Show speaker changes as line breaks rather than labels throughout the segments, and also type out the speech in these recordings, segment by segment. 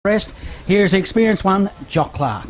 Rest. Here's the experienced one, Jock Clark.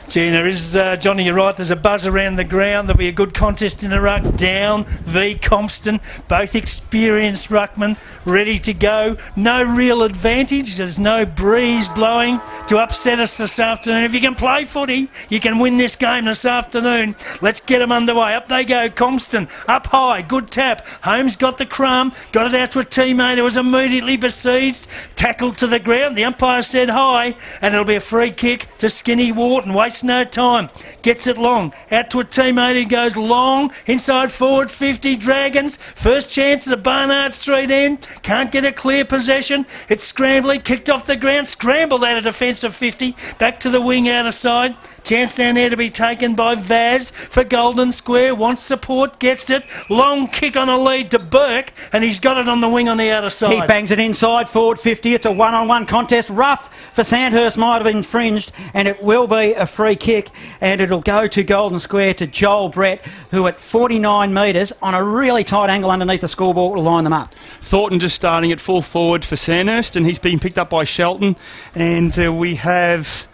Gee, there is, Johnny, you're right, there's a buzz around the ground. There'll be a good contest in the ruck. Down v Compston, both experienced ruckmen, ready to go. No real advantage. There's no breeze blowing to upset us this afternoon. If you can play footy, you can win this game this afternoon. Let's get them underway. Up they go, Compston, up high, good tap. Holmes got the crumb, got it out to a teammate who was immediately besieged. Tackled to the ground, the umpire said high, and it'll be a free kick to Skinny Wharton. Wastes no time, gets it long, out to a teammate who goes long, inside forward 50, Dragons, first chance at the Barnard Street end, can't get a clear possession, it's Scrambly, kicked off the ground, scrambled out of defensive 50, back to the wing out of side, chance down there to be taken by Vaz for Golden Square, wants support, gets it, long kick on a lead to Burke, and he's got it on the wing on the outer side.
He bangs it inside, forward 50, it's a one-on-one contest, rough for Sandhurst, might have infringed, and it will be a free kick, and it'll go to Golden Square to Joel Brett, who at 49 metres on a really tight angle underneath the scoreboard will line them up.
Thornton just starting at full forward for Sandhurst, and he's been picked up by Shelton, and we have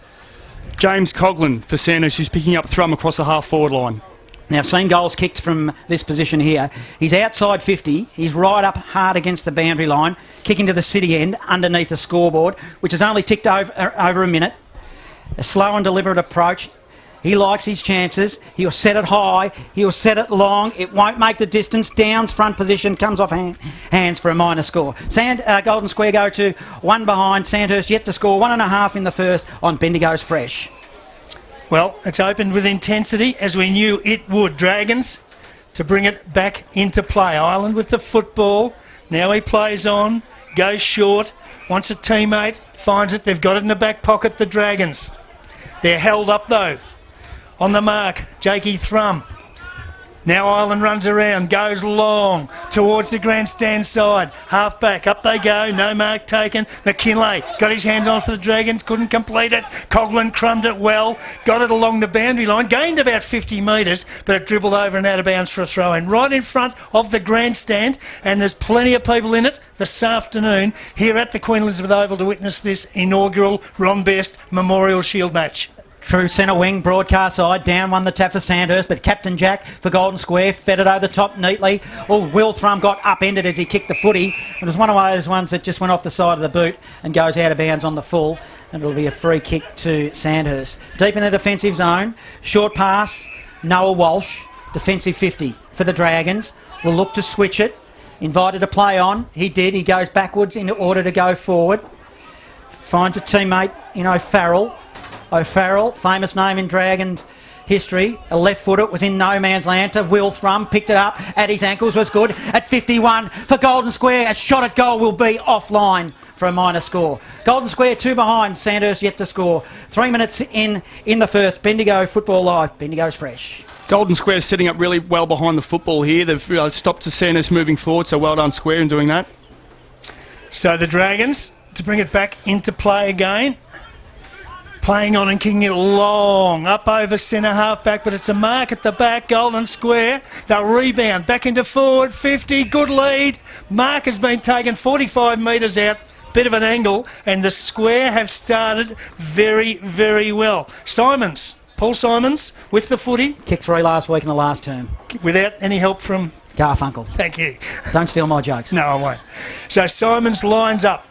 James Coughlin for Sandhurst, who's picking up Thrum across the half forward line.
Now, I've seen goals kicked from this position here. He's outside 50. He's right up hard against the boundary line, kicking to the city end underneath the scoreboard, which has only ticked over a minute. A slow and deliberate approach. He likes his chances. He'll set it high. He'll set it long. It won't make the distance. Downs front position comes off hands for a minor score. Golden Square go to one behind. Sandhurst yet to score 1.5 in the first on Bendigo's Fresh.
Well, it's opened with intensity, as we knew it would. Dragons to bring it back into play. Ireland with the football. Now he plays on, goes short, wants a teammate, finds it. They've got it in the back pocket, the Dragons. They're held up, though. On the mark, Jakey Thrum. Now Ireland runs around, goes long towards the grandstand side. Half back, up they go, no mark taken. McKinlay got his hands on for the Dragons, couldn't complete it. Coughlin crumbed it well, got it along the boundary line, gained about 50 metres, but it dribbled over and out of bounds for a throw-in. Right in front of the grandstand, and there's plenty of people in it this afternoon here at the Queen Elizabeth Oval to witness this inaugural Ron Best Memorial Shield match.
True centre wing, broadcast side, down won the tap for Sandhurst, but Captain Jack for Golden Square fed it over the top neatly. Oh, Will Thrum got upended as he kicked the footy. It was one of those ones that just went off the side of the boot and goes out of bounds on the full, and it'll be a free kick to Sandhurst. Deep in the defensive zone, short pass, Noah Walsh, defensive 50 for the Dragons. Will look to switch it, invited to play on. He did, he goes backwards in order to go forward. Finds a teammate in O'Farrell, famous name in Dragon history. A left footer, was in no man's land to Will Thrum, picked it up at his ankles, was good. At 51 for Golden Square, a shot at goal will be offline for a minor score. Golden Square 2 behind, Sandhurst yet to score. 3 minutes in the first. Bendigo Football Live, Bendigo's Fresh.
Golden Square setting up really well behind the football here. They've stopped to Sandhurst moving forward, so well done Square in doing that.
So the Dragons to bring it back into play again. Playing on and kicking it long, up over centre half back, but it's a mark at the back, Golden Square. They'll rebound, back into forward, 50, good lead. Mark has been taken 45 metres out, bit of an angle, and the Square have started very, very well. Paul Simons with the footy.
Kicked 3 last week in the last term.
Without any help from
Garfunkel.
Thank you.
Don't steal my jokes.
No, I won't. So Simons lines up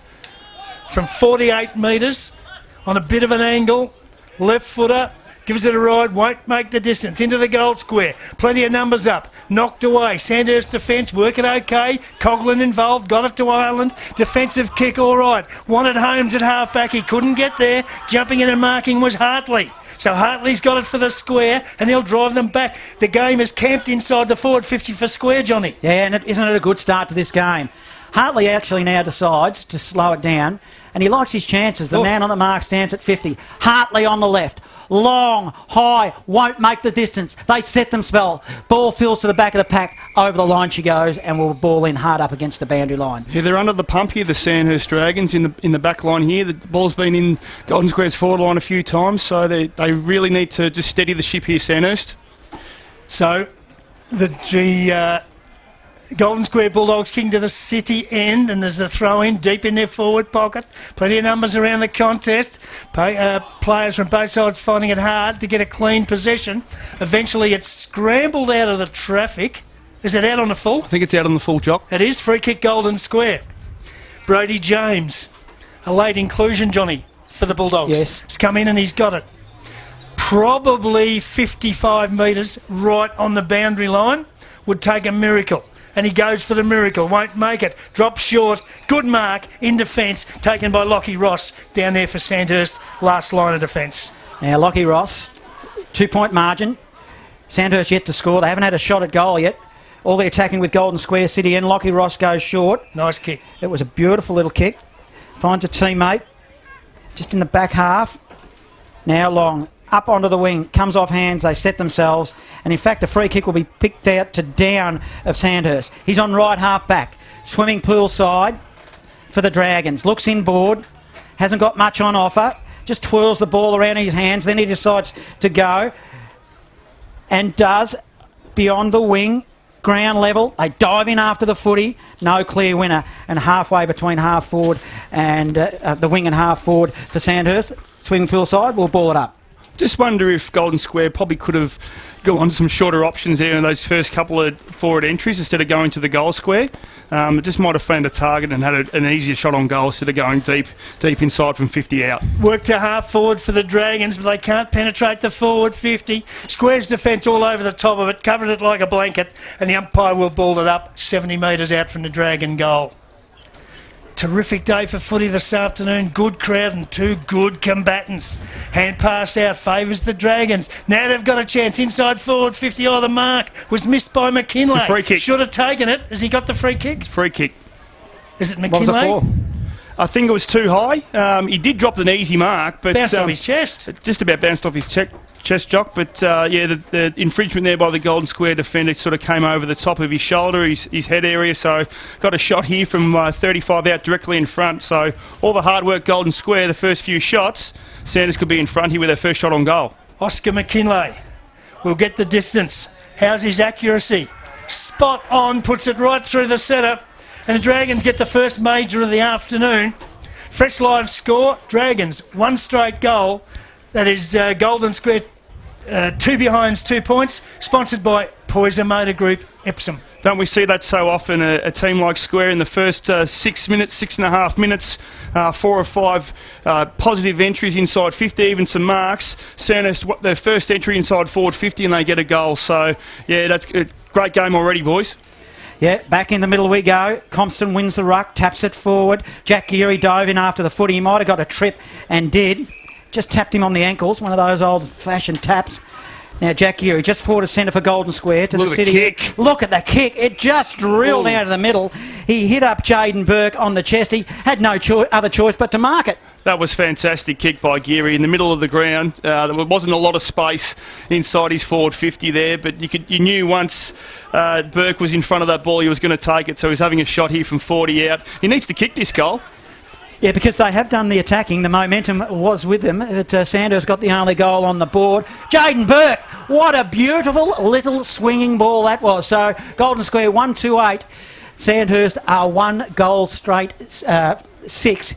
from 48 metres. On a bit of an angle, left footer, gives it a ride, won't make the distance, into the goal square, plenty of numbers up, knocked away, Sandhurst defence, work it okay, Coughlin involved, got it to Ireland, defensive kick all right, wanted Holmes at half back, he couldn't get there, jumping in and marking was Hartley. So Hartley's got it for the Square and he'll drive them back. The game is camped inside the forward 50 for Square, Johnny.
Yeah, and isn't it a good start to this game? Hartley actually now decides to slow it down, and he likes his chances. The man on the mark stands at 50. Hartley on the left. Long, high, won't make the distance. They set themselves. Ball fills to the back of the pack. Over the line she goes, and will ball in hard up against the boundary line.
Yeah, they're under the pump here, the Sandhurst Dragons, in the back line here. The ball's been in Golden Square's forward line a few times, so they really need to just steady the ship here, Sandhurst.
So the Golden Square Bulldogs kicking to the city end, and there's a throw in deep in their forward pocket. Plenty of numbers around the contest. Players from both sides finding it hard to get a clean possession. Eventually it's scrambled out of the traffic. Is it out on the full?
I think it's out on the full, Jock.
It is. Free kick, Golden Square. Brody James, a late inclusion, Johnny, for the Bulldogs.
Yes.
He's come in and he's got it. Probably 55 metres right on the boundary line. Would take a miracle. And he goes for the miracle. Won't make it. Drops short. Good mark in defence. Taken by Lockie Ross down there for Sandhurst. Last line of defence.
Now, Lockie Ross, 2-point margin. Sandhurst yet to score. They haven't had a shot at goal yet. All the attacking with Golden Square City and Lockie Ross goes short.
Nice kick.
It was a beautiful little kick. Finds a teammate just in the back half. Now Long up onto the wing, comes off hands, they set themselves, and in fact a free kick will be picked out to down of Sandhurst. He's on right half back, swimming pool side for the Dragons. Looks inboard, hasn't got much on offer, just twirls the ball around in his hands, then he decides to go and does beyond the wing. Ground level, they dive in after the footy, no clear winner, and halfway between half forward and the wing and half forward for Sandhurst. Swimming pool side will ball it up.
Just wonder if Golden Square probably could have gone on some shorter options there in those first couple of forward entries instead of going to the goal square. It just might have found a target and had an easier shot on goal instead of going deep inside from 50 out.
Work to half forward for the Dragons, but they can't penetrate the forward 50. Square's defence all over the top of it, covered it like a blanket, and the umpire will ball it up 70 metres out from the Dragon goal. Terrific day for footy this afternoon. Good crowd and two good combatants. Hand pass out favours the Dragons. Now they've got a chance. Inside forward 50. Oh, the mark was missed by McKinlay.
It's a free kick.
Should have taken it. Has he got the free kick?
Free kick.
Is it
What was
McKinlay?
it for?
I think it was too high. He did drop an easy mark, but
Bounced off his chest.
just about bounced off his chest, Jock. But the infringement there by the Golden Square defender sort of came over the top of his shoulder, his head area. So got a shot here from 35 out directly in front. So all the hard work Golden Square, the first few shots, Sanders could be in front here with their first shot on goal.
Oscar McKinlay will get the distance. How's his accuracy? Spot on, puts it right through the centre. And the Dragons get the first major of the afternoon. Fresh live score, Dragons, one straight goal. That is Golden Square, 2 behinds, 2 points, sponsored by Poyser Motor Group, Epsom.
Don't we see that so often? A team like Square in the first 6.5 minutes, 4 or 5 positive entries inside 50, even some marks. Sandhurst, their first entry inside forward 50, and they get a goal. So, yeah, that's a great game already, boys.
Yeah, back in the middle we go. Compston wins the ruck, taps it forward. Jack Geary dove in after the footy. He might have got a trip and did. Just tapped him on the ankles, one of those old-fashioned taps. Now Jack Geary just forward to centre for Golden Square to
Look
the
at
city.
the kick.
Look at the kick. It just drilled out of the middle. He hit up Jaden Burke on the chest. He had no other choice but to mark it.
That was fantastic kick by Geary in the middle of the ground. There wasn't a lot of space inside his forward 50 there, but you knew once Burke was in front of that ball he was going to take it, so he's having a shot here from 40 out. He needs to kick this goal.
Yeah, because they have done the attacking. The momentum was with them. Sanders got the only goal on the board. Jaden Burke, what a beautiful little swinging ball that was. So Golden Square 1-2-8. Sandhurst are 1 goal straight 6.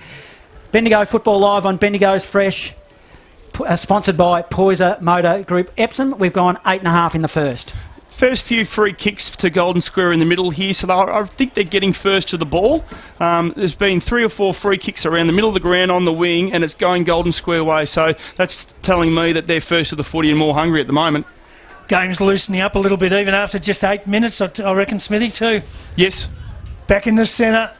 Bendigo Football Live on Bendigo's Fresh, sponsored by Poyser Motor Group Epsom. We've gone 8.5 in the first.
First few free kicks to Golden Square in the middle here, so I think they're getting first to the ball. There's been 3 or 4 free kicks around the middle of the ground on the wing, and it's going Golden Square way, so that's telling me that they're first to the footy and more hungry at the moment.
Game's loosening up a little bit even after just 8 minutes, I reckon, Smithy, too.
Yes.
Back in the centre.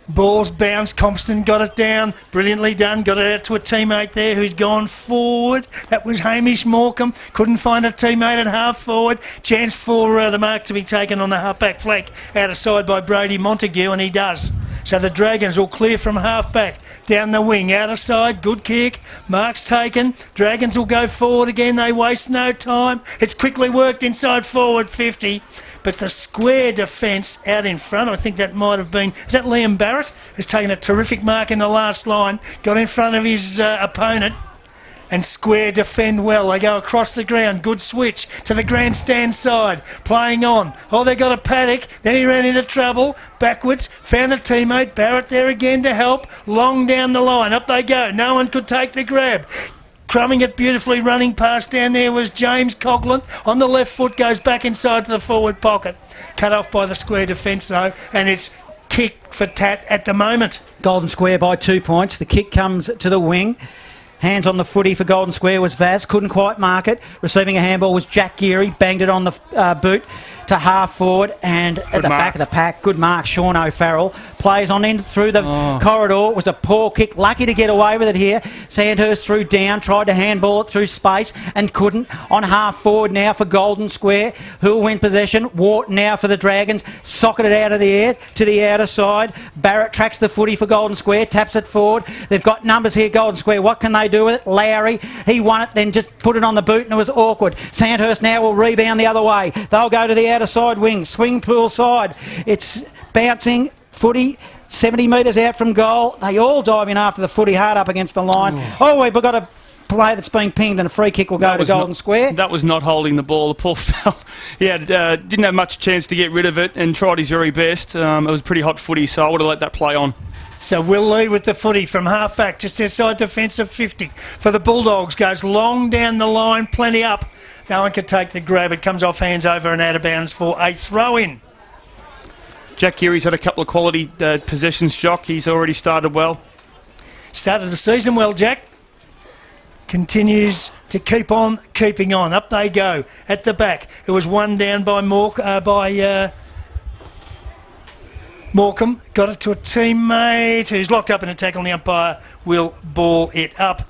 Balls bounced. Compston got it down. Brilliantly done. Got it out to a teammate there who's gone forward. That was Hamish Morecambe. Couldn't find a teammate at half forward. Chance for the mark to be taken on the half-back flank. Out of side by Brady Montague, and he does. So the Dragons will clear from half-back. Down the wing. Out of side. Good kick. Mark's taken. Dragons will go forward again. They waste no time. It's quickly worked inside forward 50. But the Square defence out in front, I think that might have been... Is that Liam Barrett? Has taken a terrific mark in the last line. Got in front of his opponent. And Square defend well. They go across the ground. Good switch to the grandstand side. Playing on. Oh, they got a Paddock. Then he ran into trouble. Backwards. Found a teammate. Barrett there again to help. Long down the line. Up they go. No one could take the grab. Crumbing it beautifully, running past down there was James Coughlin. On the left foot, goes back inside to the forward pocket. Cut off by the Square defence though, and it's kick for tat at the moment.
Golden Square by 2 points. The kick comes to the wing. Hands on the footy for Golden Square was Vaz. Couldn't quite mark it. Receiving a handball was Jack Geary. Banged it on the boot to half forward and at the back of the pack. Good mark, Sean O'Farrell. Plays on in through the corridor. It was a poor kick. Lucky to get away with it here. Sandhurst threw down, tried to handball it through space and couldn't. On half forward now for Golden Square. Who'll win possession? Wharton now for the Dragons. Socket it out of the air to the outer side. Barrett tracks the footy for Golden Square. Taps it forward. They've got numbers here, Golden Square. What can they do with it? Lowry, he won it, then just put it on the boot and it was awkward. Sandhurst now will rebound the other way. They'll go to the outer side wing, swing pool side. It's bouncing footy 70 metres out from goal. They all dive in after the footy, hard up against the line. Oh, we've got a play that's been pinged and a free kick will go to Golden Square.
That was not holding the ball. The poor fell. He didn't have much chance to get rid of it and tried his very best. It was pretty hot footy, so I would have let that play on.
So we'll lead with the footy from half back, just outside defensive 50 for the Bulldogs. Goes long down the line, plenty up. No one could take the grab. It comes off hands over and out of bounds for a throw-in.
Jack Geary's had a couple of quality possessions, Jock. He's already started well.
Started the season well, Jack. Continues to keep on keeping on. Up they go at the back. It was one down by Morecambe. Got it to a teammate who's locked up in a tackle and the umpire will ball it up.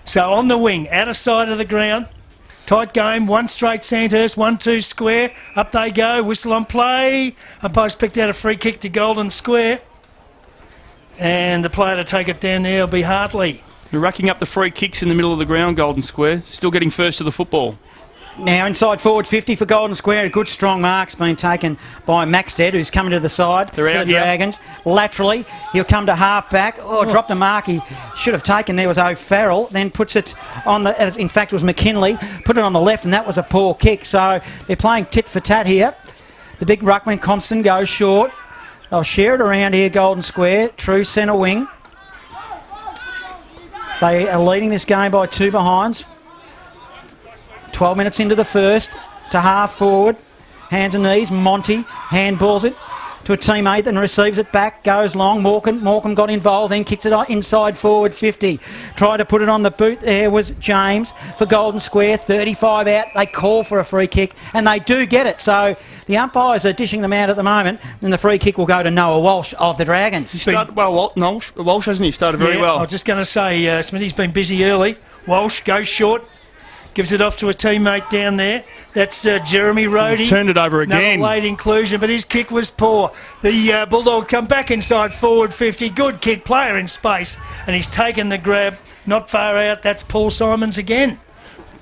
So on the wing, outer side of the ground. Tight game, one straight Sandhurst, 1-2 Square. Up they go, whistle on play. Umpire's picked out a free kick to Golden Square. And the player to take it down there will be Hartley.
They're racking up the free kicks in the middle of the ground, Golden Square. Still getting first to the football.
Now inside forward 50 for Golden Square. A good strong mark's been taken by Maxted, who's coming to the side for the Dragons. Laterally, he'll come to half back. Dropped a mark he should have taken. There was O'Farrell. Then puts it on the... In fact, it was McKinley. Put it on the left, and that was a poor kick. So they're playing tit for tat here. The big ruckman, Constant, goes short. They'll share it around here, Golden Square. True centre wing. They are leading this game by 2 behinds. 12 minutes into the first, to half forward, hands and knees, Monty handballs it to a teammate and receives it back, goes long, Morecambe got involved, then kicks it inside forward 50. Tried to put it on the boot, there was James for Golden Square, 35 out, they call for a free kick and they do get it, so the umpires are dishing them out at the moment, and the free kick will go to Noah Walsh of the Dragons.
He started well, Walsh hasn't he? Started very well.
I was just going to say, Smithy's been busy early. Walsh goes short. Gives it off to a teammate down there. That's Jeremy Rohde.
Turned it over again.
Another late inclusion, but his kick was poor. The Bulldog come back inside forward 50. Good kick, player in space. And he's taken the grab not far out. That's Paul Simons again.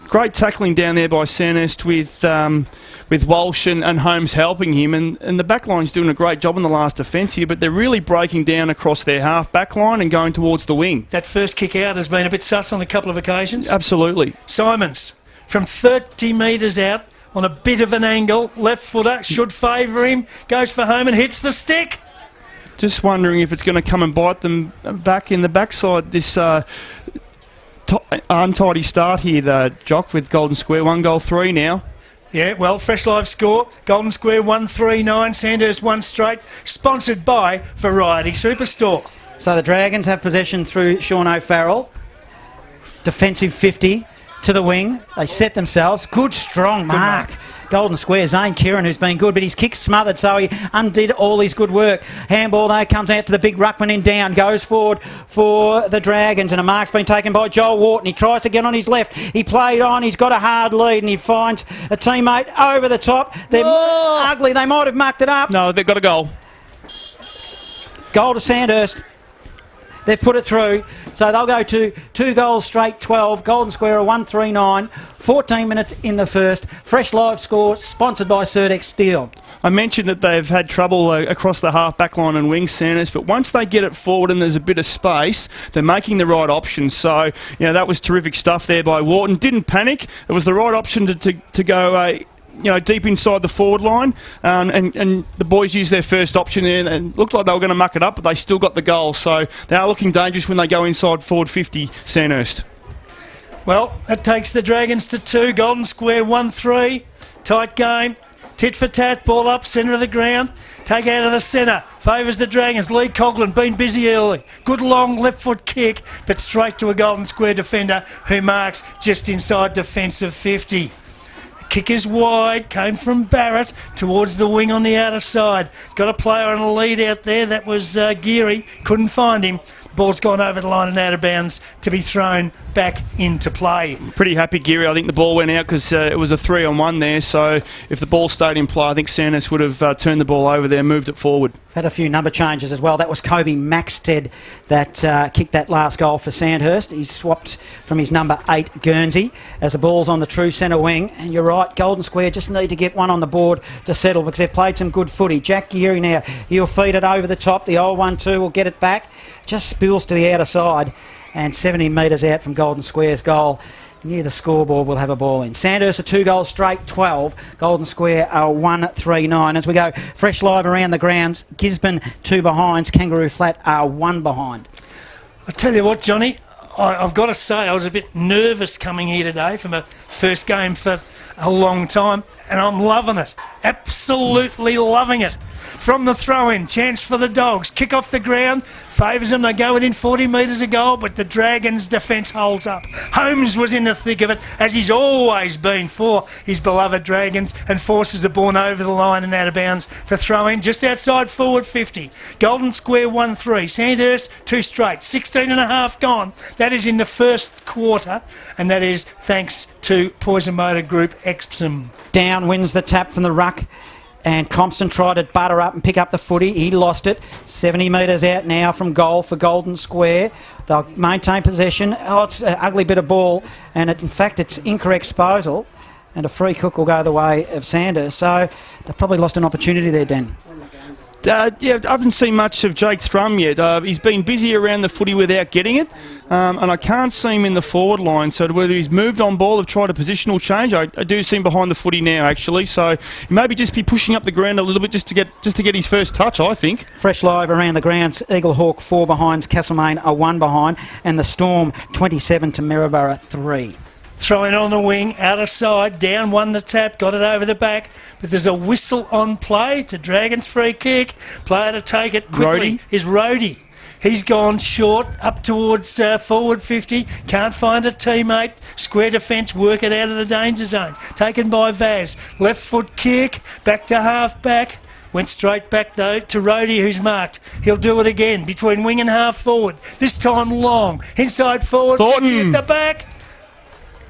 Great tackling down there by Sandhurst with Walsh and Holmes helping him. And the back line's doing a great job in the last defence here, but they're really breaking down across their half back line and going towards the wing.
That first kick out has been a bit sus on a couple of occasions.
Absolutely.
Simons from 30 metres out on a bit of an angle. Left footer should favour him. Goes for home and hits the stick.
Just wondering if it's going to come and bite them back in the backside. This untidy start here, Jock, with Golden Square. 1 goal 3 now.
Yeah, well, fresh live score. Golden Square 1-3-9. Sandhurst 1 straight. Sponsored by Variety Superstore.
So the Dragons have possession through Sean O'Farrell. Defensive 50 to the wing. They set themselves. Good, strong mark. Golden Square, Zane Kieran, who's been good, but his kick's smothered, so he undid all his good work. Handball, though, comes out to the big ruckman in down, goes forward for the Dragons, and a mark's been taken by Joel Wharton. He tries to get on his left. He played on, he's got a hard lead, and he finds a teammate over the top. They're ugly, they might have mucked it up.
No, they've got a goal.
Goal to Sandhurst. They've put it through. So they'll go to 2 goals straight, 12. Golden Square 139. 14 minutes in the first. Fresh Live Score, sponsored by Surdex Steel.
I mentioned that they've had trouble across the half back line and wing centres, but once they get it forward and there's a bit of space, they're making the right options. So, that was terrific stuff there by Wharton. Didn't panic. It was the right option to go deep inside the forward line, and the boys used their first option there and looked like they were going to muck it up, but they still got the goal. So they are looking dangerous when they go inside forward 50, Sandhurst.
Well, that takes the Dragons to 2. Golden Square 1-3. Tight game. Tit for tat, ball up, centre of the ground. Take out of the centre. Favours the Dragons. Lee Coughlin been busy early. Good long left foot kick, but straight to a Golden Square defender who marks just inside defensive 50. The kick is wide, came from Barrett towards the wing on the outer side. Got a player on a lead out there. That was Geary. Couldn't find him. Ball's gone over the line and out of bounds to be thrown back into play.
Pretty happy, Geary. I think the ball went out because it was a 3-on-1 there. So if the ball stayed in play, I think Sandhurst would have turned the ball over there and moved it forward.
Had a few number changes as well. That was Kobe Maxted that kicked that last goal for Sandhurst. He swapped from his number 8, Guernsey, as the ball's on the true centre wing. And you're right, Golden Square just need to get one on the board to settle because they've played some good footy. Jack Geary now, he'll feed it over the top. The old 1-2 will get it back. Just spills to the outer side and 70 metres out from Golden Square's goal. Near the scoreboard, we'll have a ball in. Sandhurst are 2 goals straight, 12. Golden Square are 1-3-9. As we go fresh live around the grounds, Gisborne 2 behinds, Kangaroo Flat are 1 behind.
I tell you what, Johnny, I've got to say I was a bit nervous coming here today for my first game for a long time, and I'm loving it. Absolutely loving it. From the throw-in, chance for the Dogs. Kick off the ground, favours them. They go within 40 metres of goal, but the Dragons' defence holds up. Holmes was in the thick of it, as he's always been for his beloved Dragons, and forces the ball over the line and out of bounds for throw-in just outside forward 50. Golden Square 1-3. Sandhurst 2 straight. 16 and a half gone. That is in the first quarter, and that is thanks to Poison Motor Group Epsom.
Down wins the tap from the ruck. And Compton tried to butter up and pick up the footy. He lost it. 70 metres out now from goal for Golden Square. They'll maintain possession. Oh, it's an ugly bit of ball. And in fact, it's incorrect disposal. And a free kick will go the way of Sanders. So they've probably lost an opportunity there, Dan.
I haven't seen much of Jake Thrum yet. He's been busy around the footy without getting it, and I can't see him in the forward line. So whether he's moved on ball, have tried a positional change. I do see him behind the footy now, actually. So he maybe just be pushing up the ground a little bit just to get his first touch, I think.
Fresh live around the grounds. Eagle Hawk 4 behinds, Castlemaine are 1 behind, and the Storm 27 to Maryborough 3.
Throwing on the wing, outer side, down 1 the tap, got it over the back, but there's a whistle on play. It's a Dragons free kick. Player to take it quickly is Rhodey. He's gone short, up towards forward 50, can't find a teammate. Square defence, work it out of the danger zone. Taken by Vaz. Left foot kick, back to half back. Went straight back, though, to Rhodey, who's marked. He'll do it again, between wing and half forward. This time long. Inside forward,
Thornton
50 at the back.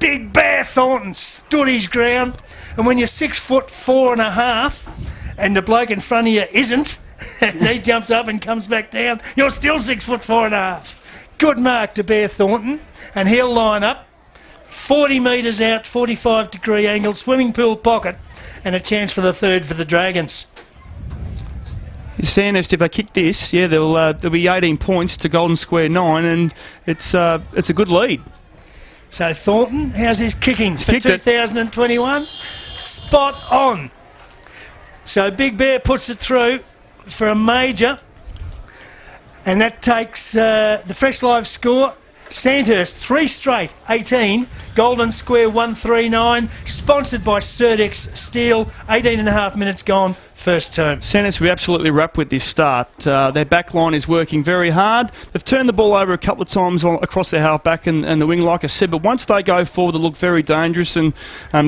Big Bear Thornton stood his ground, and when you're 6'4.5", and the bloke in front of you isn't, and he jumps up and comes back down, you're still 6'4.5". Good mark to Bear Thornton, and he'll line up 40 metres out, 45-degree angle, swimming pool pocket, and a chance for the third for the Dragons.
Sandhurst, if they kick this, there'll be 18 points to Golden Square 9, and it's a good lead.
So Thornton, how's his kicking for 2021? Spot on. So Big Bear puts it through for a major, and that takes the fresh live score. Sandhurst 3 straight, 18. Golden Square 139, sponsored by Surdex Steel. 18 and a half minutes gone, first term.
Sandhurst will be absolutely wrapped with this start. Their back line is working very hard. They've turned the ball over a couple of times across their half-back and the wing, like I said, but once they go forward, they look very dangerous, and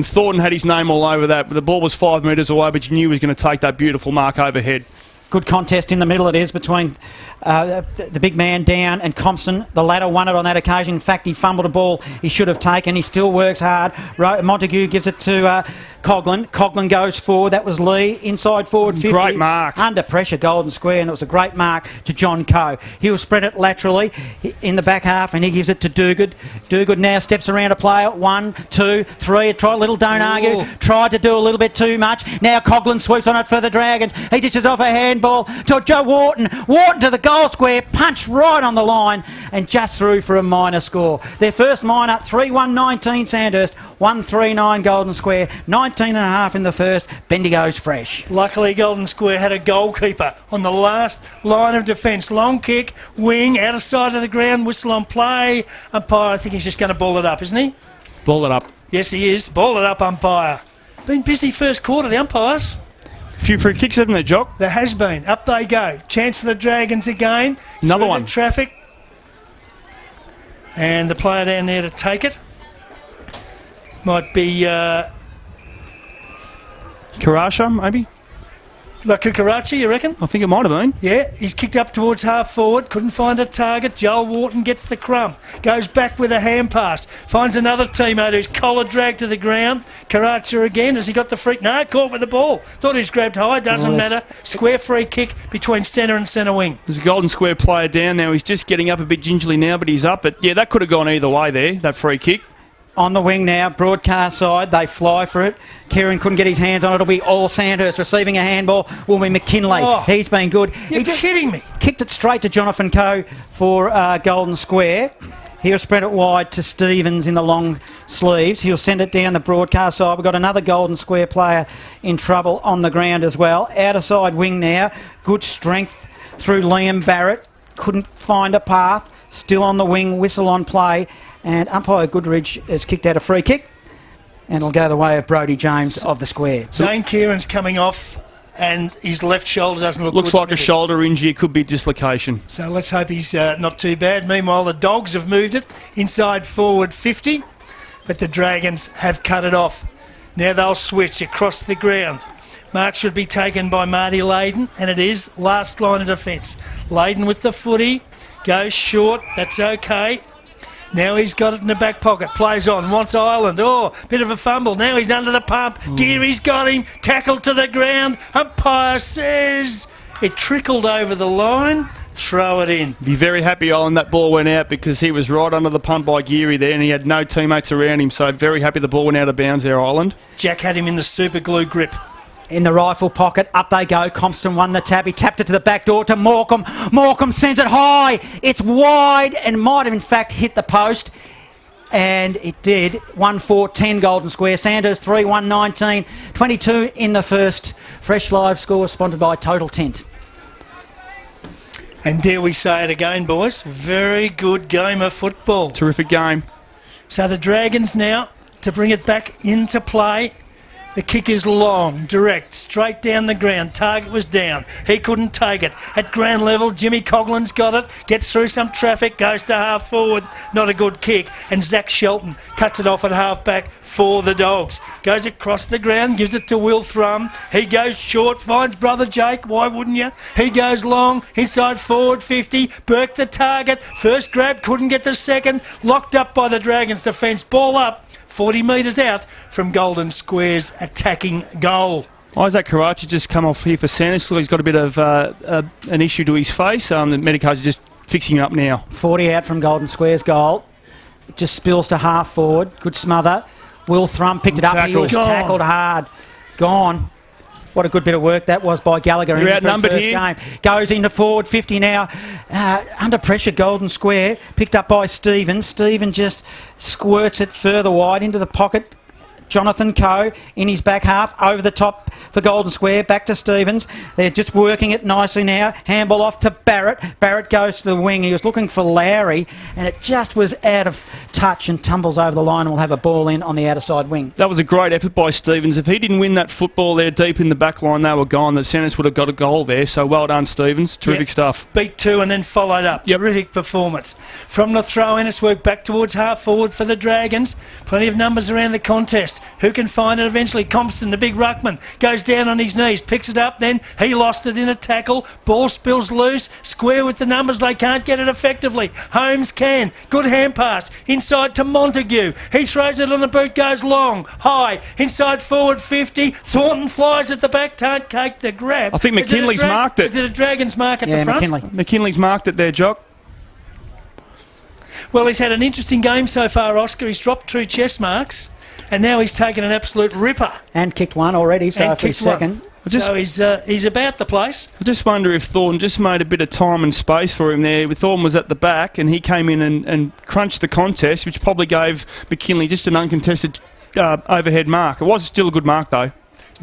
Thornton had his name all over that. The ball was 5 metres away, but you knew he was going to take that beautiful mark overhead.
Good contest in the middle it is between the big man down and Compson. The latter won it on that occasion. In fact, he fumbled a ball he should have taken. He still works hard. Montague gives it to Coghlan. Coghlan goes forward. That was Lee. Inside forward 50.
Great mark.
Under pressure, Golden Square, and it was a great mark to John Coe. He'll spread it laterally in the back half, and he gives it to Duguid. Duguid now steps around a player. 1, 2, 3. Try a little, don't argue. Tried to do a little bit too much. Now Coghlan sweeps on it for the Dragons. He dishes off a handball to Joe Wharton. Wharton to the goal square. Punched right on the line and just through for a minor score. Their first minor, 3-1-19 Sandhurst. 1-3-9 Golden Square. 19.5 in the first. Bendigo's fresh.
Luckily, Golden Square had a goalkeeper on the last line of defence. Long kick, wing, out of sight of the ground, whistle on play. Umpire, I think he's just going to ball it up, isn't he?
Ball it up.
Yes, he is. Ball it up, umpire. Been busy first quarter, the umpires.
Few free kicks, haven't they, Jock?
There has been. Up they go. Chance for the Dragons again.
Another
Through
one.
the traffic. And the player down there to take it. Might be
Karasha, maybe?
La Cucaracha, you reckon?
I think it might have been.
Yeah, he's kicked up towards half forward, couldn't find a target. Joel Wharton gets the crumb, goes back with a hand pass, finds another teammate who's collar dragged to the ground. Karacha again, has he got the free? No, caught with the ball. Thought he was grabbed high, doesn't matter. Square free kick between centre and centre wing.
There's a Golden Square player down now. He's just getting up a bit gingerly now, but he's up. But yeah, that could have gone either way there, that free kick.
On the wing now, broadcast side, they fly for it. Kieran couldn't get his hands on it. It'll be all Sandhurst. Receiving a handball will be McKinley.
Oh.
He's been good.
You're kidding me.
Kicked it straight to Jonathan Coe for Golden Square. He'll spread it wide to Stevens in the long sleeves. He'll send it down the broadcast side. We've got another Golden Square player in trouble on the ground as well. Outer side wing now. Good strength through Liam Barrett. Couldn't find a path. Still on the wing. Whistle on play. And umpire Goodridge has kicked out a free kick. And it'll go the way of Brodie James of the square.
Zane Kieran's coming off and his left shoulder doesn't look
Looks
good.
like a shoulder injury. It could be dislocation.
So let's hope he's not too bad. Meanwhile, the Dogs have moved it inside forward 50, but the Dragons have cut it off. Now they'll switch across the ground. Mark should be taken by Marty Layden, and it is last line of defence. Layden with the footy, goes short, that's okay. Now he's got it in the back pocket, plays on, wants Ireland. Oh, bit of a fumble. Now he's under the pump. Geary's got him, tackled to the ground. Umpire says it trickled over the line. Throw it in.
Be very happy Ireland that ball went out because he was right under the punt by Geary there and he had no teammates around him. So very happy the ball went out of bounds there, Ireland.
Jack had him in the super glue grip.
In the rifle pocket, up they go. Compston won the tab. He tapped it to the back door to Morecambe. Morecambe sends it high. It's wide and might have in fact hit the post. And it did. 1-4-10 Golden Square. Sandhurst 3-1-19. 22 in the first. Fresh live score sponsored by Total Tint.
And dare we say it again, boys, very good game of football.
Terrific game.
So the Dragons now, to bring it back into play. The kick is long, direct, straight down the ground. Target was down. He couldn't take it. At ground level, Jimmy Coughlin's got it. Gets through some traffic, goes to half forward. Not a good kick. And Zach Shelton cuts it off at half back for the Dogs. Goes across the ground, gives it to Will Thrum. He goes short, finds brother Jake. Why wouldn't you? He goes long, inside forward 50. Burke the target. First grab, couldn't get the second. Locked up by the Dragons defence. Ball up. 40 metres out from Golden Square's attacking goal.
Isaac Karachi just come off here for Sandhurst. He's got a bit of an issue to his face. The medicos are just fixing him up now.
40 out from Golden Square's goal. It just spills to half forward. Good smother. Will Thrum picked it up. He was tackled hard. Gone. What a good bit of work that was by Gallagher in his first game. Goes into forward 50 now. Under pressure, Golden Square. Picked up by Stevens. Stevens just squirts it further wide into the pocket. Jonathan Coe in his back half, over the top for Golden Square, back to Stevens. They're just working it nicely now. Handball off to Barrett. Barrett goes to the wing. He was looking for Lowry, and it just was out of touch and tumbles over the line and will have a ball in on the outer side wing.
That was a great effort by Stevens. If he didn't win that football there deep in the back line, they were gone. The Sandhurst would have got a goal there, so well done, Stevens. Terrific stuff.
Beat two and then followed up. Terrific performance. From the throw-in, it's worked back towards half forward for the Dragons. Plenty of numbers around the contest. Who can find it eventually? Compston, the big ruckman, goes down on his knees, picks it up, then he lost it in a tackle. Ball spills loose. Square with the numbers, they can't get it effectively. Holmes can. Good hand pass. Inside to Montague. He throws it on the boot, goes long, high. Inside forward 50. Thornton flies at the back, can't take the grab.
I think McKinley's marked it.
Is it a Dragons mark at the front?
McKinley's marked it there, Jock.
Well, he's had an interesting game so far, Oscar. He's dropped 2 chest marks, and now he's taken an absolute ripper.
And kicked one already, so for his second.
So he's about the place.
I just wonder if Thornton just made a bit of time and space for him there. Thornton was at the back, and he came in and crunched the contest, which probably gave McKinley just an uncontested overhead mark. It was still a good mark, though.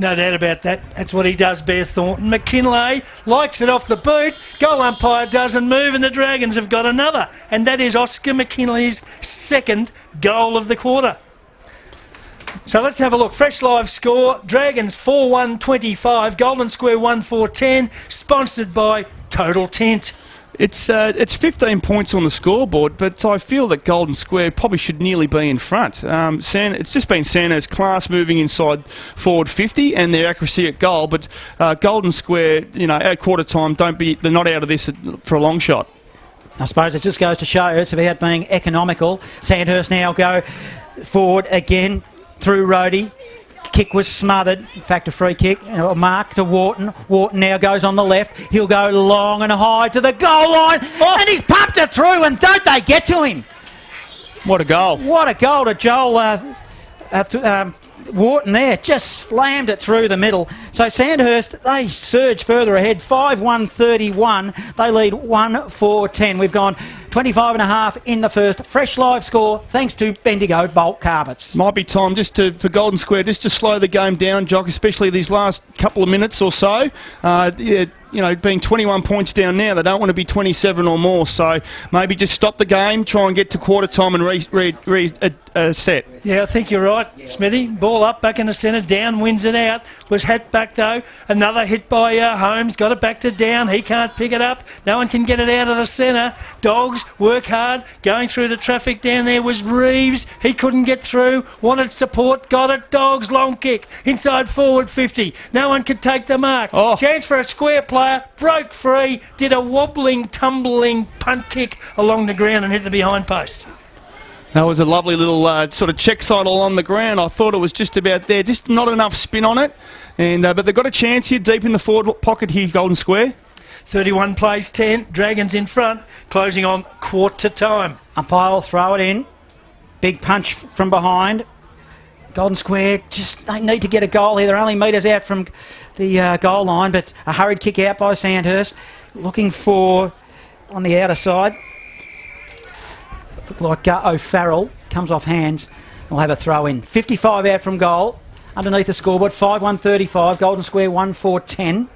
No doubt about that. That's what he does, Bear Thornton. McKinley likes it off the boot. Goal umpire doesn't move, and the Dragons have got another. And that is Oscar McKinley's second goal of the quarter. So let's have a look. Fresh live score. Dragons 4-1-25. Golden Square 1-4-10. Sponsored by Total Tint.
It's 15 points on the scoreboard, but I feel that Golden Square probably should nearly be in front. It's just been Sandhurst's class moving inside forward 50 and their accuracy at goal, but Golden Square, at quarter time, they're not out of this for a long shot.
I suppose it just goes to show it's about being economical. Sandhurst now go forward again through Rhodey. Kick was smothered. In fact, a free kick. Mark to Wharton. Wharton now goes on the left. He'll go long and high to the goal line. And he's pumped it through, and don't they get to him?
What a goal.
What a goal to Joel Wharton there. Just slammed it through the middle. So Sandhurst, they surge further ahead. 5-1-31. They lead 1-4-10. We've gone 25 and a half in the first. Fresh live score thanks to Bendigo Bulk Carpets.
Might be time for Golden Square just to slow the game down, Jock, especially these last couple of minutes or so. Being 21 points down now, they don't want to be 27 or more. So maybe just stop the game, try and get to quarter time and reset.
Yeah, I think you're right, Smithy. Ball up, back in the centre. Down wins it out. Was hit back though. Another hit by Holmes. Got it back to Down. He can't pick it up. No one can get it out of the centre. Dogs work hard. Going through the traffic down there was Reeves. He couldn't get through. Wanted support. Got it. Dogs long kick. Inside forward 50. No one could take the mark. Chance for a square player. Broke free. Did a wobbling, tumbling punt kick along the ground and hit the behind post.
That was a lovely little sort of check sidle on the ground. I thought it was just about there. Just not enough spin on it. But they've got a chance here deep in the forward pocket here, Golden Square.
31 plays 10. Dragons in front. Closing on quarter time.
Umpire will throw it in. Big punch from behind. Golden Square, they need to get a goal here. They're only metres out from the goal line, but a hurried kick out by Sandhurst. Looking for on the outer side. Look like O'Farrell comes off hands. We'll have a throw in. 55 out from goal. Underneath the scoreboard, 5-1-35. Golden Square 1-4-10.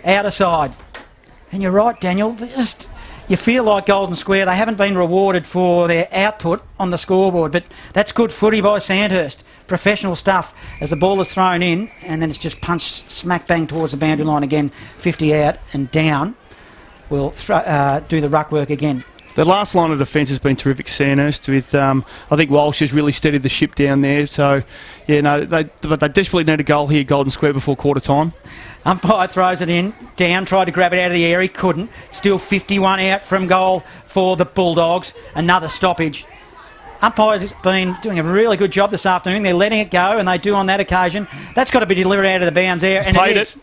Outer side. And you're right, Daniel. You feel like Golden Square, they haven't been rewarded for their output on the scoreboard, but that's good footy by Sandhurst. Professional stuff as the ball is thrown in, and then it's just punched smack bang towards the boundary line again. 50 out and Down will do the ruck work again.
The last line of defence has been terrific, Sandhurst, with I think Walsh has really steadied the ship down there. So, they desperately need a goal here, Golden Square, before quarter time.
Umpire throws it in. Down tried to grab it out of the air. He couldn't. Still 51 out from goal for the Bulldogs. Another stoppage. Umpire's been doing a really good job this afternoon. They're letting it go, and they do on that occasion. That's got to be delivered out of the bounds there.
He's paid it.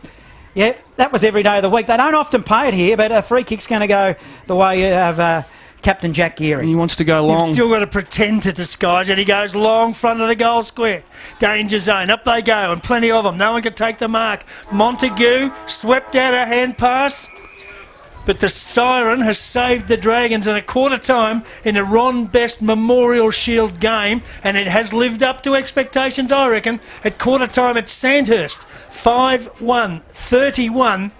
Yeah, that was every day of the week. They don't often pay it here, but a free kick's going to go the way of Captain Jack Geary.
He wants to go long.
You've still got to pretend to disguise it. He goes long front of the goal square. Danger zone. Up they go, and plenty of them. No one can take the mark. Montague swept out a hand pass. But the siren has saved the Dragons in a quarter time in a Ron Best Memorial Shield game, and it has lived up to expectations, I reckon. At quarter time at Sandhurst, 5-1-31.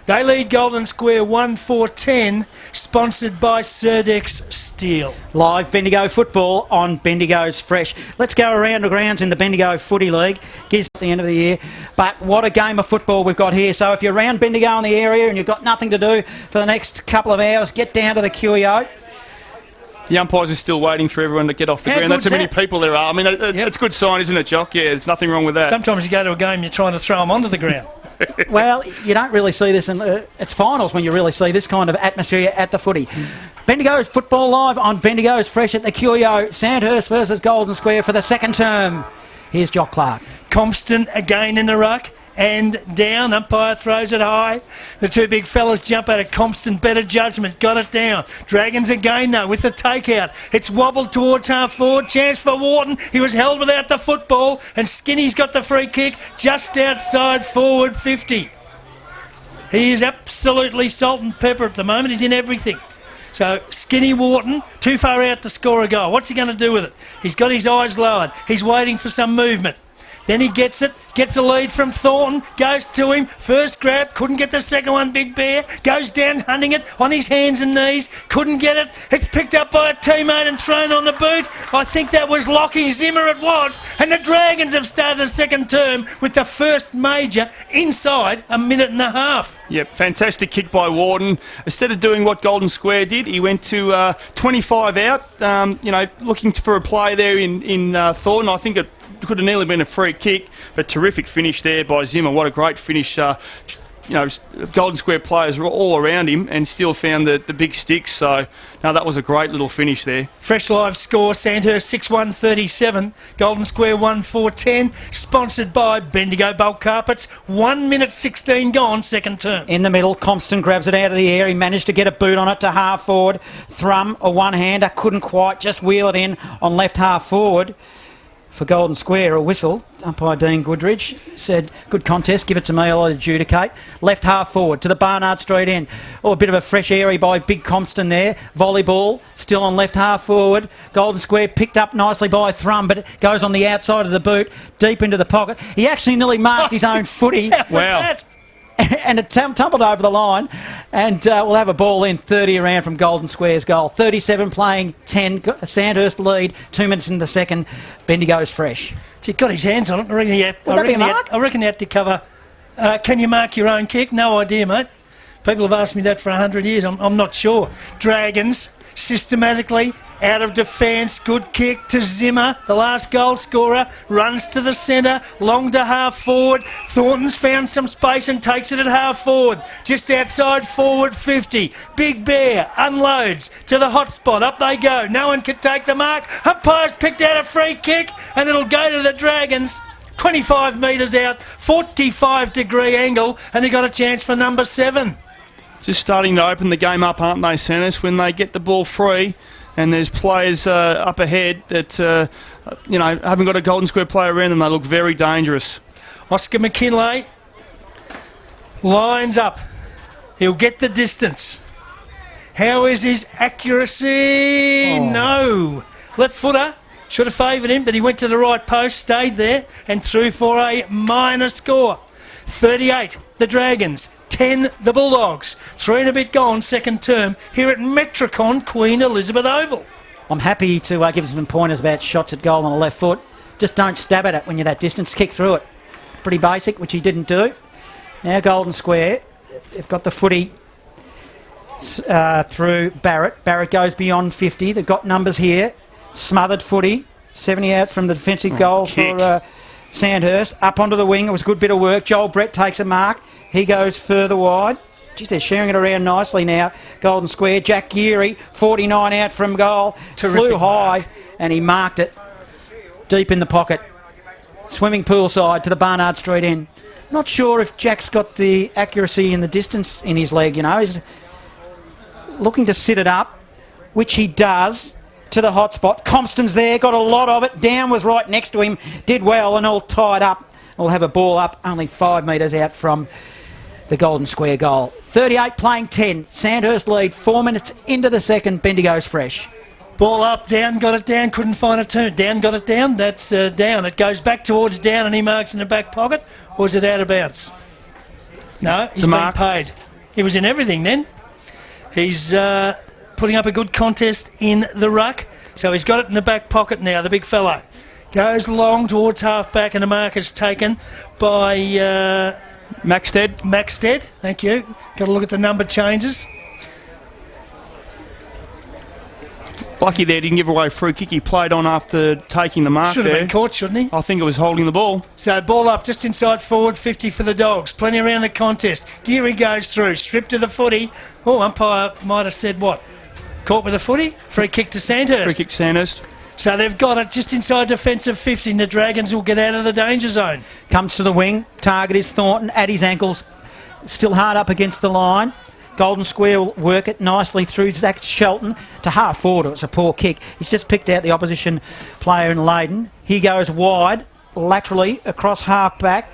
They lead Golden Square 1-4-10, sponsored by Surdex Steel.
Live Bendigo football on Bendigo's Fresh. Let's go around the grounds in the Bendigo Footy League. Gives at the end of the year. But what a game of football we've got here. So if you're around Bendigo in the area and you've got nothing to do for the next couple of hours, get down to the QEO.
The umpires are still waiting for everyone to get off the
How
ground. That's
good's
how many
that?
people there are. I mean, it's a good sign, isn't it, Jock? Yeah, there's nothing wrong with that.
Sometimes you go to a game, you're trying to throw them onto the ground.
Well, you don't really see this in it's finals when you really see this kind of atmosphere at the footy. Bendigo's Football Live on Bendigo's Fresh at the Curio. Sandhurst versus Golden Square for the second term. Here's Jock Clark.
Compston again in the ruck and down. Umpire throws it high. The two big fellas jump out of Compston. Better judgment. Got it down. Dragons again though with the takeout. It's wobbled towards half forward. Chance for Wharton. He was held without the football and Skinny's got the free kick just outside forward 50. He is absolutely salt and pepper at the moment. He's in everything. So, Skinny Wharton, too far out to score a goal. What's he going to do with it? He's got his eyes lowered. He's waiting for some movement. Then he gets it, gets a lead from Thornton, goes to him, first grab, couldn't get the second one, Big Bear, goes down hunting it on his hands and knees, couldn't get it, it's picked up by a teammate and thrown on the boot. I think that was Lockie Zimmer it was, and the Dragons have started the second term with the first major inside a minute and a half.
Yep, fantastic kick by Wharton. Instead of doing what Golden Square did, he went to 25 out, looking for a play there in Thornton. I think it could have nearly been a free kick, but terrific finish there by Zimmer. What a great finish. Golden Square players were all around him and still found the big sticks. So, no, that was a great little finish there.
Fresh live score, Sandhurst 6-1-37, Golden Square 1-4-10, sponsored by Bendigo Bulk Carpets. 1 minute 16 gone, second term.
In the middle, Compston grabs it out of the air. He managed to get a boot on it to half forward. Thrum, a one-hander, couldn't quite just wheel it in on left half forward. For Golden Square, a whistle. Umpire Dean Goodridge said, good contest, give it to me, I'll adjudicate. Left half forward to the Barnard Street end. Oh, a bit of a fresh area by Big Compston there. Volleyball, still on left half forward. Golden Square picked up nicely by Thrum, but it goes on the outside of the boot, deep into the pocket. He actually nearly marked his own footy.
How was that?
And it tumbled over the line, and we'll have a ball in 30 around from Golden Square's goal. 37 playing 10, Sandhurst lead, 2 minutes in the second. Bendigo's fresh.
He got his hands on it. I reckon he had,
Would that be a mark?
I reckon he had to cover. Can you mark your own kick? No idea, mate. People have asked me that for 100 years. I'm not sure. Dragons systematically out of defence, good kick to Zimmer, the last goal scorer, runs to the centre, long to half forward. Thornton's found some space and takes it at half forward, just outside forward 50. Big Bear unloads to the hot spot, up they go, no one can take the mark. Umpire's picked out a free kick and it'll go to the Dragons. 25 metres out, 45-degree angle, and he got a chance for number 7.
Just starting to open the game up, aren't they, Sanus? When they get the ball free and there's players up ahead that, haven't got a Golden Square player around them, they look very dangerous.
Oscar McKinlay lines up. He'll get the distance. How is his accuracy?
Oh.
No. Left footer. Should have favoured him, but he went to the right post, stayed there, and threw for a minor score. 38, the Dragons. 10, the Bulldogs. 3 and a bit gone, second term, here at Metricon, Queen Elizabeth Oval.
I'm happy to give some pointers about shots at goal on the left foot. Just don't stab at it when you're that distance. Kick through it. Pretty basic, which he didn't do. Now Golden Square, they've got the footy through Barrett. Barrett goes beyond 50. They've got numbers here. Smothered footy. 70 out from the defensive goal
kick.
for Sandhurst. Up onto the wing. It was a good bit of work. Joel Brett takes a mark. He goes further wide. Geez, they're sharing it around nicely now. Golden Square. Jack Geary, 49 out from goal.
Terrific
Flew high
mark.
and he marked it deep in the pocket. Swimming pool side to the Barnard Street end. Not sure if Jack's got the accuracy and the distance in his leg, He's looking to sit it up, which he does, to the hot spot. Compston's there, got a lot of it. Down was right next to him, did well and all tied up. We'll have a ball up only 5 metres out from the Golden Square goal. 38 playing 10. Sandhurst lead 4 minutes into the second. Bendigo's fresh.
Ball up, down, got it down, couldn't find a turn. Down, got it down, that's down. It goes back towards down and he marks in the back pocket, or is it out of bounds? No, he's been paid. He was in everything then. He's putting up a good contest in the ruck, so he's got it in the back pocket now, the big fellow. Goes long towards half-back and the mark is taken by Maxted, thank you. Got to look at the number changes.
Lucky there, didn't give away a free kick. He played on after taking the mark
Should have
there.
been caught, shouldn't he?
I think it was holding the ball.
So ball up just inside forward 50 for the Dogs. Plenty around the contest. Geary goes through, stripped to the footy. Oh, umpire might have said what? Caught with a footy? Free kick to Sandhurst.
Free kick to Sandhurst.
So they've got it just inside defensive 50 and the Dragons will get out of the danger zone.
Comes to the wing. Target is Thornton at his ankles. Still hard up against the line. Golden Square will work it nicely through Zach Shelton to half forward. It's a poor kick. He's just picked out the opposition player in Leyden. He goes wide, laterally, across half back.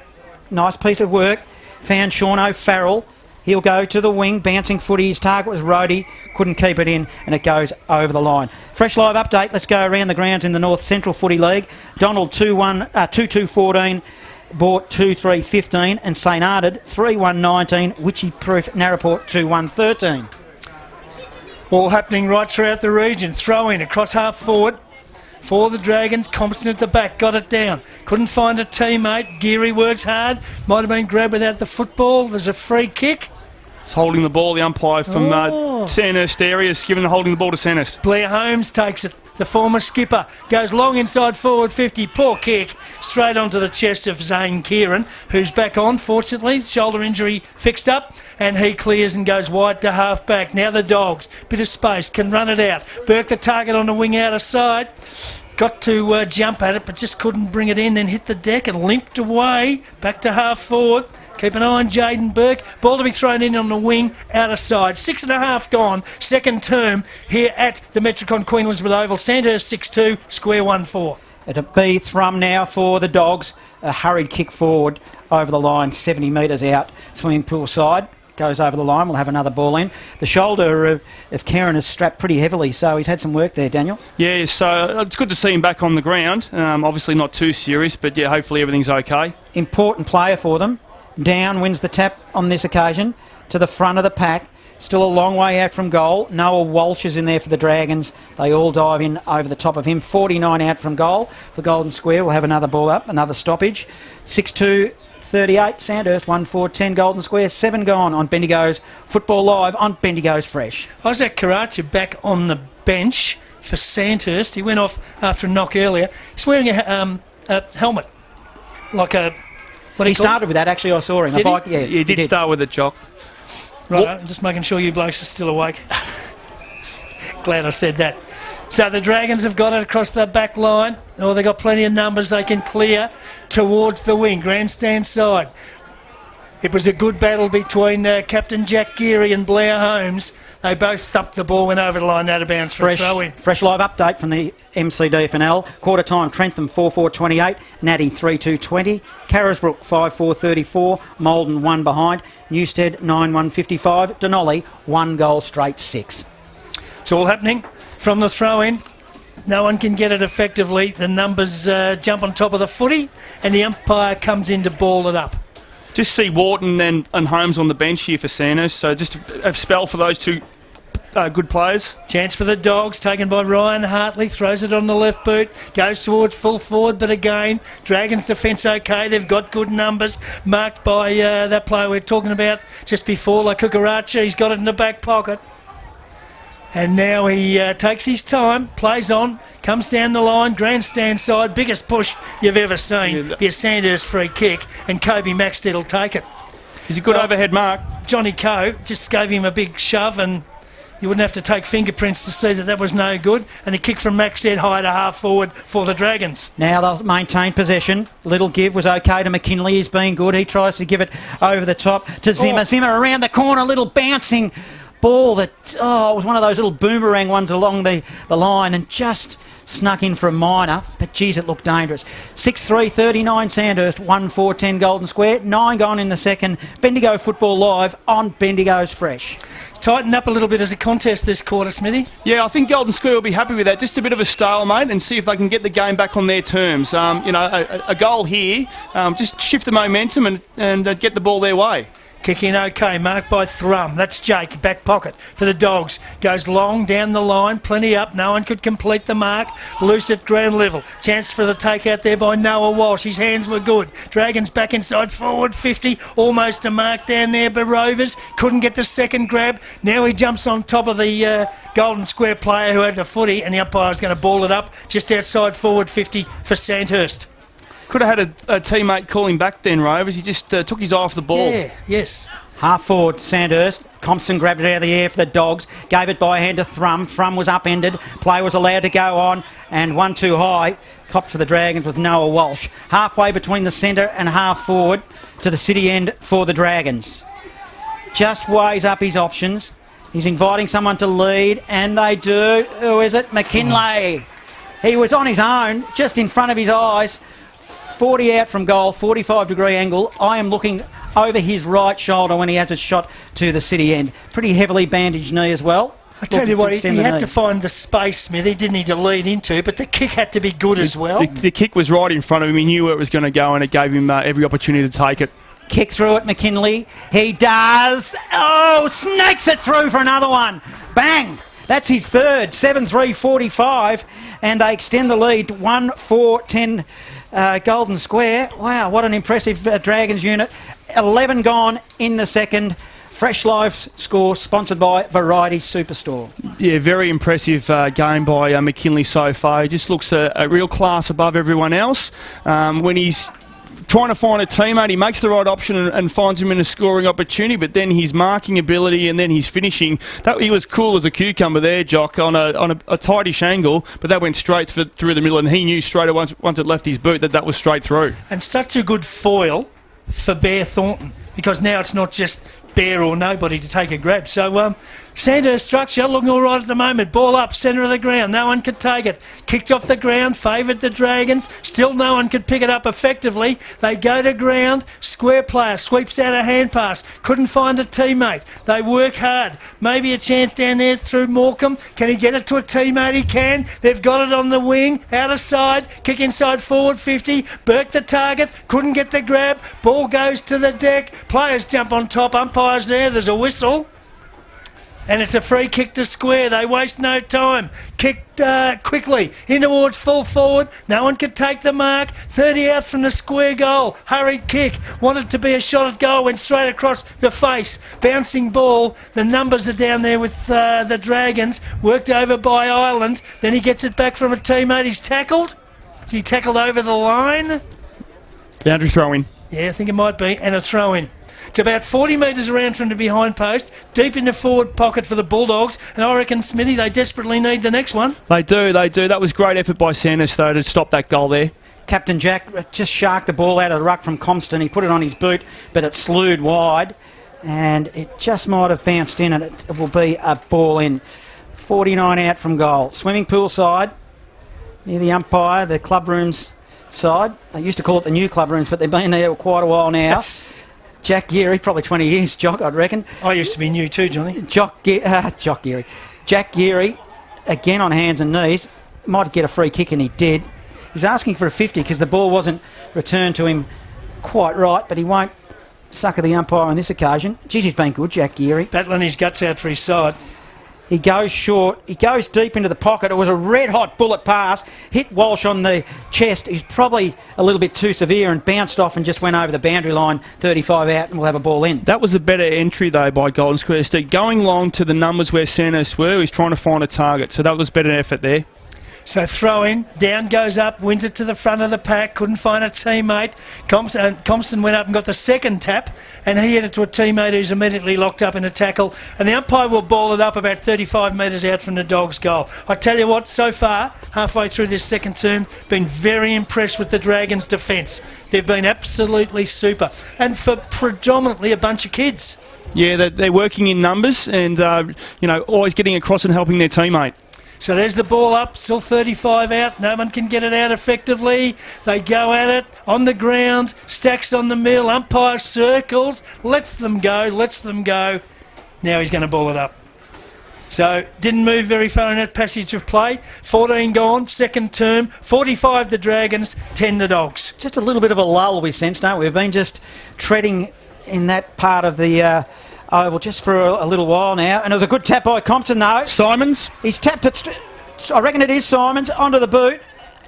Nice piece of work. Found Sean O'Farrell. He'll go to the wing, bouncing footy. His target was Rhodey. Couldn't keep it in, and it goes over the line. Fresh live update. Let's go around the grounds in the North Central Footy League. Donald 2-2-14. Bought 2-3-15 and St Arded 3-1-19, Witchy Proof Narraport 2-1-13.
All happening right throughout the region. Throw in across half forward for the Dragons. Compton at the back, got it down. Couldn't find a teammate. Geary works hard. Might have been grabbed without the football. There's a free kick.
It's holding the ball. The umpire from Sandhurst area is giving holding the ball to Sandhurst.
Blair Holmes takes it. The former skipper goes long inside forward 50. Poor kick. Straight onto the chest of Zane Kieran, who's back on, fortunately. Shoulder injury fixed up. And he clears and goes wide to half back. Now the Dogs. Bit of space. Can run it out. Burke the target on the wing outer side. Got to jump at it, but just couldn't bring it in. Then hit the deck and limped away. Back to half forward. Keep an eye on Jaden Burke. Ball to be thrown in on the wing, outer side. 6.5 gone. Second term here at the Metricon Queen Elizabeth Oval. Sandhurst 6-2, Square 1-4.
It'll be Thrum now for the Dogs. A hurried kick forward over the line, 70 metres out. Swimming pool side. Goes over the line. We'll have another ball in. The shoulder of Kieran is strapped pretty heavily, so he's had some work there, Daniel.
Yeah, so it's good to see him back on the ground. Obviously not too serious, but yeah, hopefully everything's okay.
Important player for them. Down wins the tap on this occasion to the front of the pack. Still a long way out from goal. Noah Walsh is in there for the Dragons. They all dive in over the top of him. 49 out from goal for Golden Square. We'll have another ball up, another stoppage. 6-2. 38, Sandhurst 1-4-10, Golden Square, 7 gone on Bendigo's Football Live on Bendigo's Fresh.
Isaac Karacha back on the bench for Sandhurst. He went off after a knock earlier. He's wearing a helmet, like a...
He started with that, actually. I saw him.
Did he?
Yeah,
He did start with it, Jock.
Right, I'm just making sure you blokes are still awake. Glad I said that. So the Dragons have got it across the back line. Oh, they've got plenty of numbers they can clear towards the wing, grandstand side. It was a good battle between Captain Jack Geary and Blair Holmes. They both thumped the ball, went over the line, out of bounds for a throw-in.
Fresh live update from the MCDFNL. Quarter time, Trentham 4-4-28, Natty 3-2-20, Carisbrook 5-4-34, Malden 1 behind, Newstead 9-1-55, Denali 1 goal straight 6.
It's all happening from the throw-in. No one can get it effectively. The numbers jump on top of the footy and the umpire comes in to ball it up.
Just see Wharton and Holmes on the bench here for Sandhurst, so just a spell for those two good players.
Chance for the Dogs, taken by Ryan Hartley, throws it on the left boot, goes towards full forward, but again, Dragons' defence okay, they've got good numbers, marked by that player we were talking about just before, like Kukaracha. He's got it in the back pocket. And now he takes his time, plays on, comes down the line, grandstand side, biggest push you've ever seen. Be a Sandhurst free kick, and Kobe Maxted will take it.
He's a good overhead mark.
Johnny Coe just gave him a big shove, and you wouldn't have to take fingerprints to see that was no good. And the kick from Maxted high to half forward for the Dragons.
Now they'll maintain possession. Little give was okay to McKinley. He's been good. He tries to give it over the top to Zimmer.
Oh.
Zimmer around the corner, little bouncing ball that, it was one of those little boomerang ones along the line and just snuck in for a minor, but geez, it looked dangerous. 6-3, 39 Sandhurst, 1-4-10 Golden Square, 9 gone in the second. Bendigo Football Live on Bendigo's Fresh.
Tightened up a little bit as a contest this quarter, Smithy.
Yeah, I think Golden Square will be happy with that. Just a bit of a stalemate and see if they can get the game back on their terms. A goal here, just shift the momentum and get the ball their way.
Kicking okay, marked by Thrum. That's Jake, back pocket for the Dogs. Goes long down the line, plenty up. No one could complete the mark. Loose at ground level. Chance for the takeout there by Noah Walsh. His hands were good. Dragons back inside forward 50. Almost a mark down there by Rovers. Couldn't get the second grab. Now he jumps on top of the Golden Square player who had the footy, and the umpire is going to ball it up just outside forward 50 for Sandhurst.
Could have had a teammate call him back then, Rovers. He just took his eye off the ball.
Yeah, yes.
Half forward, Sandhurst. Compson grabbed it out of the air for the Dogs. Gave it by hand to Thrum. Thrum was upended. Play was allowed to go on. And one too high. Copped for the Dragons with Noah Walsh. Halfway between the centre and half forward to the city end for the Dragons. Just weighs up his options. He's inviting someone to lead. And they do. Who is it? McKinlay. He was on his own, just in front of his eyes. 40 out from goal, 45-degree angle. I am looking over his right shoulder when he has a shot to the city end. Pretty heavily bandaged knee as well.
I tell you what, he had to find the space, Smithy, didn't he, to lead into, but the kick had to be good as well.
The kick was right in front of him. He knew where it was going to go, and it gave him every opportunity to take it.
Kick through it, McKinley. He does. Oh, snakes it through for another one. Bang! That's his third. 7-3-45, and they extend the lead 1-4-10. Golden Square. Wow, what an impressive Dragons unit. 11 gone in the second. Fresh Life score sponsored by Variety Superstore.
Yeah, very impressive game by McKinley so far. He just looks a real class above everyone else. When he's trying to find a teammate, he makes the right option and finds him in a scoring opportunity, but then his marking ability and then his finishing, that he was cool as a cucumber there, Jock, on a tightish angle, but that went straight through the middle, and he knew straight away once it left his boot that was straight through.
And such a good foil for Bear Thornton, because now it's not just Bear or nobody to take a grab. So Sandhurst structure looking all right at the moment. Ball up, centre of the ground. No one could take it. Kicked off the ground, favoured the Dragons. Still no one could pick it up effectively. They go to ground. Square player sweeps out a hand pass. Couldn't find a teammate. They work hard. Maybe a chance down there through Morecambe. Can he get it to a teammate? He can. They've got it on the wing. Out of side. Kick inside forward 50. Burke the target. Couldn't get the grab. Ball goes to the deck. Players jump on top. Umpires there. There's a whistle. And it's a free kick to Square. They waste no time. Kicked quickly in towards full forward. No one could take the mark. 30 out from the Square goal. Hurried kick. Wanted to be a shot at goal. Went straight across the face. Bouncing ball. The numbers are down there with the Dragons. Worked over by Ireland. Then he gets it back from a teammate. He's tackled. Is he tackled over the line?
Boundary throw in.
Yeah, I think it might be. And a throw in. It's about 40 metres around from the behind post, deep in the forward pocket for the Bulldogs, and I reckon, Smithy, they desperately need the next one.
They do. That was great effort by Sandhurst, though, to stop that goal there.
Captain Jack just sharked the ball out of the ruck from Compston. He put it on his boot, but it slewed wide, and it just might have bounced in, and it will be a ball in. 49 out from goal. Swimming pool side, near the umpire, the club rooms side. They used to call it the new club rooms, but they've been there quite a while now.
Yes.
Jack Geary, probably 20 years, Jock, I'd reckon.
I used to be new too, Johnny.
Jack Geary, again on hands and knees, might get a free kick, and he did. He's asking for a 50 because the ball wasn't returned to him quite right, but he won't sucker the umpire on this occasion. Geez, he's been good, Jack Geary.
Battling his guts out for his side.
He goes short. He goes deep into the pocket. It was a red-hot bullet pass. Hit Walsh on the chest. He's probably a little bit too severe and bounced off and just went over the boundary line, 35 out, and we'll have a ball in.
That was a better entry, though, by Golden Square State. Going long to the numbers where Sandhurst were, he's trying to find a target. So that was better effort there.
So throw in, down goes up, wins it to the front of the pack, couldn't find a teammate. Compson went up and got the second tap, and he hit it to a teammate who's immediately locked up in a tackle. And the umpire will ball it up about 35 metres out from the Dogs' goal. I tell you what, so far, halfway through this second term, been very impressed with the Dragons' defence. They've been absolutely super. And for predominantly a bunch of kids.
Yeah, they're working in numbers and, always getting across and helping their teammate.
So there's the ball up, still 35 out. No one can get it out effectively. They go at it on the ground. Stacks on the mill. Umpire circles. Lets them go. Now he's going to ball it up. So didn't move very far in that passage of play. 14 gone, second term. 45 the Dragons, 10 the Dogs.
Just a little bit of a lull we sense, don't we? We've been just treading in that part of the oval just for a little while now. And it was a good tap by Compton, though.
Simons?
He's tapped it, I reckon it is Simons, onto the boot.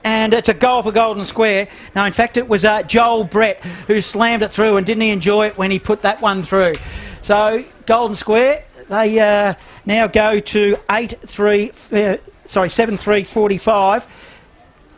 And it's a goal for Golden Square. No, in fact, it was Joel Brett who slammed it through, and didn't he enjoy it when he put that one through? So Golden Square, they now go to 7-3-45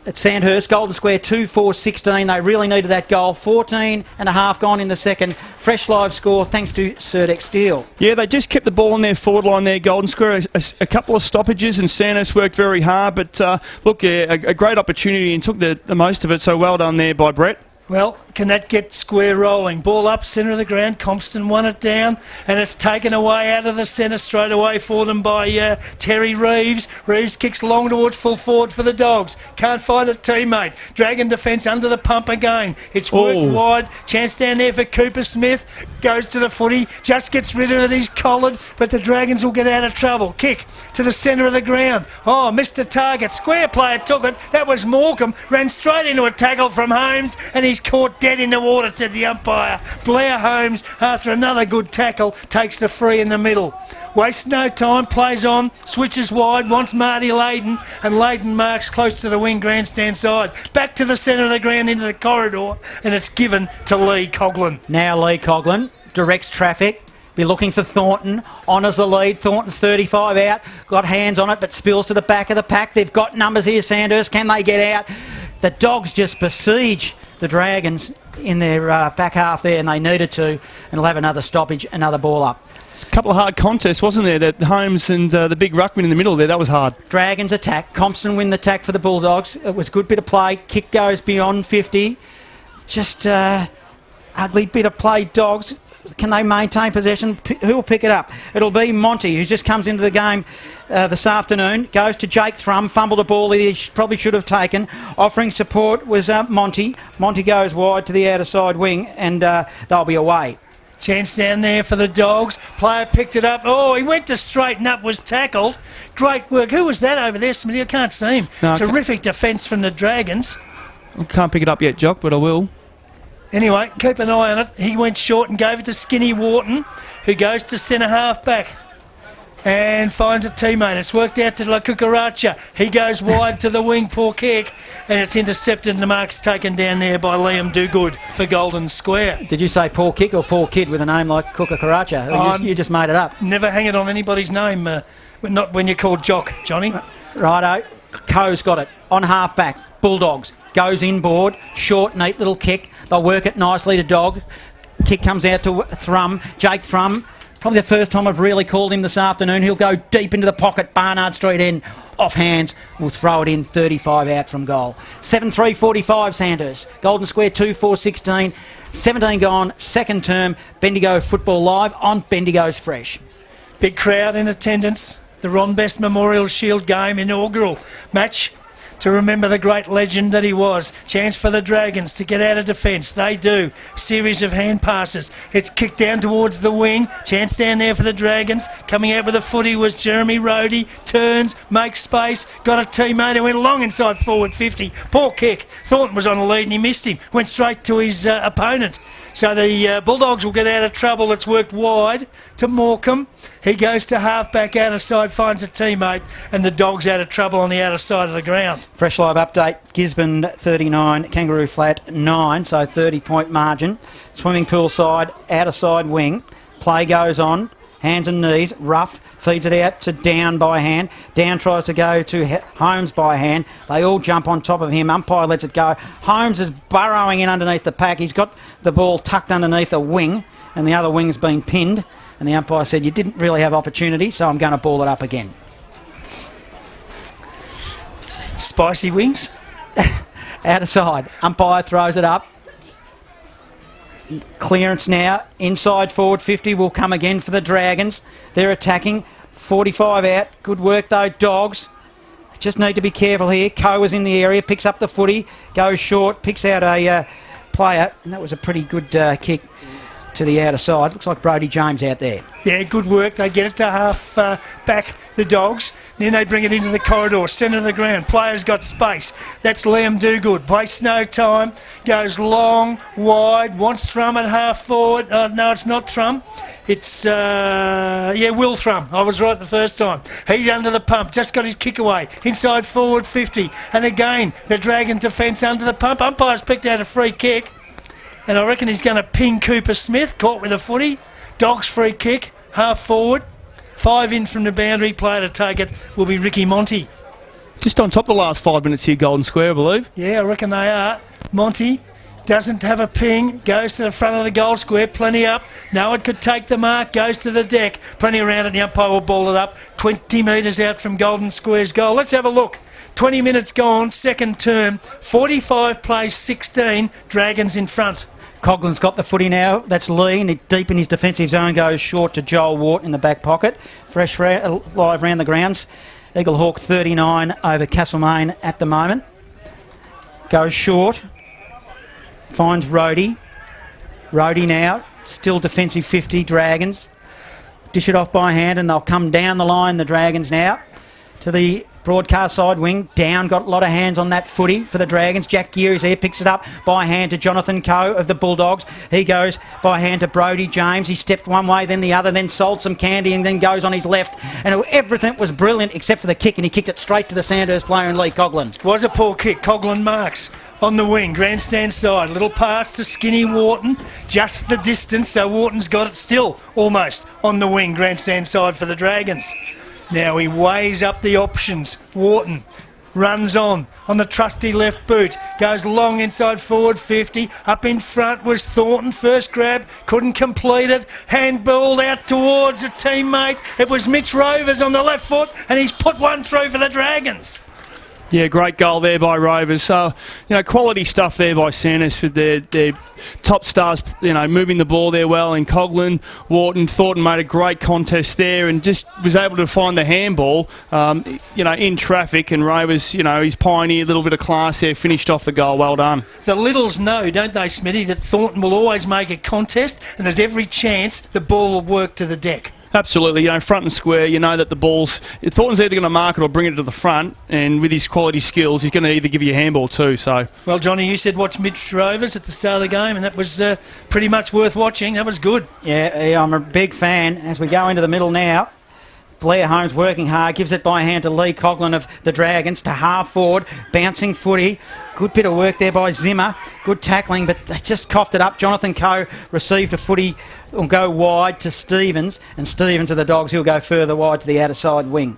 at Sandhurst. Golden Square 2-4-16. They really needed that goal. 14 and a half gone in the second. Fresh live score thanks to Surdex Steel.
Yeah, they just kept the ball on their forward line there, Golden Square. A couple of stoppages, and Sandhurst worked very hard. But look, a great opportunity and took the most of it. So well done there by Brett.
Well, can that get Square rolling? Ball up, centre of the ground. Compston won it down, and it's taken away out of the centre straight away for them by Terry Reeves. Reeves kicks long towards full forward for the Dogs. Can't find a teammate. Dragon defence under the pump again. It's worked wide. Chance down there for Cooper Smith. Goes to the footy. Just gets rid of it. He's collared, but the Dragons will get out of trouble. Kick to the centre of the ground. Oh, missed the target. Square player took it. That was Morecambe. Ran straight into a tackle from Holmes, and he's caught dead in the water, said the umpire. Blair Holmes, after another good tackle, takes the free in the middle. Wastes no time, plays on, switches wide, wants Marty Layden, and Layden marks close to the wing grandstand side. Back to the centre of the ground into the corridor, and it's given to Lee Coughlin.
Now Lee Coughlin directs traffic. Be looking for Thornton. Honours the lead. Thornton's 35 out. Got hands on it, but spills to the back of the pack. They've got numbers here, Sandhurst. Can they get out? The Dogs just besiege the Dragons in their back half there, and they needed to, and they'll have another stoppage, another ball up.
It's a couple of hard contests, wasn't there? That Holmes and the big ruckman in the middle there, that was hard.
Dragons attack. Compston win the tack for the Bulldogs. It was a good bit of play. Kick goes beyond 50. Just ugly bit of play, Dogs. Can they maintain possession? Who will pick it up? It'll be Monty, who just comes into the game this afternoon. Goes to Jake Thrum, fumbled a ball that he probably should have taken. Offering support was Monty. Monty goes wide to the outer side wing, and they'll be away.
Chance down there for the Dogs. Player picked it up. Oh, he went to straighten up, was tackled. Great work. Who was that over there, Smitty? I can't see him.
No,
terrific defence from the Dragons.
I can't pick it up yet, Jock, but I will.
Anyway, keep an eye on it. He went short and gave it to Skinny Wharton, who goes to centre half back and finds a teammate. It's worked out to La Cucaracha. He goes wide to the wing, poor kick, and it's intercepted, and the mark's taken down there by Liam Dogood for Golden Square.
Did you say poor kick or poor kid with a name like Cucaracha? You just made it up.
Never hang it on anybody's name, not when you're called Jock, Johnny.
Righto. Coe's got it. On half back. Bulldogs. Goes inboard. Short, neat little kick. They'll work it nicely to Dog. Kick comes out to Thrum. Jake Thrum. Probably the first time I've really called him this afternoon. He'll go deep into the pocket. Barnard Street end. Off hands. We'll throw it in. 35 out from goal. 7-3-45 Sandhurst. Golden Square 2-4-16. 17 gone. Second term. Bendigo Football Live on Bendigo's Fresh.
Big crowd in attendance. The Ron Best Memorial Shield game inaugural match to remember the great legend that he was. Chance for the Dragons to get out of defence. They do. Series of hand passes. It's kicked down towards the wing. Chance down there for the Dragons. Coming out with a footy was Jeremy Rhodey. Turns, makes space. Got a teammate who went long inside forward 50. Poor kick. Thornton was on a lead and he missed him. Went straight to his opponent. So the Bulldogs will get out of trouble. It's worked wide to Morecambe. He goes to half-back outer side, finds a teammate, and the Dogs out of trouble on the outer side of the ground.
Fresh live update. Gisborne 39, Kangaroo Flat 9, so 30-point margin. Swimming pool side, outer side wing. Play goes on. Hands and knees, Rough feeds it out to Down by hand. Down tries to go to Holmes by hand. They all jump on top of him. Umpire lets it go. Holmes is burrowing in underneath the pack. He's got the ball tucked underneath a wing, and the other wing's been pinned. And the umpire said, you didn't really have opportunity, so I'm going to ball it up again.
Spicy wings.
Outer side. Umpire throws it up. Clearance now. Inside forward 50 will come again for the Dragons. They're attacking. 45 out. Good work though, Dogs. Just need to be careful here. Coe was in the area. Picks up the footy. Goes short. Picks out a player. And that was a pretty good kick. to the outer side. Looks like Brody James out there.
Yeah, good work. They get it to half back, the Dogs. Then they bring it into the corridor, centre of the ground. Players got space. That's Liam Dogood. Wastes no time. Goes long, wide. Wants Thrum at half forward. No, it's not Thrum. It's, Will Thrum. I was right the first time. He's under the pump. Just got his kick away. Inside forward 50. And again, the Dragon defence under the pump. Umpire's picked out a free kick. And I reckon he's going to ping Cooper Smith. Caught with a footy. Dogs free kick. Half forward. 5 in from the boundary. Player to take it will be Ricky Monty.
Just on top of the last 5 minutes here, Golden Square, I believe.
Yeah, I reckon they are. Monty doesn't have a ping. Goes to the front of the goal square. Plenty up. No one could take the mark. Goes to the deck. Plenty around it. The umpire will ball it up. 20 metres out from Golden Square's goal. Let's have a look. 20 minutes gone. Second term. 45 plays 16. Dragons in front.
Coughlin's got the footy now. That's Lee, and deep in his defensive zone, goes short to Joel Wharton in the back pocket. Fresh live round the grounds. Eagle Hawk 39 over Castlemaine at the moment. Goes short. Finds Rhodey. Rhodey now. Still defensive 50, Dragons. Dish it off by hand, and they'll come down the line, the Dragons now. To the broadcast side wing. Down, got a lot of hands on that footy for the Dragons. Jack Geary's there, picks it up by hand to Jonathan Coe of the Bulldogs. He goes by hand to Brody James. He stepped one way, then the other, then sold some candy and then goes on his left. And everything was brilliant except for the kick, and he kicked it straight to the Sandhurst player in Lee Coughlin.
Was a poor kick. Coughlin marks on the wing, grandstand side. Little pass to skinny Wharton. Just the distance, so Wharton's got it still almost on the wing, grandstand side for the Dragons. Now he weighs up the options. Wharton runs on the trusty left boot. Goes long inside forward 50. Up in front was Thornton. First grab. Couldn't complete it. Handballed out towards a teammate. It was Mitch Rovers on the left foot, and he's put one through for the Dragons.
Yeah, great goal there by Rovers. So, quality stuff there by Sandhurst for their top stars, moving the ball there well. And Coughlin, Wharton, Thornton made a great contest there and just was able to find the handball, in traffic. And Rovers, he's pioneered a little bit of class there, finished off the goal. Well done.
The Littles know, don't they, Smitty, that Thornton will always make a contest, and there's every chance the ball will work to the deck.
Absolutely, front and square, that the ball's... Thornton's either going to mark it or bring it to the front, and with his quality skills, he's going to either give you a handball too, so...
Well, Johnny, you said watch Mitch Rovers at the start of the game, and that was pretty much worth watching. That was good.
Yeah, I'm a big fan. As we go into the middle now, Blair Holmes working hard, gives it by hand to Lee Coughlin of the Dragons to half forward, bouncing footy. Good bit of work there by Zimmer. Good tackling, but they just coughed it up. Jonathan Coe received a footy, will go wide to Stevens, and Stevens of the Dogs, he'll go further wide to the outer side wing.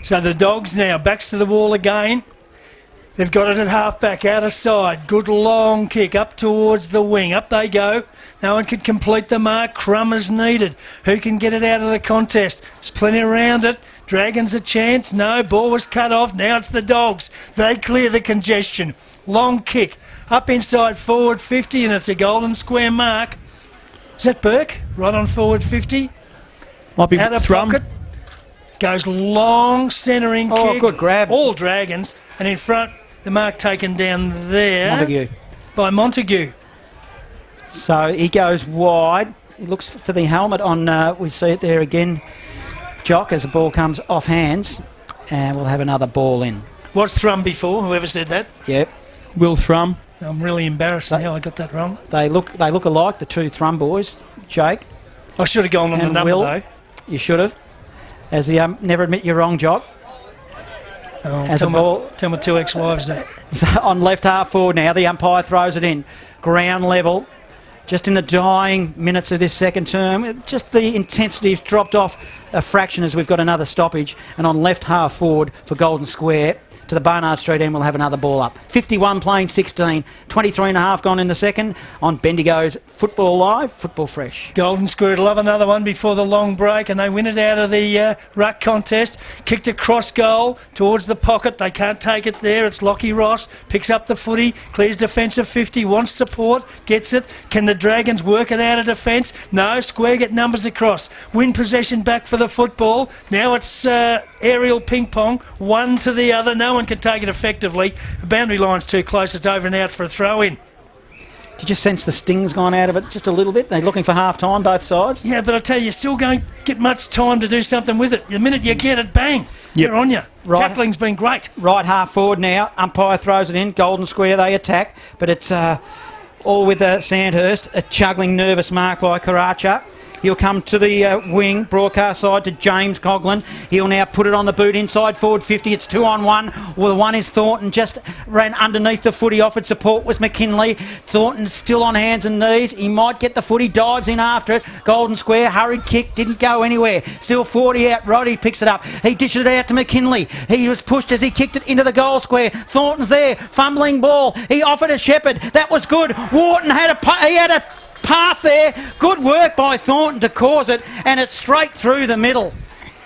So the Dogs now, backs to the wall again. They've got it at half-back, outer side. Good long kick up towards the wing. Up they go. No one can complete the mark. Crum is needed. Who can get it out of the contest? There's plenty around it. Dragons a chance. No, ball was cut off. Now it's the Dogs. They clear the congestion. Long kick. Up inside forward 50, and it's a Golden Square mark. Is that Burke? Right on forward 50.
Might be
out of
Thrum.
pocket. Goes long centering kick.
Oh, good grab.
All Dragons. And in front... The mark taken down there
Montague.
By Montague.
So he goes wide. He looks for the helmet on, we see it there again, Jock, as the ball comes off hands. And we'll have another ball in.
Was Thrum before, whoever said that?
Yep.
Will Thrum.
I'm really embarrassed now I got that wrong.
They look alike, the two Thrum boys, Jake.
I should have gone on the number,
Will,
though.
You should have. As the never admit you're wrong, Jock. As
tell,
a ball,
tell my two ex-wives that.
So on left half forward now, the umpire throws it in. Ground level. Just in the dying minutes of this second term, just the intensity has dropped off a fraction as we've got another stoppage. And on left half forward for Golden Square, to the Barnard Street end, we'll have another ball up. 51 playing 16, 23 and a half gone in the second on Bendigo's Football Live, Football Fresh.
Golden Square would love another one before the long break, and they win it out of the ruck contest. Kicked a cross goal towards the pocket. They can't take it there. It's Lockie Ross. Picks up the footy, clears defensive 50, wants support, gets it. Can the Dragons work it out of defence? No, Square get numbers across. Win possession back for the football. Now it's aerial ping pong, one to the other. No one can take it effectively. The boundary line's too close. It's over and out for a throw in.
Did you sense the sting's gone out of it just a little bit? They're looking for half time, both sides.
Yeah, but I tell you, you still don't get much time to do something with it. The minute you get it, bang, you're on you.
Right.
Tackling's been great.
Right half forward now. Umpire throws it in. Golden Square, they attack. But it's all with Sandhurst. A juggling, nervous mark by Karacha. He'll come to the wing, broadcast side to James Coughlin. He'll now put it on the boot inside forward 50. It's 2-on-1. Well, the one is Thornton, just ran underneath the footy. Offered support was McKinley. Thornton still on hands and knees. He might get the footy, dives in after it. Golden Square, hurried kick, didn't go anywhere. Still 40 out. Roddy picks it up. He dishes it out to McKinley. He was pushed as he kicked it into the goal square. Thornton's there, fumbling ball. He offered a Shepherd. That was good. Wharton had a path there. Good work by Thornton to cause it, and it's straight through the middle.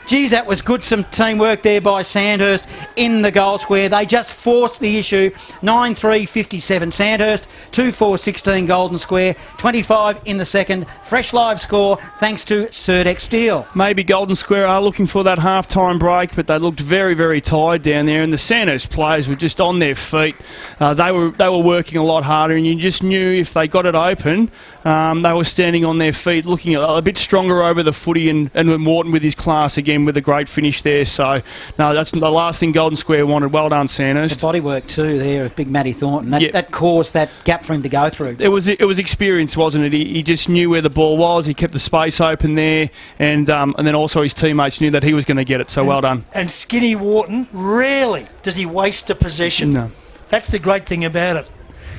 Geez, that was good, some teamwork there by Sandhurst in the goal square. They just forced the issue. 9-3-57 Sandhurst, 2-4-16 Golden Square, 25 in the second. Fresh live score thanks to Surdex Steel.
Maybe Golden Square are looking for that half-time break, but they looked very, very tired down there, and the Sandhurst players were just on their feet. They were working a lot harder, and you just knew if they got it open, they were standing on their feet, looking a bit stronger over the footy, and Wharton with his class again with a great finish there. So, no, that's the last thing Golden Square wanted. Well done, Sandhurst.
The bodywork too there of big Matty Thornton. That caused that gap for him to go through.
It was experience, wasn't it? He just knew where the ball was. He kept the space open there, and then also his teammates knew that he was going to get it. So well done.
And Skinny Wharton, rarely does he waste a possession.
No.
That's the great thing about it.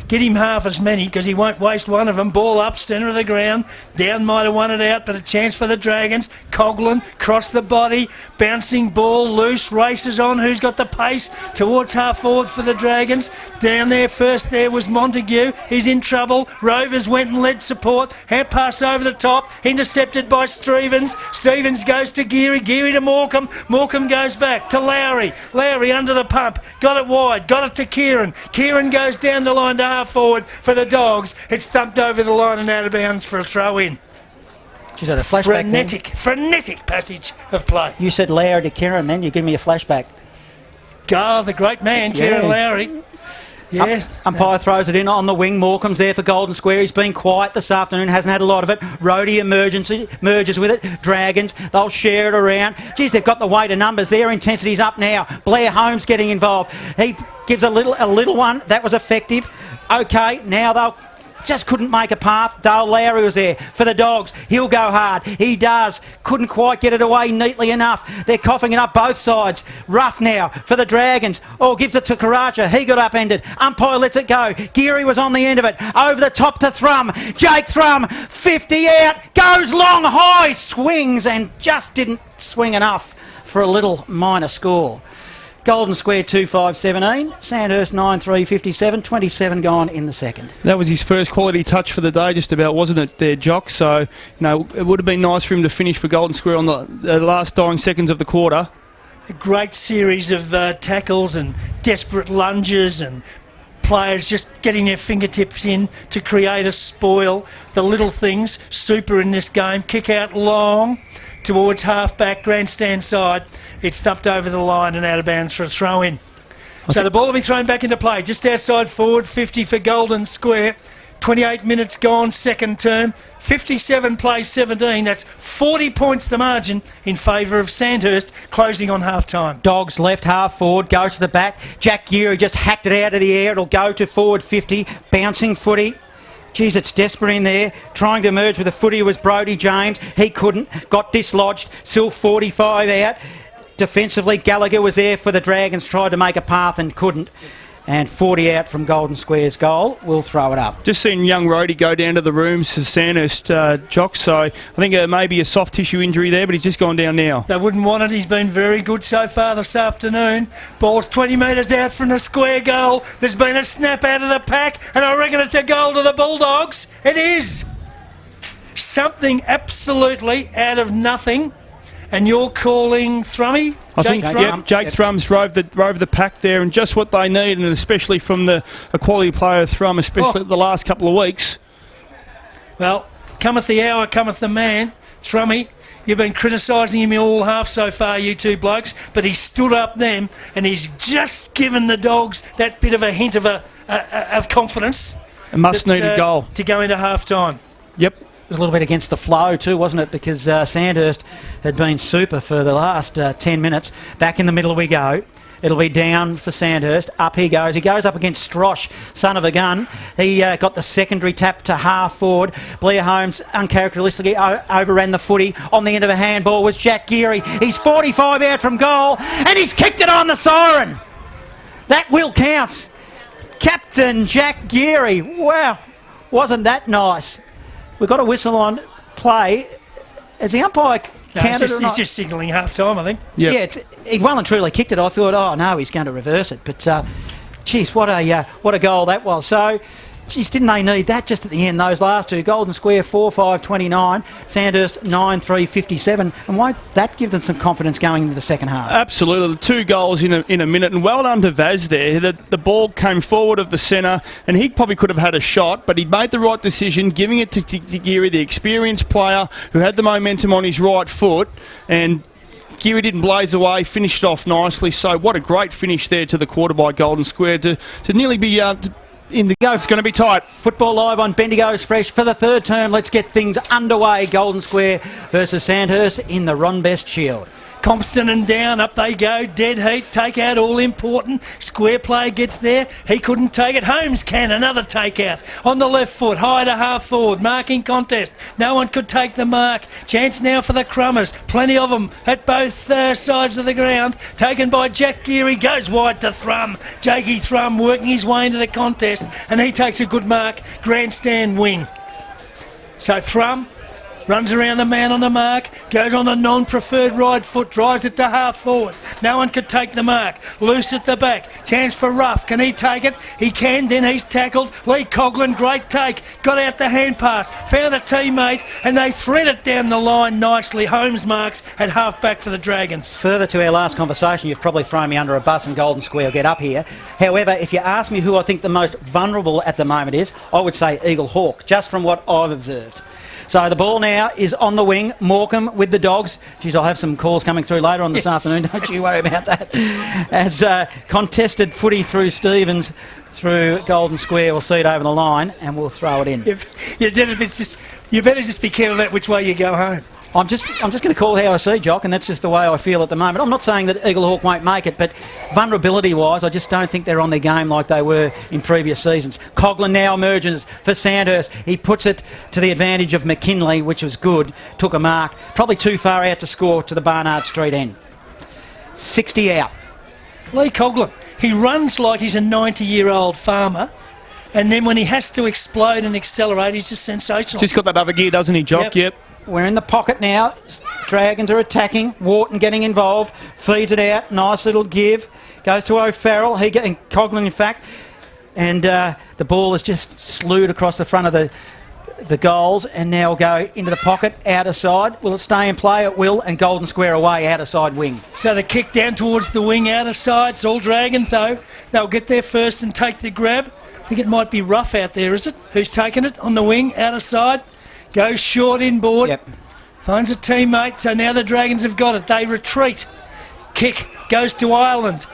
Get him half as many because he won't waste one of them. Ball up, centre of the ground. Down might have won it out, but a chance for the Dragons. Coughlin, cross the body. Bouncing ball, loose, races on. Who's got the pace? Towards half forward for the Dragons. Down there first there was Montague. He's in trouble. Rovers went and led support. Hand pass over the top. Intercepted by Stevens. Stevens goes to Geary. Geary to Morecambe. Morecambe goes back to Lowry. Lowry under the pump. Got it wide. Got it to Kieran. Kieran goes down the line to half forward for the Dogs. It's thumped over the line and out of bounds for a throw in.
She's had a flashback.
Frenetic passage of play.
You said Lowry to Kieran, then you give me a flashback.
The great man, Kieran Lowry. Yeah.
Umpire throws it in on the wing. Morecambe's there for Golden Square. He's been quiet this afternoon, hasn't had a lot of it. Rhodey merges with it. Dragons, they'll share it around. Geez, they've got the weight of numbers. Their intensity's up now. Blair Holmes getting involved. He gives a little one. That was effective. Okay, now they'll just couldn't make a path. Dale Lowry was there for the Dogs. He'll go hard. He does. Couldn't quite get it away neatly enough. They're coughing it up both sides. Rough now for the Dragons. Oh, gives it to Karacha. He got upended. Umpire lets it go. Geary was on the end of it. Over the top to Thrum. Jake Thrum, 50 out. Goes long, high, swings and just didn't swing enough for a little minor score. Golden Square 2-5-17, Sandhurst 9-3-57, 27 gone in the second.
That was his first quality touch for the day, just about, wasn't it, there, Jock? So, it would have been nice for him to finish for Golden Square on the last dying seconds of the quarter.
A great series of tackles and desperate lunges and players just getting their fingertips in to create a spoil. The little things, super in this game. Kick out long towards half-back, grandstand side. It's thumped over the line and out of bounds for a throw-in. So the ball will be thrown back into play. Just outside forward, 50 for Golden Square. 28 minutes gone, second term. 57 plays 17. That's 40 points the margin in favour of Sandhurst, closing on half-time.
Dogs left half forward, goes to the back. Jack Geary just hacked it out of the air. It'll go to forward 50, bouncing footy. Geez, it's desperate in there. Trying to merge with the footy was Brodie James. He couldn't. Got dislodged. Still 45 out. Defensively, Gallagher was there for the Dragons. Tried to make a path and couldn't. And 40 out from Golden Square's goal. We'll throw it up.
Just seen young Rhodey go down to the rooms to Sandhurst, Jock. So I think it may be a soft tissue injury there, but he's just gone down now.
They wouldn't want it. He's been very good so far this afternoon. Ball's 20 metres out from the square goal. There's been a snap out of the pack, and I reckon it's a goal to the Bulldogs. It is. Something absolutely out of nothing. And you're calling Thrummy?
I think Jake Thrums rove the pack there, and just what they need, and especially from a quality player, Thrum, especially the last couple of weeks.
Well, cometh the hour, cometh the man. Thrummy, you've been criticising him all half so far, you two blokes, but he stood up then, and he's just given the Dogs that bit of a hint of confidence.
A must-needed goal.
to go into half-time.
Yep.
It was a little bit against the flow too, wasn't it? Because Sandhurst had been super for the last 10 minutes. Back in the middle we go. It'll be down for Sandhurst. Up he goes. He goes up against Strosh, son of a gun. He got the secondary tap to half forward. Blair Holmes uncharacteristically overran the footy. On the end of a handball was Jack Geary. He's 45 out from goal and he's kicked it on the siren. That will count. Captain Jack Geary. Wow, wasn't that nice? We've got a whistle on play. Has the umpire counted or not?
He's just signalling half-time, I think.
Yep.
Yeah, he well and truly kicked it. I thought, oh no, he's going to reverse it. But, geez, what a goal that was. So, geez, didn't they need that just at the end? Those last two, Golden Square 4-5-29, Sandhurst 9-3-57, and won't that give them some confidence going into the second half?
Absolutely, the 2 goals in a minute, and well done to Vaz there. The ball came forward of the centre, and he probably could have had a shot, but he made the right decision, giving it to Geary, the experienced player who had the momentum on his right foot, and Geary didn't blaze away, finished off nicely. So what a great finish there to the quarter by Golden Square to nearly be in the go. It's going to be tight.
Football Live on Bendigo's Fresh for the third term. Let's get things underway. Golden Square versus Sandhurst in the Ron Best Shield.
Compston and down, up they go, dead heat, take out, all important. Square player gets there, he couldn't take it. Holmes can, another take out. On the left foot, high to half forward, marking contest. No one could take the mark. Chance now for the Crummers, plenty of them at both sides of the ground. Taken by Jack Geary, goes wide to Thrum. Jakey Thrum working his way into the contest, and he takes a good mark. Grandstand wing. So Thrum runs around the man on the mark, goes on the non-preferred right foot, drives it to half forward. No one could take the mark. Loose at the back. Chance for Ruff. Can he take it? He can, then he's tackled. Lee Coughlin, great take. Got out the hand pass. Found a teammate, and they thread it down the line nicely. Holmes marks at half back for the Dragons.
Further to our last conversation, you've probably thrown me under a bus and Golden Square will get up here. However, if you ask me who I think the most vulnerable at the moment is, I would say Eagle Hawk, just from what I've observed. So the ball now is on the wing. Morecambe with the Dogs. Geez, I'll have some calls coming through later on this afternoon. Don't you worry about that. As contested footy through Stevens, through Golden Square. We'll see it over the line and we'll throw it in.
You better just be careful about which way you go home.
I'm just going to call how I see, Jock, and that's just the way I feel at the moment. I'm not saying that Eagle Hawk won't make it, but vulnerability-wise, I just don't think they're on their game like they were in previous seasons. Coughlin now emerges for Sandhurst. He puts it to the advantage of McKinley, which was good. Took a mark. Probably too far out to score to the Barnard Street end. 60 out.
Lee Coughlin, he runs like he's a 90-year-old farmer, and then when he has to explode and accelerate, he's just sensational.
Just got that other gear, doesn't he, Jock? Yep.
We're in the pocket now. Dragons are attacking. Wharton getting involved. Feeds it out. Nice little give. Goes to O'Farrell. He getting Coughlin, in fact. And the ball is just slewed across the front of the goals. And now will go into the pocket. Outer side. Will it stay in play? It will. And Golden Square away. Outer side wing.
So the kick down towards the wing, outer side. It's all Dragons, though. They'll get there first and take the grab. I think it might be Ruff out there, is it? Who's taking it on the wing, outer side? Goes short inboard.
Yep.
Finds a teammate, so now the Dragons have got it. They retreat. Kick goes to Ireland.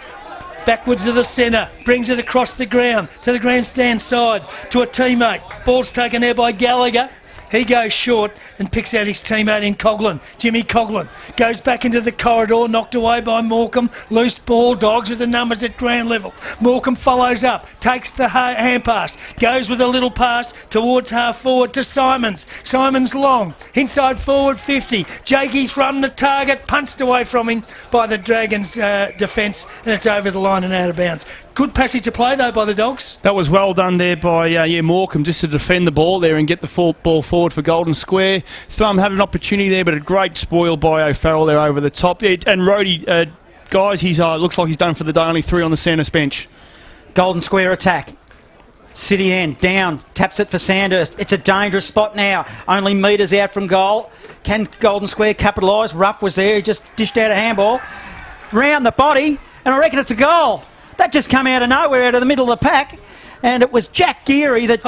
Backwards to the centre. Brings it across the ground to the grandstand side to a teammate. Ball's taken there by Gallagher. He goes short and picks out his teammate in Coughlin. Jimmy Coughlin goes back into the corridor, knocked away by Morecambe. Loose ball, Dogs with the numbers at ground level. Morecambe follows up, takes the hand pass, goes with a little pass towards half forward to Simons. Simons long, inside forward 50. Jakey Thrum the target, punched away from him by the Dragons' defence, and it's over the line and out of bounds. Good passage to play, though, by the Dogs.
That was well done there by Morecambe, just to defend the ball there and get the ball forward for Golden Square. Thrum had an opportunity there, but a great spoil by O'Farrell there over the top. Yeah, and Rhodey, guys, he's looks like he's done for the day, only 3 on the centre bench.
Golden Square attack. City end, down, taps it for Sandhurst. It's a dangerous spot now. Only metres out from goal. Can Golden Square capitalise? Ruff was there, he just dished out a handball. Round the body, and I reckon it's a goal. That just come out of nowhere, out of the middle of the pack. And it was Jack Geary that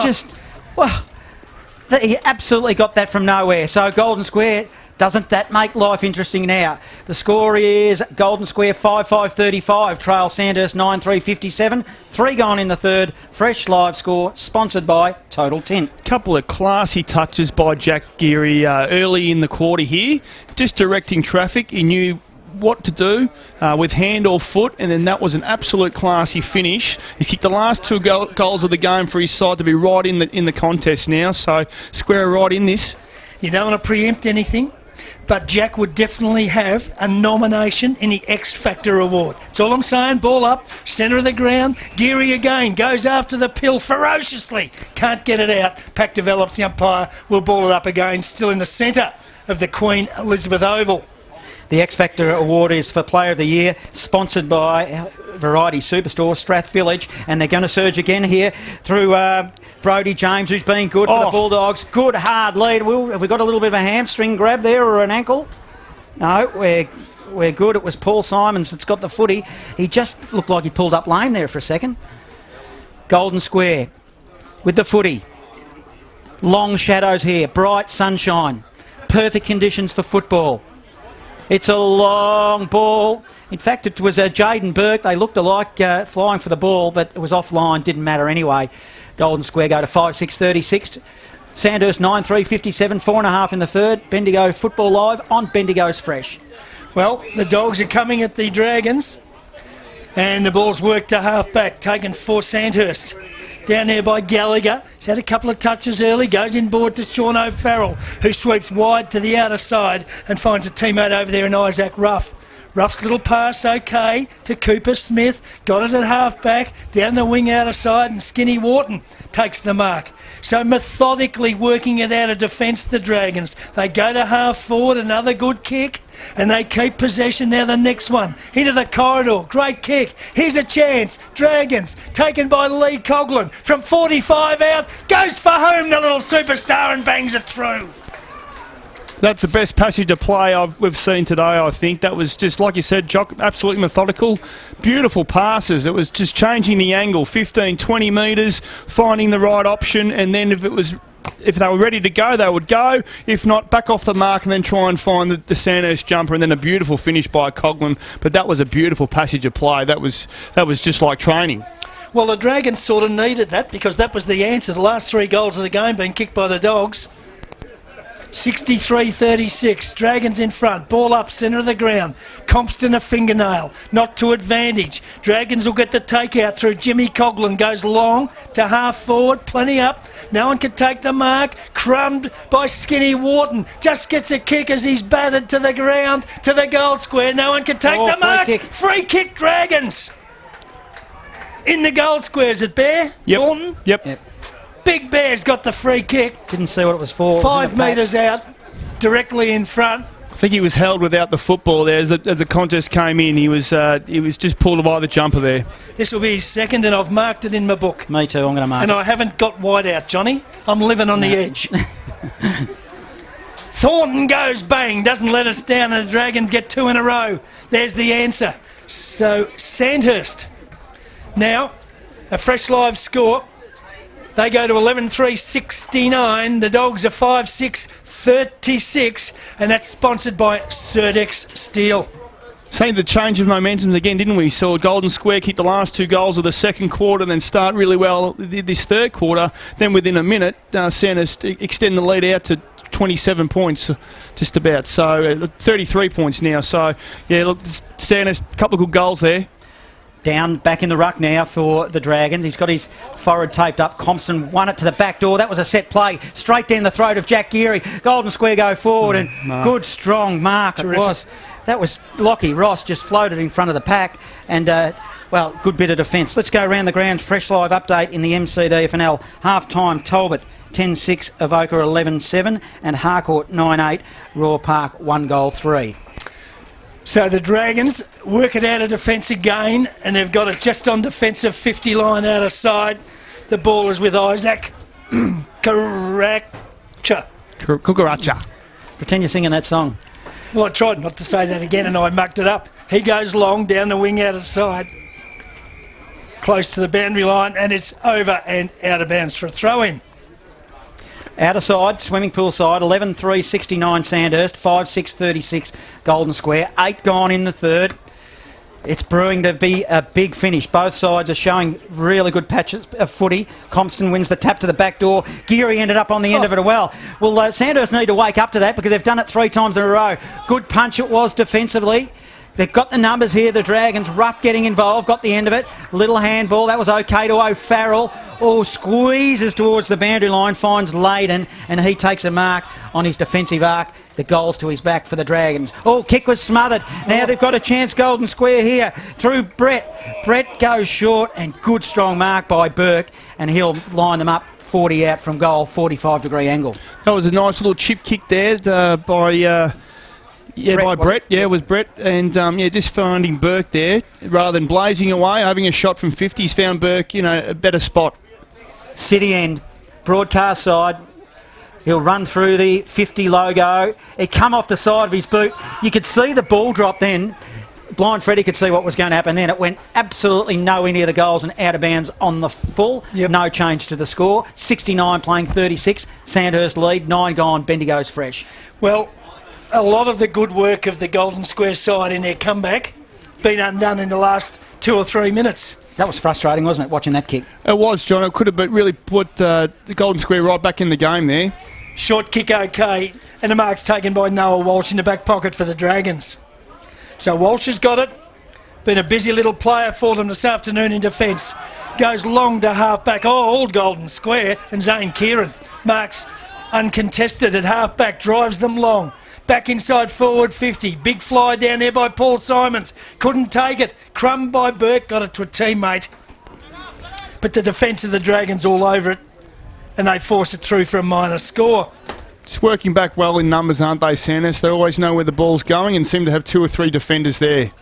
he absolutely got that from nowhere. So Golden Square Doesn't that make life interesting now? The score is Golden Square 5-5-35, trail Sandhurst 9-3-57. 3 gone in the third. Fresh live score, sponsored by Total Tint.
Couple of classy touches by Jack Geary early in the quarter here. Just directing traffic. He knew what to do with hand or foot, and then that was an absolute classy finish. He's kicked the last 2 goals of the game for his side to be right in the contest now, so Square right in this.
You don't want to preempt anything, but Jack would definitely have a nomination in the X Factor Award. That's all I'm saying. Ball up, centre of the ground. Geary again goes after the pill ferociously. Can't get it out. Pack develops. The umpire will ball it up again. Still in the centre of the Queen Elizabeth Oval.
The X Factor Award is for Player of the Year, sponsored by Variety Superstore, Strath Village, and they're going to surge again here through Brodie James, who's been good for the Bulldogs. Good hard lead. Have we got a little bit of a hamstring grab there or an ankle? No, we're good. It was Paul Simons that's got the footy. He just looked like he pulled up lame there for a second. Golden Square with the footy. Long shadows here, bright sunshine, perfect conditions for football. It's a long ball. In fact, it was Jaden Burke. They looked alike flying for the ball, but it was offline. Didn't matter anyway. Golden Square go to 5-6-36. Sandhurst 9-3-57, 4.5 in the third. Bendigo Football Live on Bendigo's Fresh.
Well, the Dogs are coming at the Dragons, and the ball's worked to half-back, taken for Sandhurst. Down there by Gallagher. He's had a couple of touches early. Goes inboard to Sean O'Farrell, who sweeps wide to the outer side and finds a teammate over there in Isaac Ruff. Ruff's little pass okay to Cooper Smith. Got it at half-back. Down the wing outer side, and Skinny Wharton takes the mark. So methodically working it out of defence, the Dragons. They go to half-forward, another good kick, and they keep possession. Now the next one, into the corridor. Great kick. Here's a chance. Dragons, taken by Lee Coughlin. From 45 out, goes for home, the little superstar, and bangs it through.
That's the best passage of play we've seen today, I think. That was just, like you said, Jock, absolutely methodical. Beautiful passes. It was just changing the angle, 15, 20 metres, finding the right option, and then if they were ready to go, they would go. If not, back off the mark and then try and find the Sandhurst jumper, and then a beautiful finish by Coughlin. But that was a beautiful passage of play. That was just like training.
Well, the Dragons sort of needed that, because that was the answer. The last 3 goals of the game being kicked by the Dogs. 63-36, Dragons in front, ball up, centre of the ground. Compston a fingernail, not to advantage. Dragons will get the takeout through Jimmy Coughlin, goes long to half forward, plenty up. No one can take the mark, crumbed by Skinny Wharton. Just gets a kick as he's battered to the ground, to the goal square. No one can take the mark.
Kick.
Free kick, Dragons. In the goal square, is it Bear?
Yep.
Wharton?
Yep.
Big Bear's got the free kick.
Didn't see what it was for.
5 metres out, directly in front.
I think he was held without the football there as the contest came in. He was just pulled by the jumper there.
This will be his second, and I've marked it in my book.
Me too, I'm going to mark
And
it.
I haven't got white out, Johnny. I'm living on the edge. Thornton goes bang, doesn't let us down, and the Dragons get 2 in a row. There's the answer. So Sandhurst. Now, a fresh live score. They go to 11-3-69. The Dogs are 5-6-36, and that's sponsored by Certex Steel.
Seen the change of momentum again, didn't we? Saw Golden Square kick the last 2 goals of the second quarter, then start really well this third quarter. Then within a minute, Sandhurst extend the lead out to 27 points, just about. So 33 points now. So, yeah, look, Sandhurst, a couple of good goals there.
Down back in the ruck now for the Dragons. He's got his forehead taped up. Compson won it to the back door. That was a set play. Straight down the throat of Jack Geary. Golden Square go forward, and good, strong mark. Terrific. It was. That was Lockie Ross just floated in front of the pack, and, well, good bit of defence. Let's go around the grounds. Fresh live update in the MCDFNL. Half-time, Talbot 10-6, Avoca 11-7, and Harcourt 9-8, Roar Park 1-3.
So the Dragons work it out of defence again, and they've got it just on defensive 50 line out of side. The ball is with Isaac Karacha.
Pretend you're singing that song.
Well, I tried not to say that again, and I mucked it up. He goes long down the wing out of side, close to the boundary line, and it's over and out of bounds for a throw-in.
Outer side, swimming pool side, 11.3.69 Sandhurst, 5.6.36 Golden Square. 8 gone in the third. It's brewing to be a big finish. Both sides are showing really good patches of footy. Compston wins the tap to the back door. Geary ended up on the end of it well. Well, Sandhurst need to wake up to that because they've done it 3 times in a row. Good punch it was defensively. They've got the numbers here, the Dragons. Rough getting involved, got the end of it. Little handball, that was okay to O'Farrell. Oh, squeezes towards the boundary line, finds Layden, and he takes a mark on his defensive arc. The goals to his back for the Dragons. Oh, kick was smothered. Now they've got a chance, Golden Square here, through Brett. Brett goes short, and good strong mark by Burke, and he'll line them up 40 out from goal, 45-degree angle.
That was a nice little chip kick there by Brett. Yeah, it was Brett. And, just finding Burke there rather than blazing away, having a shot from 50. He's found Burke, a better spot.
City end, broadcast side. He'll run through the 50 logo. It come off the side of his boot. You could see the ball drop then. Blind Freddie could see what was going to happen then. It went absolutely nowhere near the goals and out of bounds on the full.
Yep. No
change to the score. 69 playing 36. Sandhurst lead. 9 gone. Bendigo's fresh.
Well, a lot of the good work of the Golden Square side in their comeback been undone in the last 2 or 3 minutes.
That was frustrating, wasn't it, watching that kick?
It was, John. It could have really put the Golden Square right back in the game there.
Short kick okay, and the mark's taken by Noah Walsh in the back pocket for the Dragons. So Walsh has got it. Been a busy little player for them this afternoon in defence. Goes long to half-back, old Golden Square, and Zane Kieran. Marks uncontested at half-back, drives them long. Back inside forward 50. Big fly down there by Paul Simons. Couldn't take it. Crumb by Burke. Got it to a teammate. But the defence of the Dragons all over it. And they force it through for a minor score.
Just working back well in numbers, aren't they, Sandhurst? They always know where the ball's going and seem to have 2 or 3 defenders there.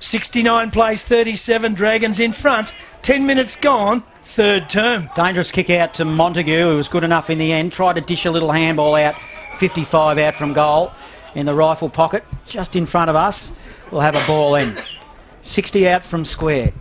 69 plays 37. Dragons in front. 10 minutes gone. Third term.
Dangerous kick out to Montague, who was good enough in the end. Tried to dish a little handball out. 55 out from goal. In the rifle pocket, just in front of us. We'll have a ball in. 60 out from square.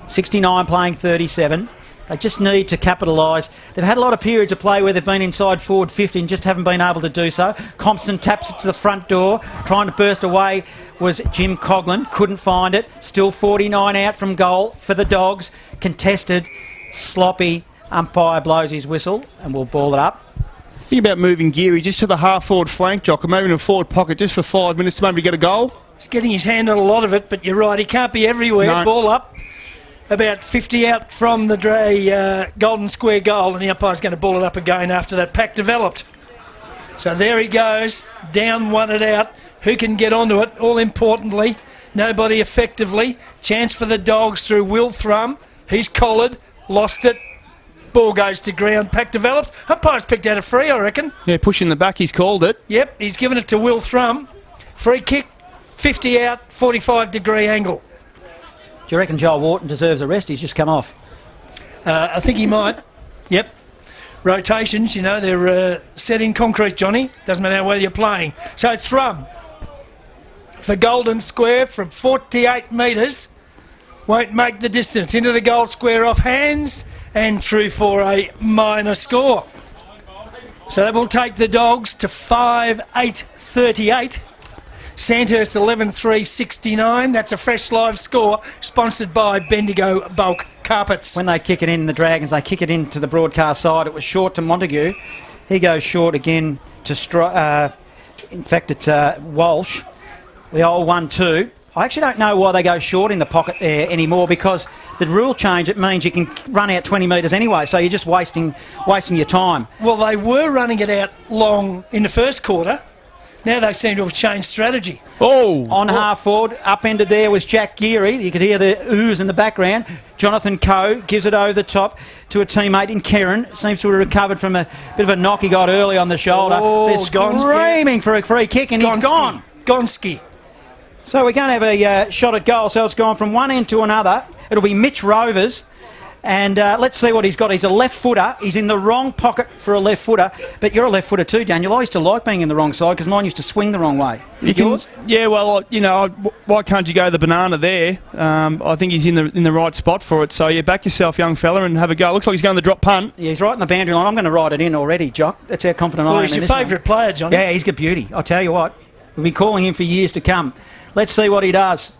69 playing 37. They just need to capitalise. They've had a lot of periods of play where they've been inside forward 50 and just haven't been able to do so. Compston taps it to the front door. Trying to burst away was Jim Coughlin. Couldn't find it. Still 49 out from goal for the Dogs. Contested. Sloppy. Umpire blows his whistle and we'll ball it up.
Think about moving Geary just to the half-forward flank, Jock, or maybe in a forward pocket just for 5 minutes to maybe get a goal.
He's getting his hand on a lot of it, but you're right, he can't be everywhere.
No.
Ball up. About 50 out from the Golden Square goal, and the umpire's going to ball it up again after that pack developed. So there he goes, down 1 and out. Who can get onto it? All importantly, nobody effectively. Chance for the Dogs through Will Thrum. He's collared, lost it. Ball goes to ground, pack develops. Umpire's picked out a free, I reckon.
Yeah, pushing the back, he's called it.
Yep, he's given it to Will Thrum. Free kick, 50 out, 45-degree angle.
Do you reckon Joel Wharton deserves a rest? He's just come off.
I think he might. Yep. Rotations, they're set in concrete, Johnny. Doesn't matter how well you're playing. So Thrum for Golden Square from 48 metres. Won't make the distance. Into the goal square off hands and through for a minor score. So that will take the Dogs to 5-8-38. Sandhurst 11-3-69. That's a fresh live score sponsored by Bendigo Bulk Carpets.
When they kick it in, the Dragons, they kick it into the broadcast side. It was short to Montague. He goes short again to in fact, it's Walsh. The old 1-2. I actually don't know why they go short in the pocket there anymore because the rule change, it means you can run out 20 metres anyway, so you're just wasting your time.
Well, they were running it out long in the first quarter. Now they seem to have changed strategy.
On half forward, upended there was Jack Geary. You could hear the ooze in the background. Jonathan Coe gives it over the top to a teammate in Kieran. Seems to have recovered from a bit of a knock he got early on the shoulder. They're screaming for a free kick and he's gone.
Gonski.
So we're going to have a shot at goal. So it's gone from one end to another. It'll be Mitch Rovers And let's see what he's got. He's a left footer. He's in the wrong pocket for a left footer. But you're a left footer too, Daniel. I used to like being in the wrong side because mine used to swing the wrong way. Yours?
Yeah, well, why can't you go the banana there? I think he's in the right spot for it. So, yeah, back yourself, young fella, and have a go. Looks like he's going the drop punt.
Yeah, he's right in the boundary line. I'm going to ride it in already, Jock. That's how confident I am.
He's your favourite player, Johnny.
Yeah, he's got beauty. I'll tell you what. We'll be calling him for years to come. Let's see what he does.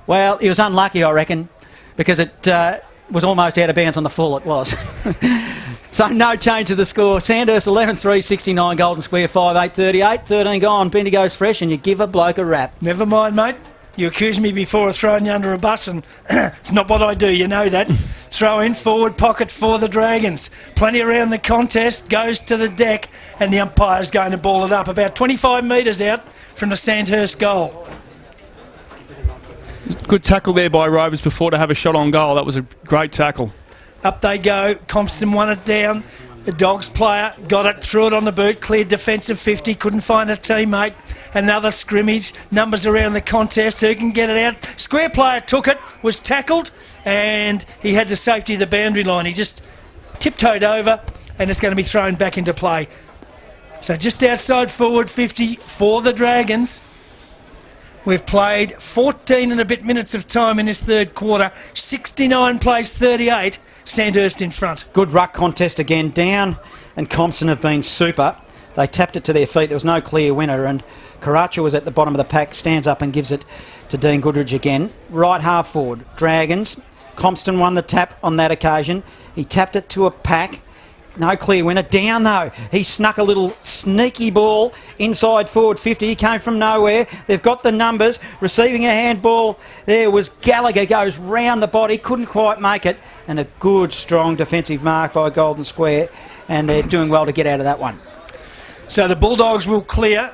Well, he was unlucky, I reckon, because it was almost out of bounds on the full. It was. So no change to the score. Sandhurst 11-3, 69, Golden Square 5-8, 38, 13 gone. Bendigo's fresh and you give a bloke a rap.
Never mind, mate. You accused me before of throwing you under a bus, and it's not what I do, you know that. Throw in forward pocket for the Dragons. Plenty around the contest, goes to the deck, and the umpire's going to ball it up about 25 metres out from the Sandhurst goal.
Good tackle there by Rovers before to have a shot on goal. That was a great tackle.
Up they go. Compston won it down. The Dogs player got it, threw it on the boot, cleared defensive 50, couldn't find a teammate. Another scrimmage, numbers around the contest, who can get it out? Square player took it, was tackled, and he had the safety of the boundary line. He just tiptoed over, and it's going to be thrown back into play. So just outside forward 50 for the Dragons. We've played 14 and a bit minutes of time in this third quarter. 69 plays 38. Sandhurst in front.
Good ruck contest again. Down and Compson have been super. They tapped it to their feet. There was no clear winner, and Karacha was at the bottom of the pack, stands up and gives it to Dean Goodridge again. Right half forward, Dragons. Compston won the tap on that occasion. He tapped it to a pack. No clear winner. Down though. He snuck a little sneaky ball inside forward 50. He came from nowhere. They've got the numbers. Receiving a handball. There was Gallagher. Goes round the body. Couldn't quite make it. And a good, strong defensive mark by Golden Square. And they're doing well to get out of that one.
So the Bulldogs will clear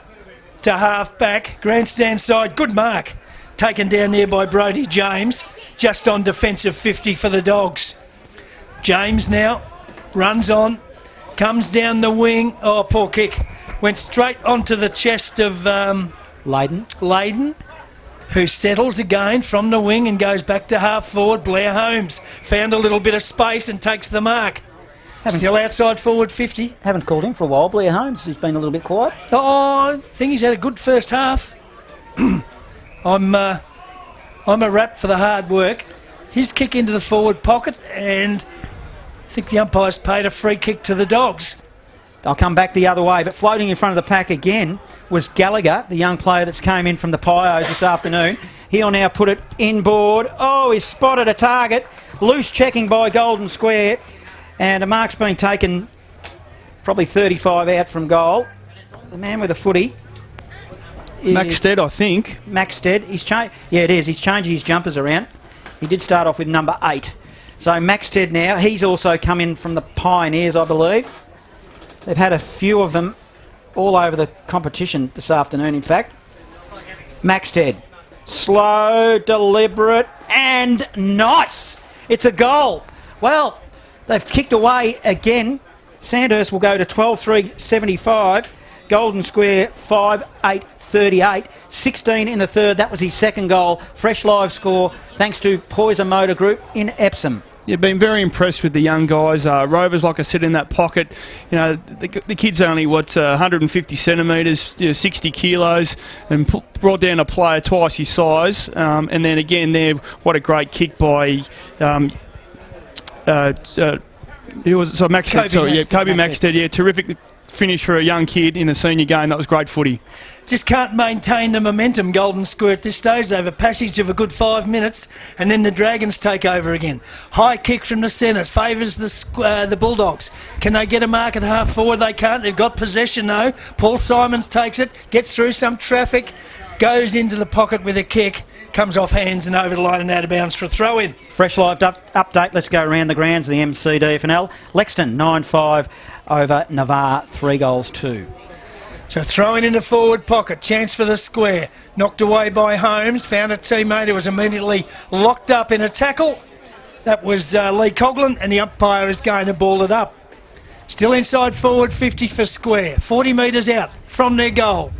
to half back. Grandstand side. Good mark. Taken down there by Brodie James. Just on defensive 50 for the Dogs. James now. Runs on, comes down the wing. Oh, poor kick. Went straight onto the chest of Layden, who settles again from the wing and goes back to half forward. Blair Holmes found a little bit of space and takes the mark. Still outside forward 50.
Haven't called him for a while, Blair Holmes. He's been a little bit quiet.
Oh, I think he's had a good first half. I'm a rap for the hard work. His kick into the forward pocket, and I think the umpires paid a free kick to the Dogs.
They'll come back the other way, but floating in front of the pack again was Gallagher, the young player that's came in from the Pios this afternoon. He'll now put it inboard. Oh, he's spotted a target. Loose checking by Golden Square, and a mark's been taken probably 35 out from goal. The man with the footy.
Maxted, I think.
Maxted. Yeah, it is. He's changing his jumpers around. He did start off with number 8. So Maxted now, he's also come in from the Pioneers, I believe. They've had a few of them all over the competition this afternoon, in fact. Maxted. Slow, deliberate, and nice. It's a goal. Well, they've kicked away again. Sandhurst will go to 12-3, 75. Golden Square 5-8, 38. 16 in the third. That was his second goal. Fresh live score thanks to Poison Motor Group in Epsom.
Yeah, been very impressed with the young guys. Rovers, like I said, in that pocket. You know, the kid's only, 150 centimetres, 60 kilos, and brought down a player twice his size. And then again there, what a great kick by... who was it? So Maxted, Kobe Maxted. Yeah, terrific finish for a young kid in a senior game. That was great footy.
Just can't maintain the momentum, Golden Square, at this stage. They have a passage of a good 5 minutes, and then the Dragons take over again. High kick from the centre, favours the Bulldogs. Can they get a mark at half forward? They can't. They've got possession, though. Paul Simons takes it, gets through some traffic, goes into the pocket with a kick, comes off hands and over the line and out of bounds for a throw-in.
Fresh live update. Let's go around the grounds of the MCDFNL. Lexington 9-5 over Navarre 3-2.
So throwing in the forward pocket, chance for the square. Knocked away by Holmes, found a teammate who was immediately locked up in a tackle. That was Lee Coughlin, and the umpire is going to ball it up. Still inside forward 50 for square, 40 metres out from their goal.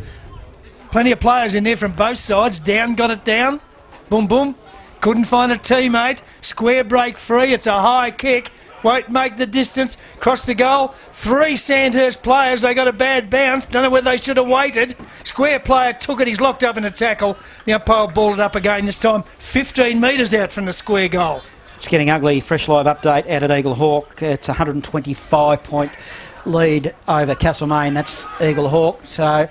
Plenty of players in there from both sides. Down, got it down. Boom, boom. Couldn't find a teammate. Square break free. It's a high kick. Won't make the distance. Cross the goal. 3 Sandhurst players. They got a bad bounce. Don't know whether they should have waited. Square player took it. He's locked up in a tackle. The umpire balled it up again. This time 15 metres out from the square goal.
It's getting ugly. Fresh live update out at Eagle Hawk. It's a 125-point lead over Castlemaine. That's Eagle Hawk. So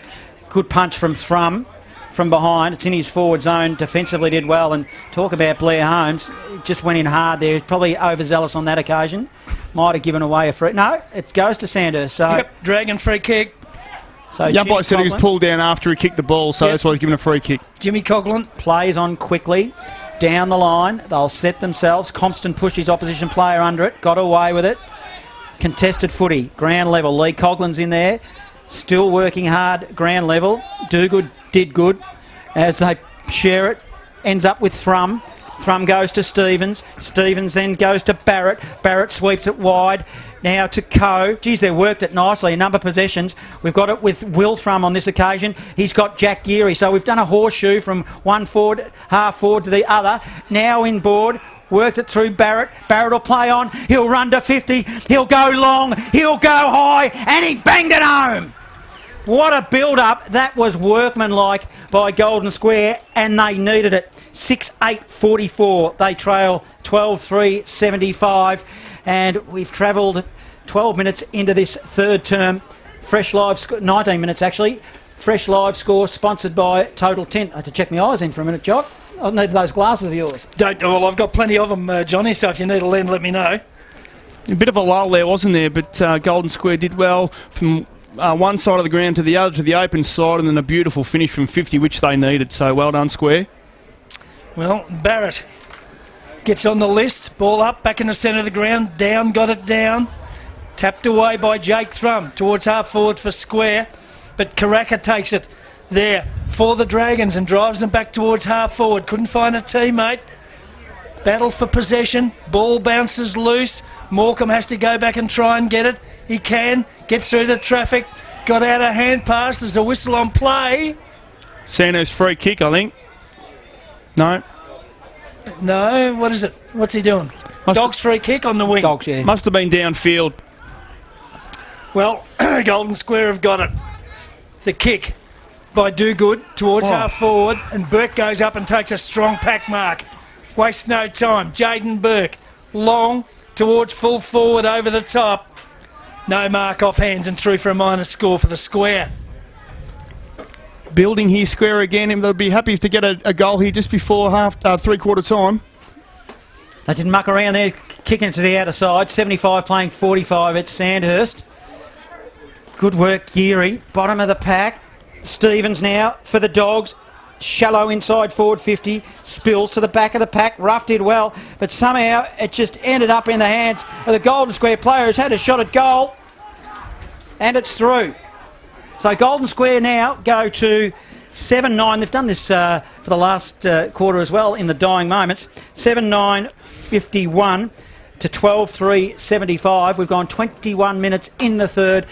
good punch from Thrum from behind. It's in his forward zone. Defensively did well. And talk about Blair Holmes. Just went in hard there. Probably overzealous on that occasion. Might have given away a free. No, it goes to Sandhurst. So
Yep, Dragon free kick.
So
The umpire said he was
Coughlin
pulled down after he kicked the ball, so
Yep.
that's why he's given a free kick.
Jimmy Coughlin.
plays on quickly. Down the line. They'll set themselves. Compston pushed his opposition player under it. Got away with it. Contested footy. Ground level. Lee Coughlin's in there. Still working hard. Ground level. Do good. Did good. As they share it. Ends up with Thrum. Thrum goes to Stevens. Stevens then goes to Barrett. Barrett sweeps it wide. Now to Coe. Geez, they worked it nicely. A number of possessions. We've got it with Will Thrum on this occasion. He's got Jack Geary. So we've done a horseshoe from one forward, half forward to the other. Now inboard. Worked it through Barrett. Barrett will play on. He'll run to 50. He'll go long. He'll go high. And he banged it home. What a build-up. That was workmanlike by Golden Square, and they needed it. 6-8-44. They trail 12-3-75, and we've travelled 12 minutes into this third term. Fresh live 19 minutes actually. Fresh live score sponsored by Total Tint. I had to check my eyes in for a minute, Jock. I need those glasses of yours.
Well, I've got plenty of them, Johnny, so if you need a lend, let me know.
A bit of a lull there, wasn't there? But Golden Square did well from one side of the ground to the other, to the open side, and then a beautiful finish from 50, which they needed. So well done, Square.
Well, Barrett gets on the list. Ball up, back in the centre of the ground. Down, got it down. Tapped away by Jake Thrum towards half forward for Square. But Karaka takes it there for the Dragons and drives them back towards half forward. Couldn't find a teammate. Battle for possession. Ball bounces loose. Morecambe has to go back and try and get it. He can. Gets through the traffic. Got out a hand pass. There's a whistle on play.
Sandhurst free kick, I think. No.
No, what is it? What's he doing? Dogs free kick on the wing.
Dogs, yeah.
Must have been downfield.
Well, Golden Square have got it. The kick by Do-Good towards half forward, and Burke goes up and takes a strong pack mark. Wastes no time. Jaden Burke, long towards full forward over the top. No mark off hands and through for a minor score for the Square.
Building here, Square again, and they'll be happy to get a goal here just before three-quarter time.
They didn't muck around there, kicking it to the outer side. 75 playing 45 at Sandhurst. Good work, Geary. Bottom of the pack. Stevens now for the Dogs. Shallow inside forward 50. Spills to the back of the pack. Rough did well, but somehow it just ended up in the hands of the Golden Square players. Had a shot at goal, and it's through. So Golden Square now go to 7-9. They've done this for the last quarter as well in the dying moments. 7-9-51 to 12-3-75. We've gone 21 minutes in the third.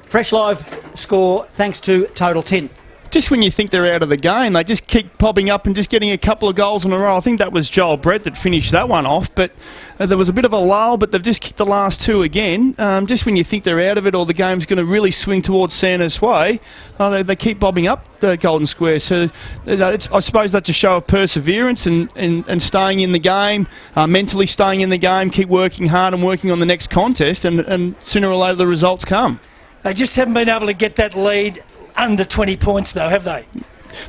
Fresh live score thanks to Total Tint.
Just when you think they're out of the game, they just keep popping up and just getting a couple of goals in a row. I think that was Joel Brett that finished that one off, but there was a bit of a lull, but they've just kicked the last two again. Just when you think they're out of it or the game's going to really swing towards Sandhurst's way, they keep bobbing up Golden Square. So I suppose that's a show of perseverance and staying in the game, mentally staying in the game, keep working hard and working on the next contest, and sooner or later the results come.
They just haven't been able to get that lead under 20 points, though, have they?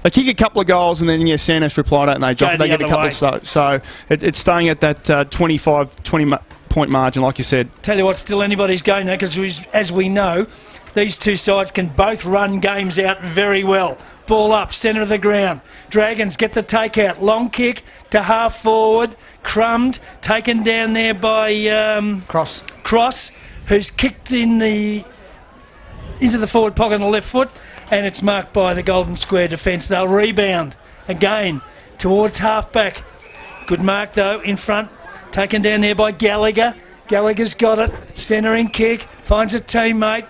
They kick a couple of goals and then, Sandhurst reply, don't they?
Go
They
the
get a
other
couple of... So it's staying at that 20-point margin, like you said.
Tell you what, still anybody's going now, because as we know, these two sides can both run games out very well. Ball up, centre of the ground. Dragons get the takeout. Long kick to half forward. Crumbed, taken down there by Cross, who's kicked into the forward pocket on the left foot, and it's marked by the Golden Square defence. They'll rebound again towards half-back. Good mark, though, in front. Taken down there by Gallagher. Gallagher's got it. Centering kick. Finds a teammate.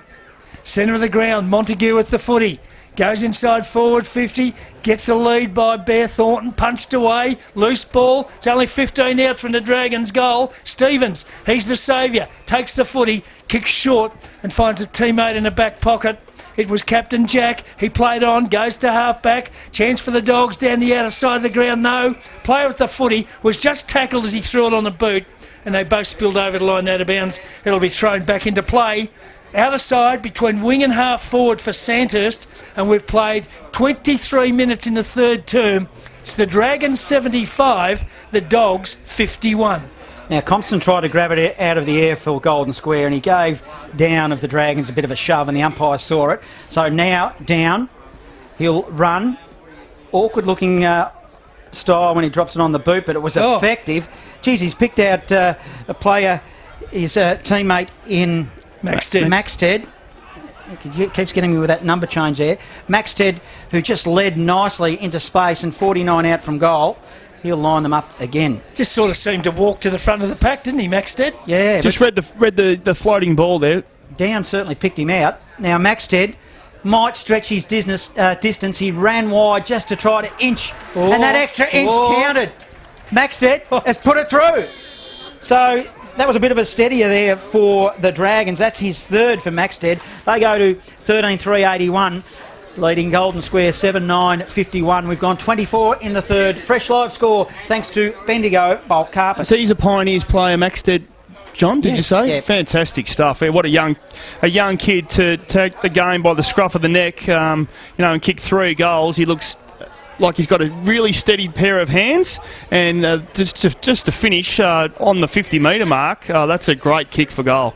Centre of the ground. Montague with the footy. goes inside forward 50, gets a lead by Bear Thornton, punched away, loose ball. It's only 15 out from the Dragons' goal. Stevens, he's the saviour, takes the footy, kicks short and finds a teammate in the back pocket. It was Captain Jack. He played on, goes to half-back. Chance for the Dogs down the outer side of the ground. No. Player with the footy was just tackled as he threw it on the boot, and they both spilled over the line out of bounds. It'll be thrown back into play. Outer side between wing and half forward for Sandhurst, and we've played 23 minutes in the third term. It's the Dragons 75, the Dogs 51.
Now, Compton tried to grab it out of the air for Golden Square, and he gave Down of the Dragons a bit of a shove, and the umpire saw it. So now, Down, he'll run. Awkward-looking style when he drops it on the boot, but it was effective. Geez, he's picked out a player, his teammate in Maxted. He keeps getting me with that number change there. Maxted, who just led nicely into space and 49 out from goal. He'll line them up again.
Just sort of seemed to walk to the front of the pack, didn't he, Maxted?
Yeah.
Just read the floating ball there.
Down certainly picked him out. Now, Maxted might stretch his distance. He ran wide just to try to inch, and that extra inch counted. Maxted has put it through. So that was a bit of a steadier there for the Dragons. That's his third for Maxted. They go to 13-3-81. Leading Golden Square 7-9-51. We've gone 24 in the third. Fresh live score thanks to Bendigo Bulk Carpet.
So he's a Pioneers player, Maxted. John, did you say?
Yeah.
Fantastic stuff. What a young kid to take the game by the scruff of the neck, and kick 3 goals. He looks like he's got a really steady pair of hands, and just to finish on the 50-metre mark, that's a great kick for goal.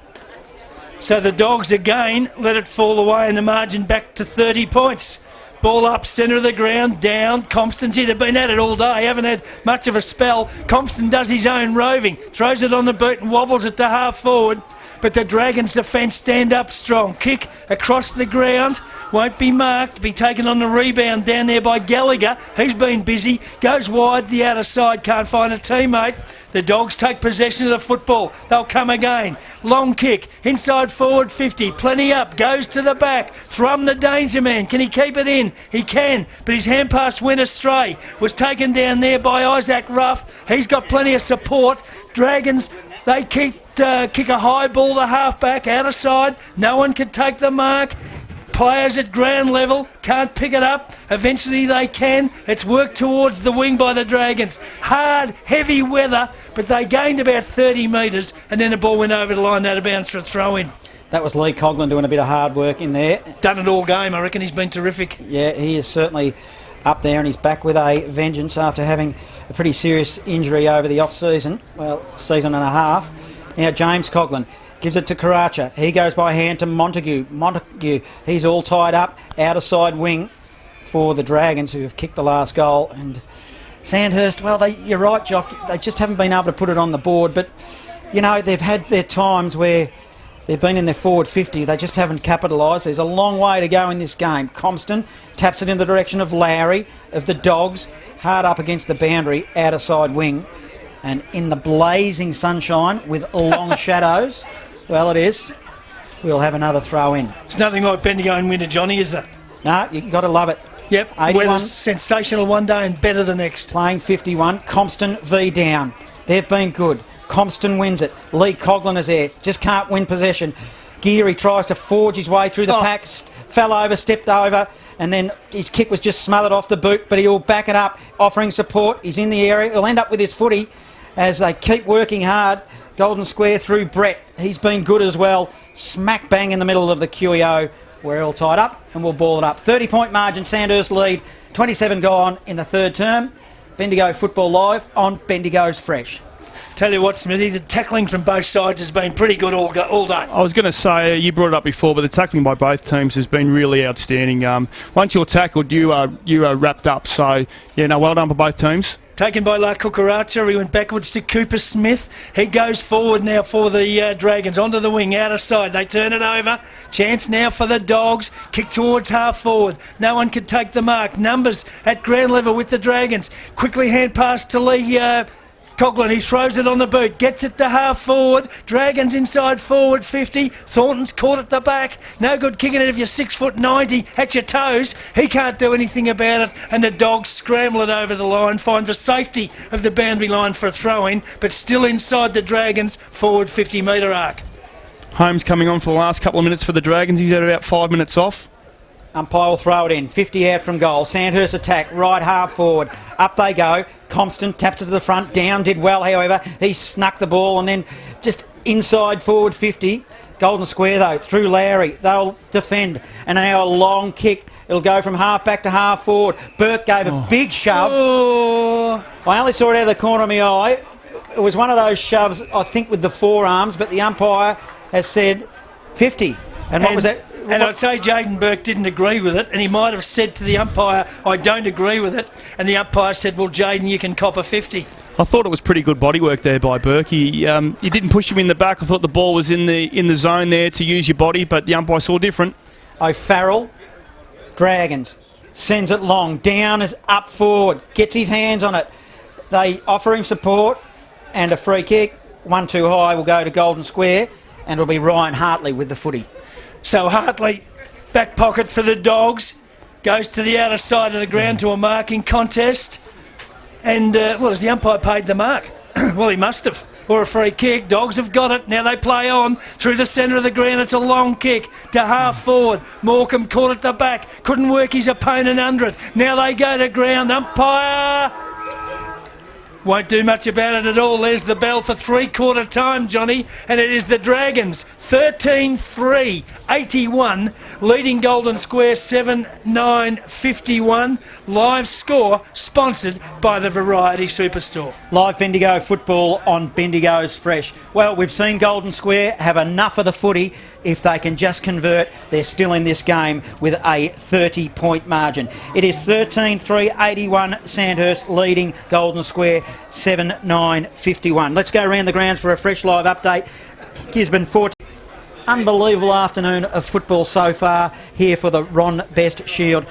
So the Dogs again let it fall away and the margin back to 30 points. Ball up, centre of the ground, Down. Compston's here. They've been at it all day. Haven't had much of a spell. Compston does his own roving. Throws it on the boot and wobbles it to half forward. But the Dragons' defence stand up strong. Kick across the ground. Won't be marked. Be taken on the rebound down there by Gallagher. He's been busy. Goes wide the outer side. Can't find a teammate. The Dogs take possession of the football. They'll come again. Long kick. Inside forward 50. Plenty up. Goes to the back. Thrum the danger man. Can he keep it in? He can. But his hand pass went astray. Was taken down there by Isaac Ruff. He's got plenty of support. Dragons, they kick a high ball to half-back. Outer side. No one can take the mark. Players at ground level can't pick it up. Eventually they can. It's worked towards the wing by the Dragons. Hard, heavy weather, but they gained about 30 metres and then the ball went over the line out of bounds for a throw-in.
That was Lee Coughlin doing a bit of hard work in there.
Done it all game, I reckon. He's been terrific.
Yeah, he is certainly up there, and he's back with a vengeance after having a pretty serious injury over the off-season. Well, season and a half. Now James Coughlin gives it to Karacha. He goes by hand to Montague. Montague, he's all tied up. Outer side wing for the Dragons, who have kicked the last goal. And Sandhurst, well, you're right, Jock. They just haven't been able to put it on the board. But, they've had their times where they've been in their forward 50. They just haven't capitalised. There's a long way to go in this game. Compston taps it in the direction of Lowry, of the Dogs. Hard up against the boundary, outer side wing. And in the blazing sunshine with long shadows, well, it is, we'll have another throw in.
There's nothing like Bendigo and winter, Johnny, is there?
No, you've got to love it.
Yep,
81,
weather's sensational one day and better the next.
Playing 51, Compston v Down. They've been good. Compston wins it. Lee Coughlin is there, just can't win possession. Geary tries to forge his way through the pack, fell over, stepped over, and then his kick was just smothered off the boot, but he'll back it up, offering support. He's in the area. He'll end up with his footy as they keep working hard. Golden Square through Brett. He's been good as well. Smack bang in the middle of the QEO. We're all tied up and we'll ball it up. 30-point margin, Sandhurst lead. 27 gone in the third term. Bendigo Football Live on Bendigo's Fresh.
Tell you what, Smithy, the tackling from both sides has been pretty good all day.
I was going to say, you brought it up before, but the tackling by both teams has been really outstanding. Once you're tackled, you are wrapped up. So, well done for both teams.
Taken by La Cucaracha. He went backwards to Cooper Smith. He goes forward now for the Dragons. Onto the wing, outer side. They turn it over. Chance now for the Dogs. Kick towards half forward. No one can take the mark. Numbers at ground level with the Dragons. Quickly hand pass to Lee Coughlin, he throws it on the boot, gets it to half forward. Dragons inside forward 50. Thornton's caught at the back. No good kicking it if you're 6'90" at your toes. He can't do anything about it, and the Dogs scramble it over the line, find the safety of the boundary line for a throw-in, but still inside the Dragons forward 50-metre arc.
Holmes coming on for the last couple of minutes for the Dragons. He's at about 5 minutes off.
Umpire will throw it in. 50 out from goal. Sandhurst attack. Right half forward. Up they go. Compston taps it to the front. Down did well, however. He snuck the ball and then just inside forward 50. Golden Square, though, through Lowry. They'll defend. And now a long kick. It'll go from half back to half forward. Burke gave a big shove. I only saw it out of the corner of my eye. It was one of those shoves, I think, with the forearms, but the umpire has said 50. And what was that?
And I'd say Jaden Burke didn't agree with it, and he might have said to the umpire, I don't agree with it. And the umpire said, well, Jaden, you can cop a 50.
I thought it was pretty good bodywork there by Burke. He didn't push him in the back. I thought the ball was in the zone there to use your body, but the umpire saw different.
O'Farrell, Dragons, sends it long. Down is up forward, gets his hands on it. They offer him support and a free kick. One too high will go to Golden Square, and it'll be Ryan Hartley with the footy.
So Hartley, back pocket for the Dogs, goes to the outer side of the ground to a marking contest. And, has the umpire paid the mark? Well, he must have. Or a free kick. Dogs have got it. Now they play on through the centre of the ground. It's a long kick to half forward. Morecambe caught at the back. Couldn't work his opponent under it. Now they go to ground. Umpire won't do much about it at all. There's the bell for three-quarter time, Johnny, and it is the Dragons 13-3, 81, leading Golden Square 7-9, 51. Live score sponsored by the Variety Superstore.
Live Bendigo football on Bendigo's Fresh. Well, we've seen Golden Square have enough of the footy. If they can just convert, they're still in this game with a 30-point margin. It is 13-3, 81, Sandhurst leading Golden Square 7-9, 51. Let's go around the grounds for a fresh live update. Gisborne 14. Unbelievable afternoon of football so far here for the Ron Best Shield.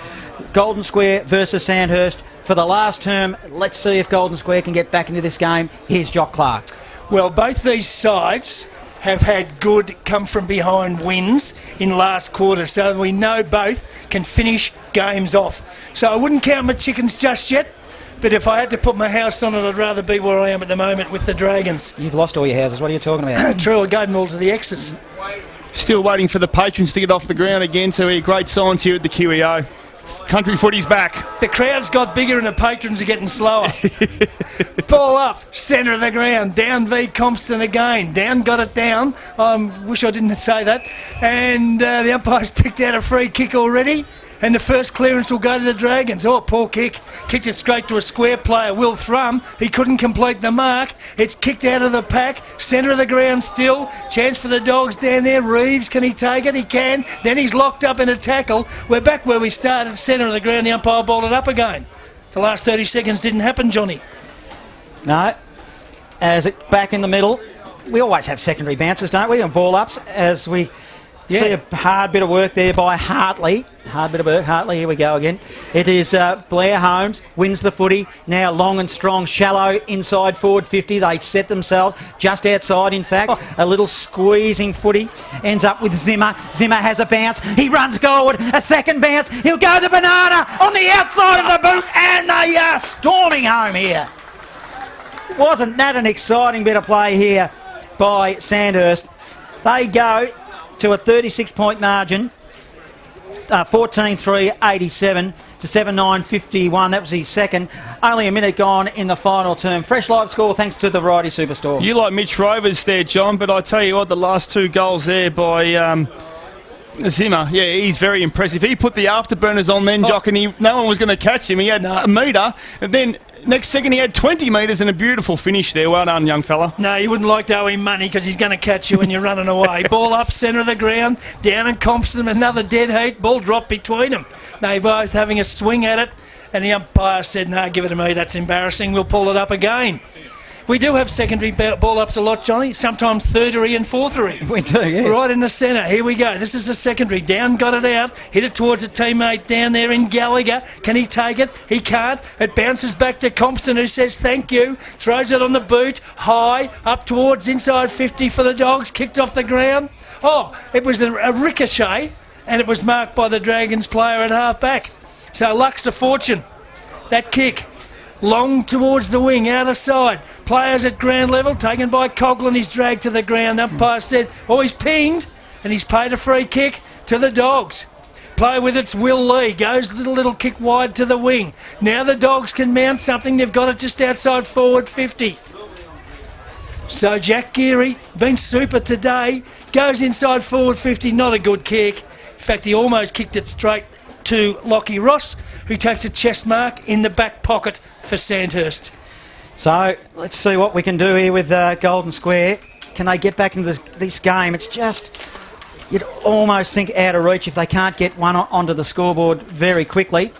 Golden Square versus Sandhurst for the last term. Let's see if Golden Square can get back into this game. Here's Jock Clark.
Well, both these sides have had good come-from-behind wins in last quarter, so we know both can finish games off. So I wouldn't count my chickens just yet, but if I had to put my house on it, I'd rather be where I am at the moment with the Dragons.
You've lost all your houses. What are you talking about?
True, I gave them all to the exes.
Still waiting for the patrons to get off the ground again, so great signs here at the QEO. Country footy's back.
The crowd's got bigger and the patrons are getting slower. Ball up, centre of the ground. Down v Compston again. Down got it down. Wish I didn't say that. And the umpire's picked out a free kick already. And the first clearance will go to the Dragons. Oh, poor kick. Kicked it straight to a square player, Will Thrum. He couldn't complete the mark. It's kicked out of the pack. Centre of the ground still. Chance for the Dogs down there. Reeves, can he take it? He can. Then he's locked up in a tackle. We're back where we started. Centre of the ground. The umpire balled it up again. The last 30 seconds didn't happen, Johnny.
No. As it back in the middle. We always have secondary bounces, don't we? And ball ups as we... See a hard bit of work there by Hartley. Hard bit of work. Hartley, here we go again. It is Blair Holmes, wins the footy. Now long and strong, shallow, inside forward 50. They set themselves just outside, in fact. A little squeezing footy. Ends up with Zimmer. Zimmer has a bounce. He runs forward. A second bounce. He'll go the banana on the outside of the boot. And they are storming home here. Wasn't that an exciting bit of play here by Sandhurst? They go to a 36-point margin, 14-3, 87 to 7-9, 51. That was his second. Only a minute gone in the final term. Fresh live score thanks to the Variety Superstore.
You like Mitch Rovers there, John, but I tell you what, the last two goals there by Zimmer, yeah, he's very impressive. He put the afterburners on then, Jock, and no one was going to catch him. He had a metre, and then next second he had 20 metres and a beautiful finish there. Well done, young fella.
No, you wouldn't like to owe him money because he's going to catch you when you're running away. Ball up, centre of the ground, down and Compston, another dead heat. Ball dropped between them. They both having a swing at it, and the umpire said, no, give it to me, that's embarrassing. We'll pull it up again. We do have secondary ball-ups a lot, Johnny. Sometimes thirdery and fourthery.
We do, yes.
Right in the centre. Here we go. This is the secondary. Down got it out. Hit it towards a teammate down there in Gallagher. Can he take it? He can't. It bounces back to Compton, who says thank you. Throws it on the boot. High. Up towards inside 50 for the Dogs. Kicked off the ground. Oh, it was a ricochet, and it was marked by the Dragons player at half-back. So luck's a fortune. That kick. Long towards the wing, out of side. Players at ground level, taken by Coughlin. He's dragged to the ground. Umpire said, oh, he's pinged, and he's paid a free kick to the Dogs. Play with it's Will Lee. Goes the little kick wide to the wing. Now the Dogs can mount something. They've got it just outside forward 50. So Jack Geary, been super today, goes inside forward 50. Not a good kick. In fact, he almost kicked it straight to Lockie Ross, who takes a chest mark in the back pocket for Sandhurst.
So let's see what we can do here with Golden Square. Can they get back into this game? It's just, you'd almost think out of reach if they can't get one onto the scoreboard very quickly.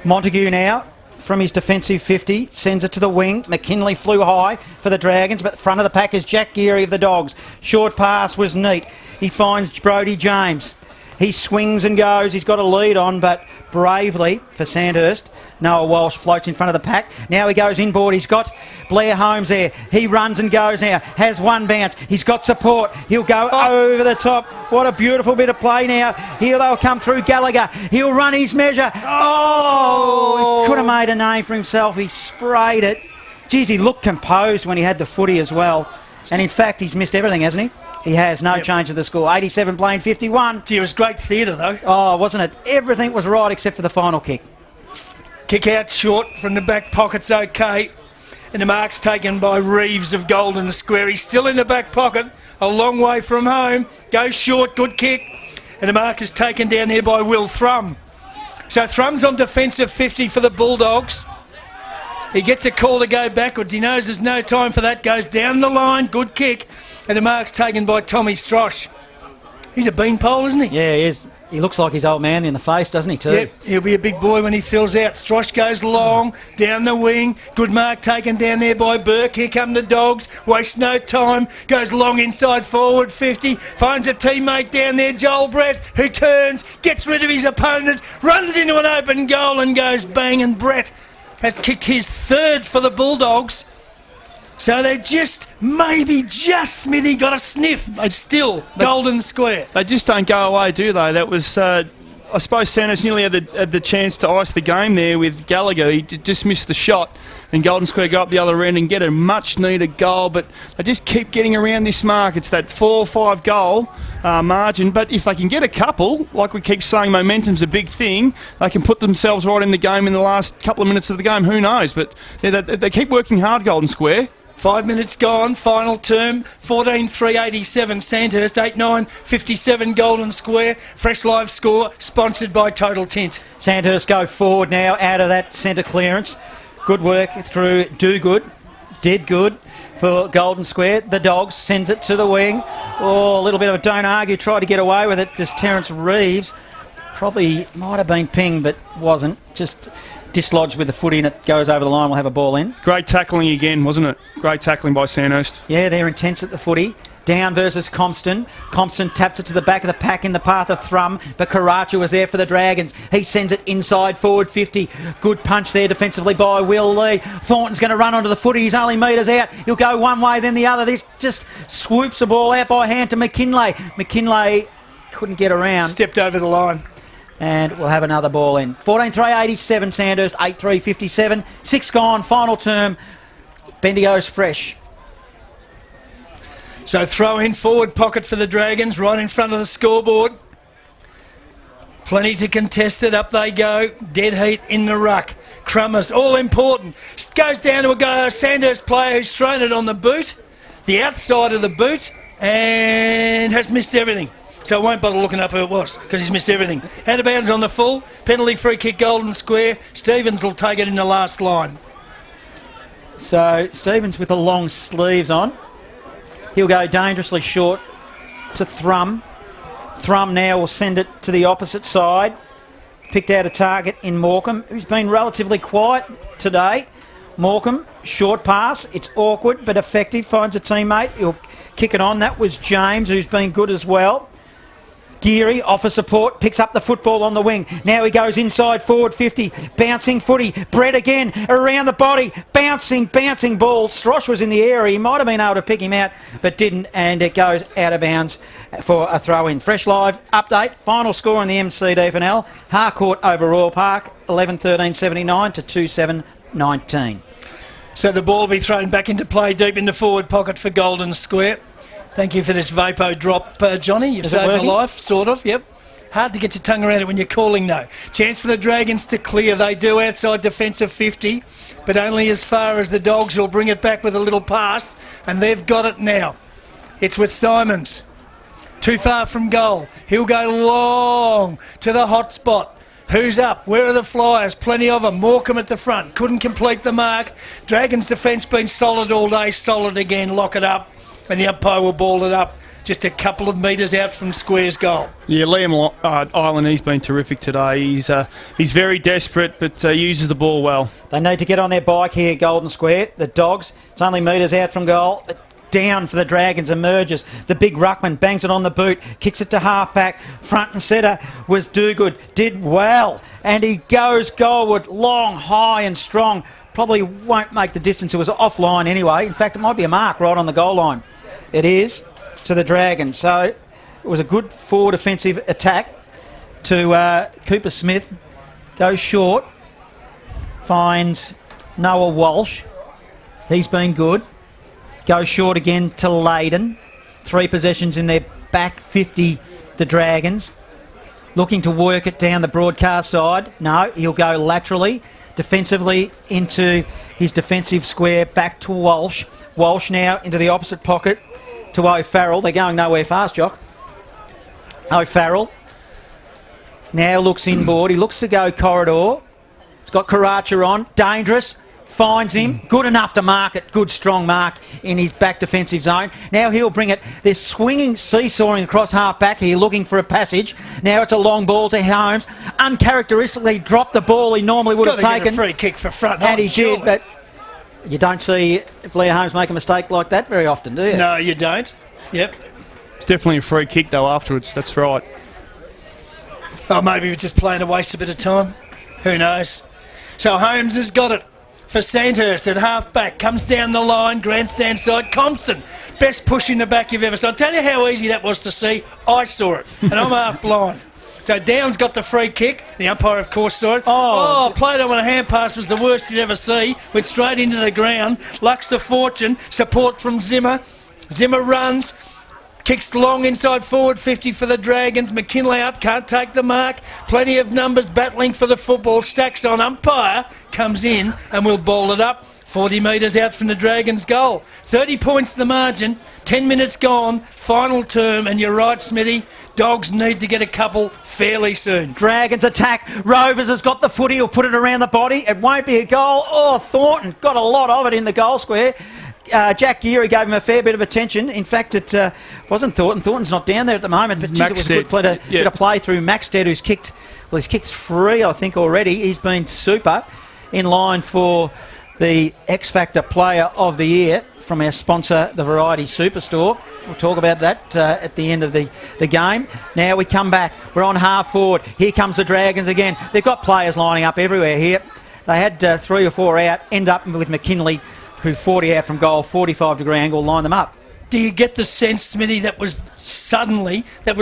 Montague now, from his defensive 50, sends it to the wing. McKinley flew high for the Dragons, but the front of the pack is Jack Geary of the Dogs. Short pass was neat. He finds Brodie James. He swings and goes. He's got a lead on, but bravely for Sandhurst, Noah Walsh floats in front of the pack. Now he goes inboard. He's got Blair Holmes there. He runs and goes now. Has one bounce. He's got support. He'll go over the top. What a beautiful bit of play now. Here they'll come through Gallagher. He'll run his measure. Oh! He could have made a name for himself. He sprayed it. Geez, he looked composed when he had the footy as well. And in fact, he's missed everything, hasn't he? He has. No change of the score. 87 playing 51.
Gee, it was great theatre, though.
Oh, wasn't it? Everything was right except for the final kick.
Kick out short from the back pocket's okay. And the mark's taken by Reeves of Golden Square. He's still in the back pocket, a long way from home. Goes short, good kick. And the mark is taken down here by Will Thrum. So Thrum's on defensive 50 for the Bulldogs. He gets a call to go backwards. He knows there's no time for that. Goes down the line, good kick. And the mark's taken by Tommy Strosh. He's a beanpole, isn't he?
Yeah, he is. He looks like his old man in the face, doesn't he, too?
Yep, he'll be a big boy when he fills out. Strosh goes long, down the wing. Good mark taken down there by Burke. Here come the Dogs. Waste no time. Goes long inside forward 50. Finds a teammate down there, Joel Brett, who turns, gets rid of his opponent, runs into an open goal and goes bang. And Brett has kicked his third for the Bulldogs. So they Smithy got a sniff. Still Golden Square.
They just don't go away, do they? That was, I suppose Sandhurst nearly had the chance to ice the game there with Gallagher. He just missed the shot. And Golden Square go up the other end and get a much-needed goal. But they just keep getting around this mark. It's that 4 or 5 goal margin. But if they can get a couple, like we keep saying, momentum's a big thing. They can put themselves right in the game in the last couple of minutes of the game. Who knows? But they keep working hard, Golden Square.
5 minutes gone, final term, 14-3-87 Sandhurst, 8-9-57 Golden Square. Fresh live score, sponsored by Total Tint.
Sandhurst go forward now out of that centre clearance. Good work through Do Good. Did good for Golden Square. The Dogs sends it to the wing. Oh, a little bit of a don't argue. Tried to get away with it. Just Terence Reeves. Probably might have been pinged, but wasn't. Just dislodged with the footy and it goes over the line. We'll have a ball in.
Great tackling again, wasn't it? Great tackling by Sandhurst.
Yeah, they're intense at the footy. Down versus Compton. Compton taps it to the back of the pack in the path of Thrum, but Karachi was there for the Dragons. He sends it inside forward 50. Good punch there defensively by Will Lee. Thornton's going to run onto the footy. He's only metres out. He'll go one way, then the other. This just swoops the ball out by hand to McKinley. McKinley couldn't get around.
Stepped over the line.
And we'll have another ball in. 14-3-87 Sandhurst, 8-3-57. 6 gone, final term. Bendigo's fresh.
So throw in forward pocket for the Dragons, right in front of the scoreboard. Plenty to contest it. Up they go. Dead heat in the ruck. Crummers, all important. Goes down to a Sandhurst player who's thrown it on the boot, the outside of the boot, and has missed everything. So I won't bother looking up who it was because he's missed everything. Out of bounds on the full. Penalty free kick Golden Square. Stevens will take it in the last line.
So Stevens with the long sleeves on. He'll go dangerously short to Thrum. Thrum now will send it to the opposite side. Picked out a target in Morecambe, who's been relatively quiet today. Morecambe, short pass. It's awkward but effective. Finds a teammate. He'll kick it on. That was James, who's been good as well. Geary, offer support, picks up the football on the wing. Now he goes inside forward 50. Bouncing footy. Brett again around the body. Bouncing ball. Strosh was in the area. He might have been able to pick him out, but didn't, and it goes out of bounds for a throw-in. Fresh Live update. Final score in the MCD final. Harcourt over Royal Park, 11-13-79 to 2-7-19.
So the ball will be thrown back into play deep in the forward pocket for Golden Square. Thank you for this Vapo drop, Johnny. You've saved my life, sort of, yep. Hard to get your tongue around it when you're calling, though. Chance for the Dragons to clear. They do outside defensive 50, but only as far as the Dogs will bring it back with a little pass, and they've got it now. It's with Simons. Too far from goal. He'll go long to the hot spot. Who's up? Where are the Flyers? Plenty of them. Morecambe at the front. Couldn't complete the mark. Dragons' defence been solid all day. Solid again. Lock it up. And the umpire will ball it up just a couple of metres out from Square's goal.
Yeah, Liam Island, he's been terrific today. He's very desperate, but uses the ball well.
They need to get on their bike here, Golden Square. The Dogs, it's only metres out from goal. Down for the Dragons, emerges. The big ruckman bangs it on the boot, kicks it to half-back. Front and centre was Dogood, did well. And he goes goalward, long, high and strong. Probably won't make the distance. It was offline anyway. In fact, it might be a mark right on the goal line. It is to the Dragons. So it was a good forward offensive attack to Cooper Smith. Goes short. Finds Noah Walsh. He's been good. Goes short again to Leyden. 3 possessions in their back 50, the Dragons. Looking to work it down the broadcast side. No, he'll go laterally, defensively into his defensive square, back to Walsh. Walsh now into the opposite pocket to O'Farrell. They're going nowhere fast, Jock. O'Farrell now looks inboard. He looks to go corridor. It's got Karacha on. Dangerous. Finds him. Good enough to mark it. Good strong mark in his back defensive zone. Now he'll bring it. They're swinging, seesawing across half back here, looking for a passage. Now it's a long ball to Holmes. Uncharacteristically dropped the ball he normally would have taken.
Get a free kick for front.
And he did, but you don't see Leah Holmes make a mistake like that very often, do you?
No, you don't. Yep.
It's definitely a free kick, though, afterwards. That's right.
Oh, maybe we're just playing to waste a bit of time. Who knows? So Holmes has got it for Sandhurst at half-back. Comes down the line, grandstand side. Compton, best push in the back you've ever seen. I'll tell you how easy that was to see. I saw it, and I'm half blind. So Downs got the free kick. The umpire, of course, saw it. Played on a hand pass was the worst you'd ever see. Went straight into the ground. Lucks to Fortune. Support from Zimmer. Zimmer runs. Kicks long inside forward 50 for the Dragons. McKinley up, can't take the mark. Plenty of numbers battling for the football. Stacks on. Umpire comes in and will ball it up. 40 metres out from the Dragons' goal. 30 points the margin. 10 minutes gone. Final term. And you're right, Smithy. Dogs need to get a couple fairly soon.
Dragons attack. Rovers has got the footy. He'll put it around the body. It won't be a goal. Oh, Thornton got a lot of it in the goal square. Jack Geary gave him a fair bit of attention. In fact, it wasn't Thornton. Thornton's not down there at the moment, but it was a good bit of play through Maxted, who's kicked. Well, he's kicked 3, I think, already. He's been super in line for the X Factor Player of the Year from our sponsor, the Variety Superstore. We'll talk about that at the end of the game. Now we come back. We're on half forward. Here comes the Dragons again. They've got players lining up everywhere here. They had 3 or 4 out, end up with McKinley, who 40 out from goal, 45-degree angle, line them up.
Do you get the sense, Smithy, that was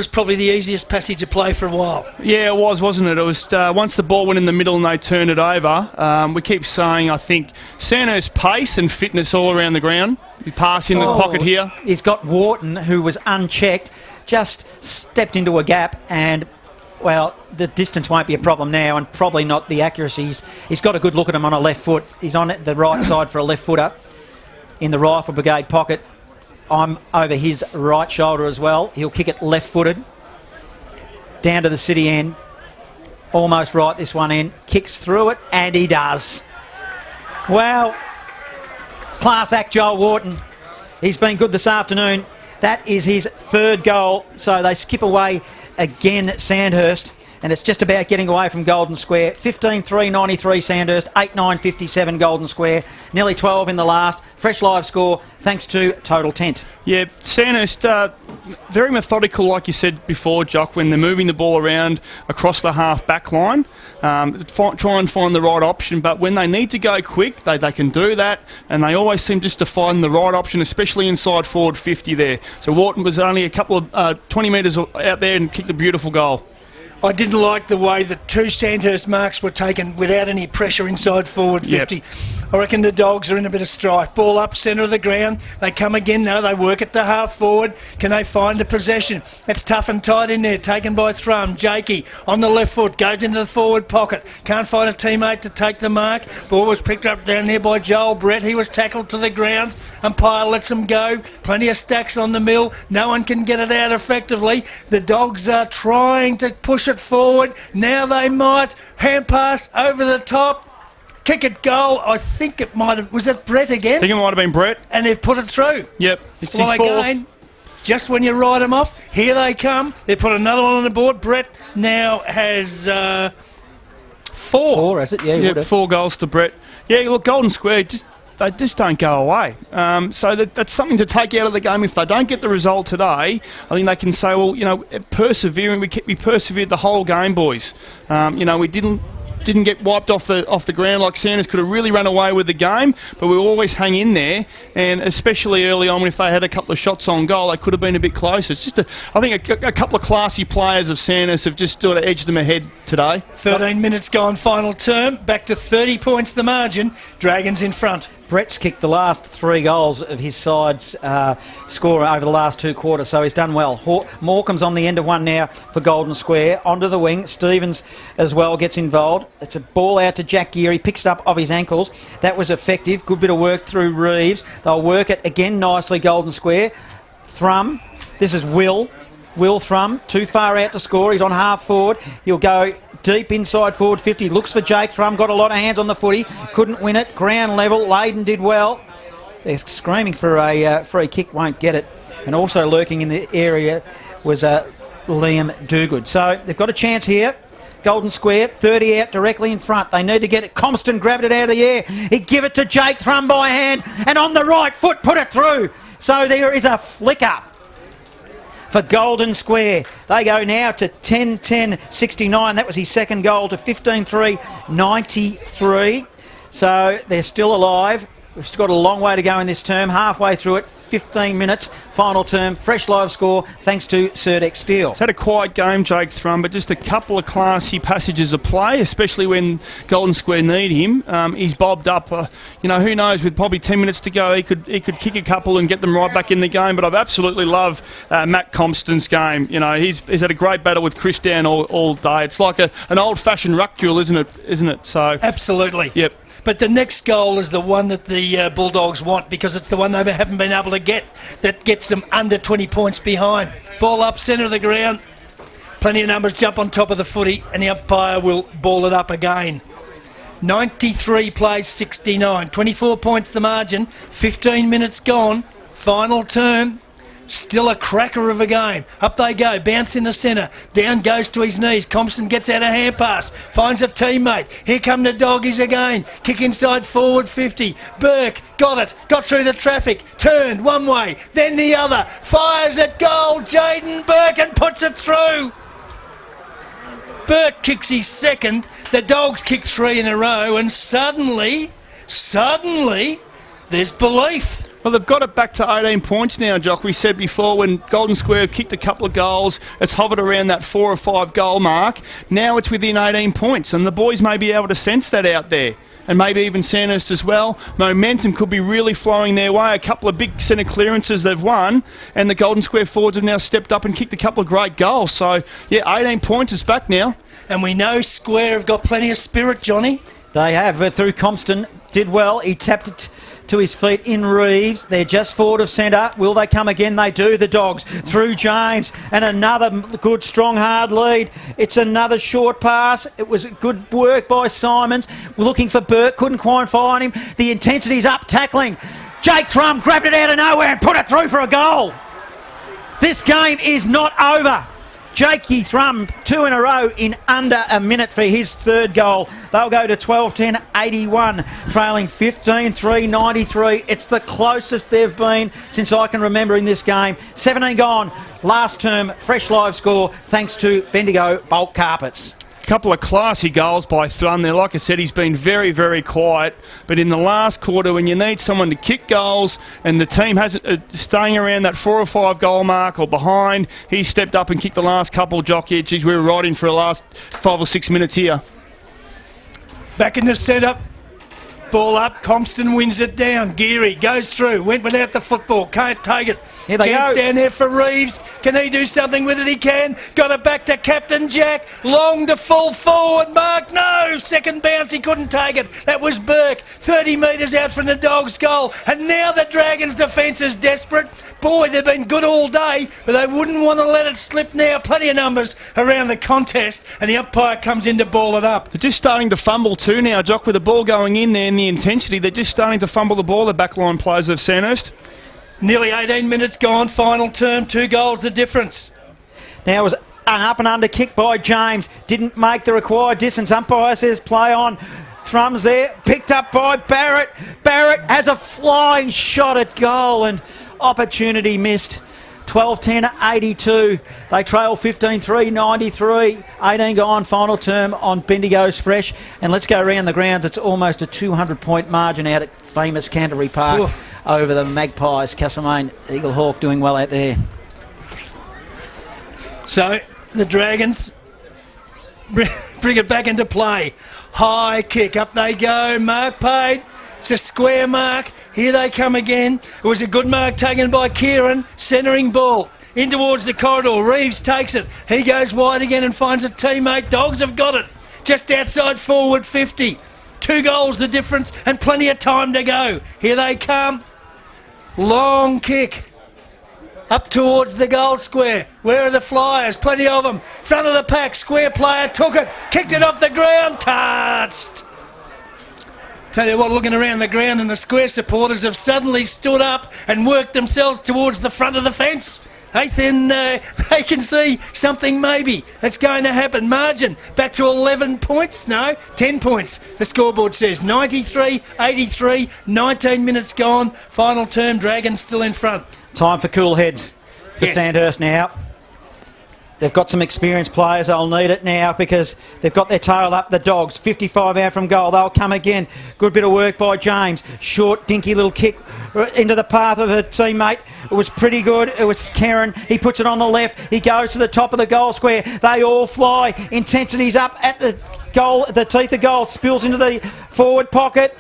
probably the easiest passage to play for a while?
Yeah, it was, wasn't it? It was once the ball went in the middle and they turned it over. We keep saying, I think, Sandhurst's pace and fitness all around the ground. We pass in the pocket here.
He's got Wharton, who was unchecked, just stepped into a gap and... Well, the distance won't be a problem now, and probably not the accuracy. He's got a good look at him on a left foot. He's on the right side for a left footer in the Rifle Brigade pocket. I'm over his right shoulder as well. He'll kick it left-footed down to the city end. Almost right this one end. Kicks through it, and he does. Well, class act, Joel Wharton. He's been good this afternoon. That is his 3rd goal, so they skip away again at Sandhurst. and it's just about getting away from Golden Square. 15-3-93 Sandhurst, 8-9-57 Golden Square, nearly 12 in the last. Fresh live score thanks to Total Tent.
Yeah, Sandhurst, very methodical, like you said before, Jock, when they're moving the ball around across the half-back line. Try and find the right option, but when they need to go quick, they can do that, and they always seem just to find the right option, especially inside forward 50 there. So Wharton was only a couple of 20 metres out there and kicked a beautiful goal.
I didn't like the way the two Sandhurst marks were taken without any pressure inside forward 50.
Yep.
I reckon the Dogs are in a bit of strife. Ball up, centre of the ground. They come again. No, they work it to half forward. Can they find a possession? It's tough and tight in there. Taken by Thrum. Jakey on the left foot. Goes into the forward pocket. Can't find a teammate to take the mark. Ball was picked up down there by Joel Brett. He was tackled to the ground. Umpire lets him go. Plenty of stacks on the mill. No one can get it out effectively. The Dogs are trying to push it forward. Now they might. Hand pass over the top. Kick it goal. I think it might have... Was it Brett again?
I think it might have been Brett.
And they've put it through.
Yep. It's
Well,
his fourth.
again, just when you write them off, here they come. They put another one on the board. Brett now has 4.
4, is it? Yeah, you would
Yep,
have.
4 goals to Brett. Yeah, look, Golden Square, they just don't go away. So that's something to take out of the game. If they don't get the result today, I think they can say, well, persevering. We persevered the whole game, boys. We didn't get wiped off the ground like Sanders could have really run away with the game, but we always hang in there, and especially early on, if they had a couple of shots on goal, they could have been a bit closer. It's just I think a couple of classy players of Sanders have just sort of edged them ahead today.
13 minutes gone, final term. Back to 30 points the margin. Dragons in front.
Brett's kicked the last 3 goals of his side's score over the last 2 quarters, so he's done well. Morecambe's on the end of one now for Golden Square. Onto the wing. Stevens as well gets involved. It's a ball out to Jack Geary. Picks it up off his ankles. That was effective. Good bit of work through Reeves. They'll work it again nicely, Golden Square. Thrum. This is Will Thrum. Too far out to score. He's on half forward. He'll go deep inside forward 50. Looks for Jake Thrum. Got a lot of hands on the footy. Couldn't win it. Ground level. Leyden did well. They're screaming for a free kick. Won't get it. And also lurking in the area was Liam Dogood. So they've got a chance here. Golden Square, 30 out directly in front. They need to get it. Compston grabbed it out of the air. He give it to Jake Thrum by hand. And on the right foot, put it through. So there is a flicker for Golden Square. They go now to 10-10-69. That was his second goal, to 15-3-93. So they're still alive. We've still got a long way to go in this term. Halfway through it, 15 minutes, final term, fresh live score, thanks to Surdex Steel.
It's had a quiet game, Jake Thrum, but just a couple of classy passages of play, especially when Golden Square need him. He's bobbed up. Who knows? With probably 10 minutes to go, he could kick a couple and get them right back in the game. But I've absolutely loved Matt Compston's game. He's had a great battle with Chris Down all day. It's like an old-fashioned ruck duel, isn't it? So
Absolutely.
Yep.
But the next goal is the one that the Bulldogs want, because it's the one they haven't been able to get, that gets them under 20 points behind. Ball up, centre of the ground. Plenty of numbers jump on top of the footy, and the umpire will ball it up again. 93 plays 69. 24 points the margin. 15 minutes gone. Final term. Still a cracker of a game. Up they go. Bounce in the centre. Down goes to his knees. Compson gets out a hand pass. Finds a teammate. Here come the Doggies again. Kick inside forward 50. Burke got it. Got through the traffic. Turned one way. Then the other. Fires at goal. Jaden Burke and puts it through. Burke kicks his second. The Dogs kick 3 in a row. And suddenly, there's belief.
Well, they've got it back to 18 points now, Jock. We said before, when Golden Square have kicked a couple of goals, it's hovered around that 4 or 5 goal mark. Now it's within 18 points, and the boys may be able to sense that out there. And maybe even Sandhurst as well. Momentum could be really flowing their way. A couple of big centre clearances they've won, and the Golden Square forwards have now stepped up and kicked a couple of great goals. So, 18 points is back now.
And we know Square have got plenty of spirit, Johnny.
They have, through Compston. Did well. He tapped it to his feet in Reeves. They're just forward of centre. Will they come again? They do, the Dogs. Through James. And another good, strong, hard lead. It's another short pass. It was good work by Simons. Looking for Burke. Couldn't quite find him. The intensity's up. Tackling. Jake Thrum grabbed it out of nowhere and put it through for a goal. This game is not over. Jakey Thrum, 2 in a row in under a minute for his third goal. They'll go to 12-10-81, trailing 15-3-93. It's the closest they've been since I can remember in this game. 17 gone, last term, fresh live score thanks to Bendigo Bulk Carpets.
Couple of classy goals by Thrum there. Like I said, he's been very, very quiet. But in the last quarter, when you need someone to kick goals and the team hasn't staying around that 4 or 5 goal mark or behind, he stepped up and kicked the last couple. Jockey, geez, we were right in for the last 5 or 6 minutes here.
Back in the setup. Ball up, Compston wins it down. Geary goes through, went without the football, can't take it.
Here they
Chance
go.
down there for Reeves. Can he do something with it? He can. Got it back to Captain Jack. Long to full forward. Mark, no. Second bounce, he couldn't take it. That was Burke. 30 metres out from the Dogs' goal. And now the Dragons' defence is desperate. Boy, they've been good all day, but they wouldn't want to let it slip now. Plenty of numbers around the contest, and the umpire comes in to ball it up.
They're just starting to fumble too now, Jock, with the ball going in there and the intensity. They're just starting to fumble the ball, the backline players of Sandhurst.
Nearly 18 minutes gone, final term, 2 goals the difference.
Now it was an up and under kick by James. Didn't make the required distance. Umpire says play on. Thrum's there. Picked up by Barrett. Barrett has a flying shot at goal and opportunity missed. 12-10-82. They trail 15-3-93. 18 gone, final term on Bendigo's fresh. And let's go around the grounds. It's almost a 200-point margin out at famous Canterbury Park.
Ooh.
Over the Magpies. Castlemaine, Eagle Hawk doing well out there.
So the Dragons bring it back into play. High kick, up they go. Mark paid. It's a square mark. Here they come again. It was a good mark taken by Kieran. Centering ball in towards the corridor. Reeves takes it. He goes wide again and finds a teammate. Dogs have got it. Just outside forward 50. 2 goals the difference and plenty of time to go. Here they come. Long kick. Up towards the goal square. Where are the Flyers? Plenty of them. Front of the pack. Square player took it. Kicked it off the ground. Touched. Tell you what, looking around the ground, and the square supporters have suddenly stood up and worked themselves towards the front of the fence. Hey, then they can see something maybe that's going to happen. Margin back to 11 points. No, 10 points. The scoreboard says 93-83, 19 minutes gone. Final term, Dragons still in front.
Time for cool heads for
Yes.
Sandhurst now. They've got some experienced players. They'll need it now because they've got their tail up. The Dogs, 55 out from goal. They'll come again. Good bit of work by James. Short, dinky little kick into the path of her teammate. It was pretty good. It was Karen. He puts it on the left. He goes to the top of the goal square. They all fly. Intensity's up at the goal, the teeth of goal. Spills into the forward pocket.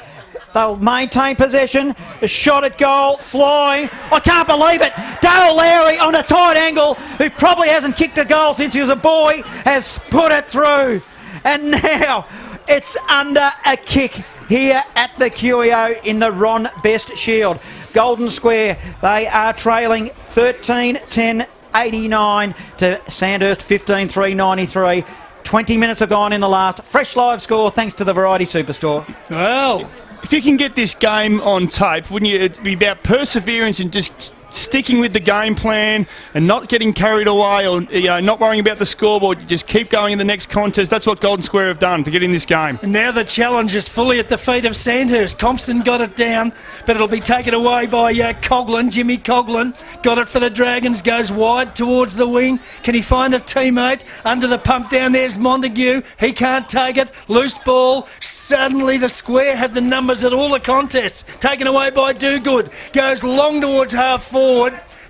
They'll maintain possession. A shot at goal, flying. I can't believe it. Dale Lowry on a tight angle, who probably hasn't kicked a goal since he was a boy, has put it through. And now it's under a kick here at the QEO in the Ron Best Shield. Golden Square, they are trailing 13-10-89 to Sandhurst 15-3-93. 20 minutes have gone in the last. Fresh live score thanks to the Variety Superstore.
Well,
If you can get this game on tape, wouldn't you? It'd be about perseverance and just sticking with the game plan and not getting carried away or not worrying about the scoreboard. You just keep going in the next contest. That's what Golden Square have done to get in this game.
and now the challenge is fully at the feet of Sandhurst. Compston got it down, but it'll be taken away by Coughlin. Jimmy Coughlin got it for the Dragons, goes wide towards the wing. Can he find a teammate? Under the pump down there's Montague. He can't take it. Loose ball. Suddenly the Square have the numbers at all the contests. Taken away by Dogood. Goes long towards half forward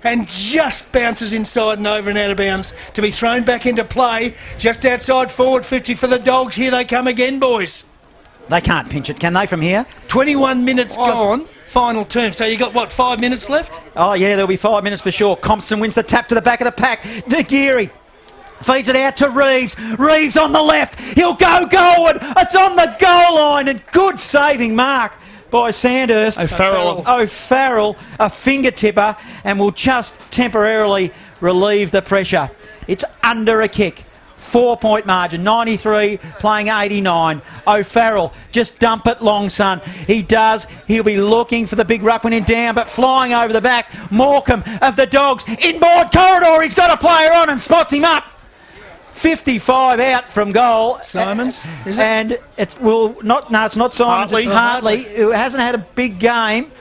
and just bounces inside and over and out of bounds to be thrown back into play just outside forward 50 for the Dogs. Here they come again, boys.
They can't pinch it, can they, from here?
21 minutes gone, final term. So you got, what, 5 minutes left?
Oh, yeah, there'll be 5 minutes for sure. Compston wins the tap to the back of the pack. De Geary feeds it out to Reeves. Reeves on the left. He'll go goalward. It's on the goal line. And good saving mark by Sandhurst.
O'Farrell.
O'Farrell, a finger tipper, and will just temporarily relieve the pressure. It's under a kick. 4-point margin, 93 playing 89. O'Farrell, just dump it long, son. He does. He'll be looking for the big ruck when in down, but flying over the back. Morecambe of the Dogs. Inboard corridor. He's got a player on and spots him up. 55 out from goal.
Simons, is it?
And it's not Simons, it's Hartley, who hasn't had a big game.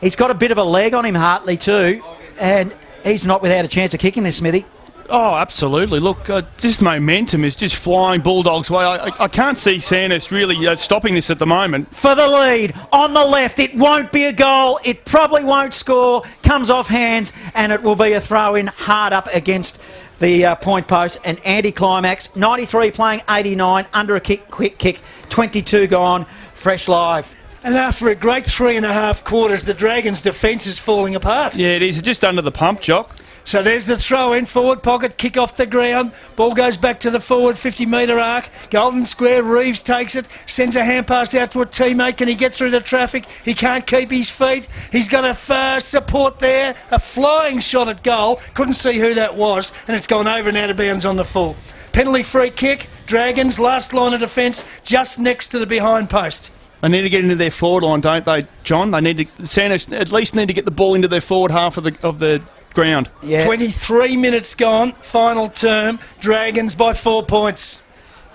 He's got a bit of a leg on him, Hartley, too, and he's not without a chance of kicking this, Smithy.
Oh, absolutely. Look, just momentum is just flying Bulldogs' way. I can't see Sandhurst really stopping this at the moment.
For the lead, on the left, it won't be a goal, it probably won't score, comes off hands, and it will be a throw-in hard up against the point post, an anti-climax. 93 playing 89, under a kick, quick kick, 22 gone, fresh live.
And after a great 3.5 quarters, the Dragons' defence is falling apart.
Yeah, it is. Just under the pump, Jock.
So there's the throw in, forward pocket, kick off the ground. Ball goes back to the forward 50-metre arc. Golden Square, Reeves takes it, sends a hand pass out to a teammate. Can he get through the traffic? He can't keep his feet. He's got a support there, a flying shot at goal. Couldn't see who that was, and it's gone over and out of bounds on the full. Penalty free kick, Dragons, last line of defence, just next to the behind post.
They need to get into their forward line, don't they, John? They need to. Sandhurst at least need to get the ball into their forward half of the ground.
Yeah.
23 minutes gone, final term, Dragons by 4 points.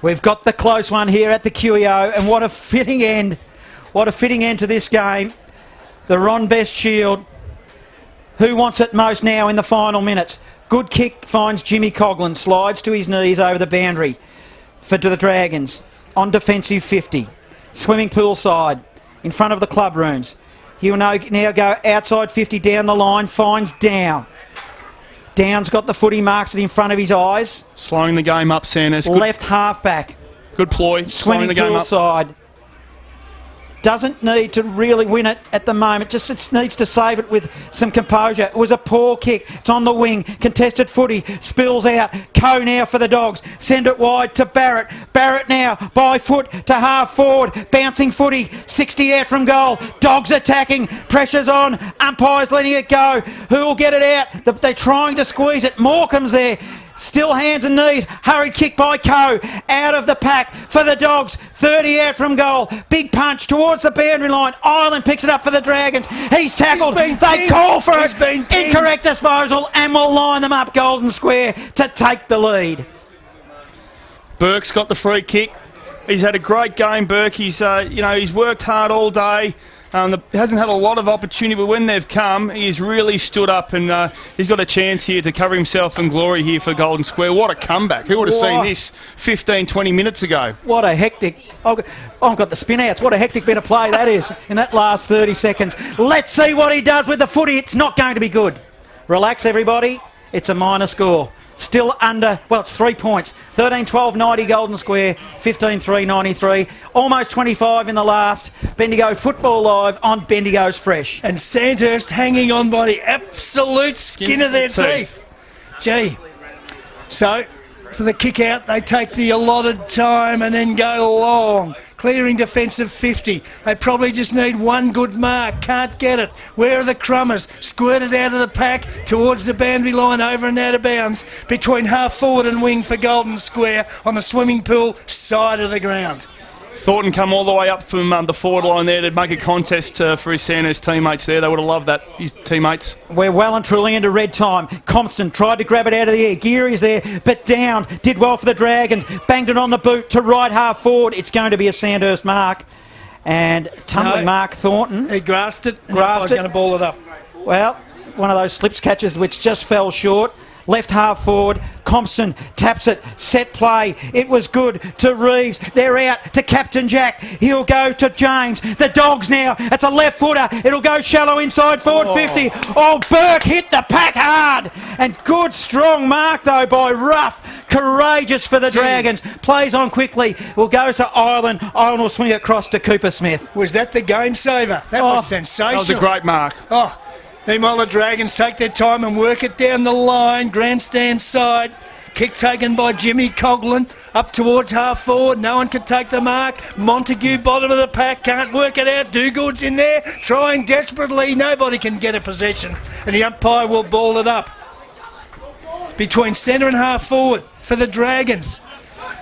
We've got the close one here at the QEO, and what a fitting end. What a fitting end to this game. The Ron Best Shield. Who wants it most now in the final minutes? Good kick finds Jimmy Coughlin, slides to his knees over the boundary to the Dragons. On defensive 50. Swimming pool side, in front of the club rooms. He'll now go outside 50 down the line, finds Down. Down's got the footy, marks it in front of his eyes.
Slowing the game up, Sandhurst.
Left half back.
Good ploy.
Swimming
the game
pool
up.
side. Doesn't need to really win it at the moment, just it needs to save it with some composure. It was a poor kick, it's on the wing, contested footy, spills out. Coe now for the Dogs, send it wide to Barrett. Barrett now by foot to half forward, bouncing footy, 60 out from goal. Dogs attacking, pressure's on, umpires letting it go. Who will get it out? They're trying to squeeze it. Morecambe's there. Still hands and knees. Hurried kick by Coe. Out of the pack for the Dogs. 30 out from goal. Big punch towards the boundary line. Ireland picks it up for the Dragons. He's tackled. They call for it. Incorrect disposal, and will line them up Golden Square to take the lead.
Burke's got the free kick. He's had a great game, Burke. He's worked hard all day. Hasn't had a lot of opportunity, but when they've come, he's really stood up, and he's got a chance here to cover himself in glory here for Golden Square. What a comeback. Who would have seen this 15, 20 minutes ago?
What a hectic... I've got the spin outs. What a hectic bit of play that is in that last 30 seconds. Let's see what he does with the footy. It's not going to be good. Relax, everybody. It's a minor score. Still under, it's 3 points. 13-12-90 Golden Square, 15-3-93. Almost 25 in the last. Bendigo Football Live on Bendigo's Fresh.
And Sandhurst hanging on by the absolute skin of their teeth. Gee. So, for the kick out, they take the allotted time and then go long. Clearing defensive 50. They probably just need one good mark. Can't get it. Where are the Crummers? Squirted out of the pack towards the boundary line, over and out of bounds. Between half forward and wing for Golden Square on the swimming pool side of the ground.
Thornton come all the way up from the forward line there to make a contest for his Sandhurst teammates there. They would have loved that, his teammates.
We're well and truly into red time. Compston tried to grab it out of the air. Geary's there, but Down did well for the Dragons. Banged it on the boot to right half forward. It's going to be a Sandhurst mark. And tumbling Mark Thornton.
He grasped it.
Grasped
it. Going to ball it up.
Well, one of those slips catches which just fell short. Left half forward, Compston taps it, set play, it was good to Reeves, they're out to Captain Jack, he'll go to James, the Dogs now, it's a left footer, it'll go shallow inside forward 50, Burke hit the pack hard, and good strong mark though by Ruff, courageous for the Dragons, plays on quickly, will go to Ireland will swing it across to Cooper Smith.
Was that the game saver? That was sensational.
That was a great mark.
Meanwhile, the Dragons take their time and work it down the line. Grandstand side. Kick taken by Jimmy Coughlin. Up towards half forward. No one can take the mark. Montague, bottom of the pack. Can't work it out. Dogood's in there. Trying desperately. Nobody can get a possession. And the umpire will ball it up. Between centre and half forward for the Dragons.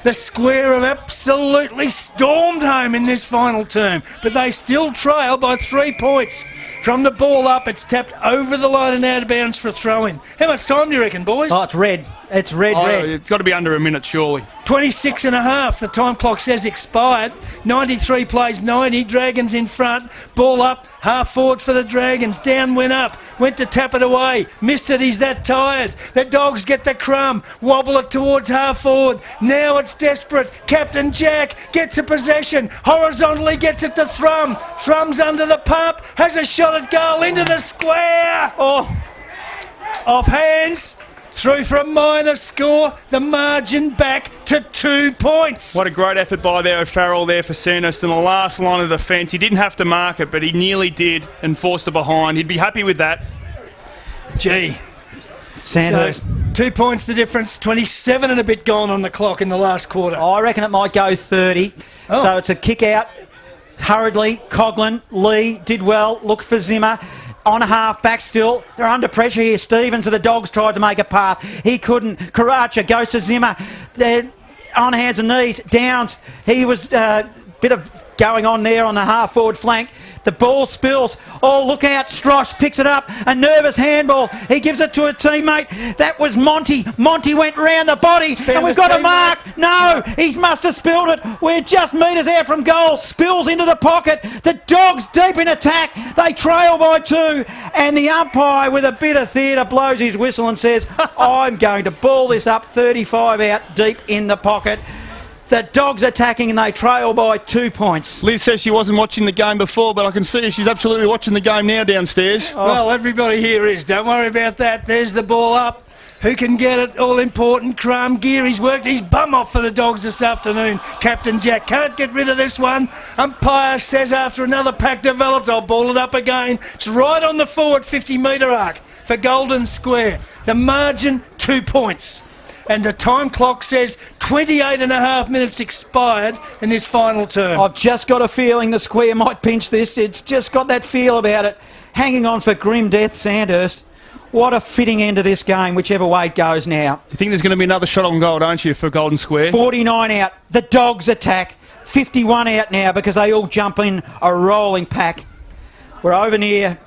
The Square have absolutely stormed home in this final term, but they still trail by 3 points. From the ball up, it's tapped over the line and out of bounds for a throw-in. How much time do you reckon, boys?
It's red. It's red.
It's got to be under a minute, surely.
26 and a half. The time clock says expired. 93 plays 90. Dragons in front. Ball up. Half forward for the Dragons. Down went up. Went to tap it away. Missed it. He's that tired. The Dogs get the crumb. Wobble it towards half forward. Now it's desperate. Captain Jack gets a possession. Horizontally gets it to Thrum. Thrum's under the pump. Has a shot at goal into the square. Oh, off hands. Through for a minor score, the margin back to 2 points.
What a great effort by there, Farrell there for Sandhurst in the last line of defence. He didn't have to mark it, but he nearly did and forced it behind. He'd be happy with that.
Gee.
Sandhurst.
So, 2 points the difference, 27 and a bit gone on the clock in the last quarter.
I reckon it might go 30.
Oh.
So it's a kick out. Hurriedly, Coughlin, Lee did well. Look for Zimmer. On half back still. They're under pressure here. Stevens of the Dogs tried to make a path. He couldn't. Karacha goes to Zimmer. They're on hands and knees. Downs. He was bit of going on there on the half forward flank. The ball spills. Oh, look out. Strosh picks it up. A nervous handball. He gives it to a teammate. That was Monty. Monty went round the body. And we've got a mark. No, he must have spilled it. We're just metres out from goal. Spills into the pocket. The Dogs deep in attack. They trail by 2. And the umpire with a bit of theatre blows his whistle and says, I'm going to ball this up 35 out deep in the pocket. The Dogs attacking and they trail by 2 points.
Liz says she wasn't watching the game before, but I can see she's absolutely watching the game now downstairs.
Oh. Well, everybody here is. Don't worry about that. There's the ball up. Who can get it? All important. Crum Geary's worked his bum off for the Dogs this afternoon. Captain Jack can't get rid of this one. Umpire says after another pack develops, I'll ball it up again. It's right on the forward 50-metre arc for Golden Square. The margin, 2 points. And the time clock says 28 and a half minutes expired in this final term.
I've just got a feeling the Square might pinch this. It's just got that feel about it. Hanging on for grim death, Sandhurst. What a fitting end to this game, whichever way it goes now.
You think there's going to be another shot on goal, don't you, for Golden Square?
49 out. The Dogs attack. 51 out now because they all jump in a rolling pack. We're over near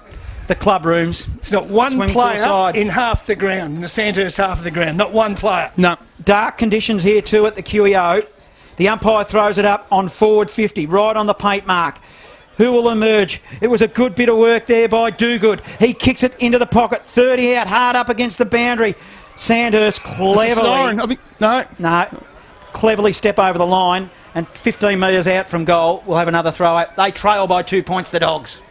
the club rooms.
There's not one
Swing
player
full-side.
in half the ground, in the Sandhurst half of the ground. Not one player.
No.
Dark conditions here too at the QEO. The umpire throws it up on forward 50, right on the paint mark. Who will emerge? It was a good bit of work there by Dogood. He kicks it into the pocket, 30 out, hard up against the boundary. Sandhurst cleverly... No. Cleverly step over the line and 15 metres out from goal. We'll have another throw out. They trail by 2 points, the Dogs.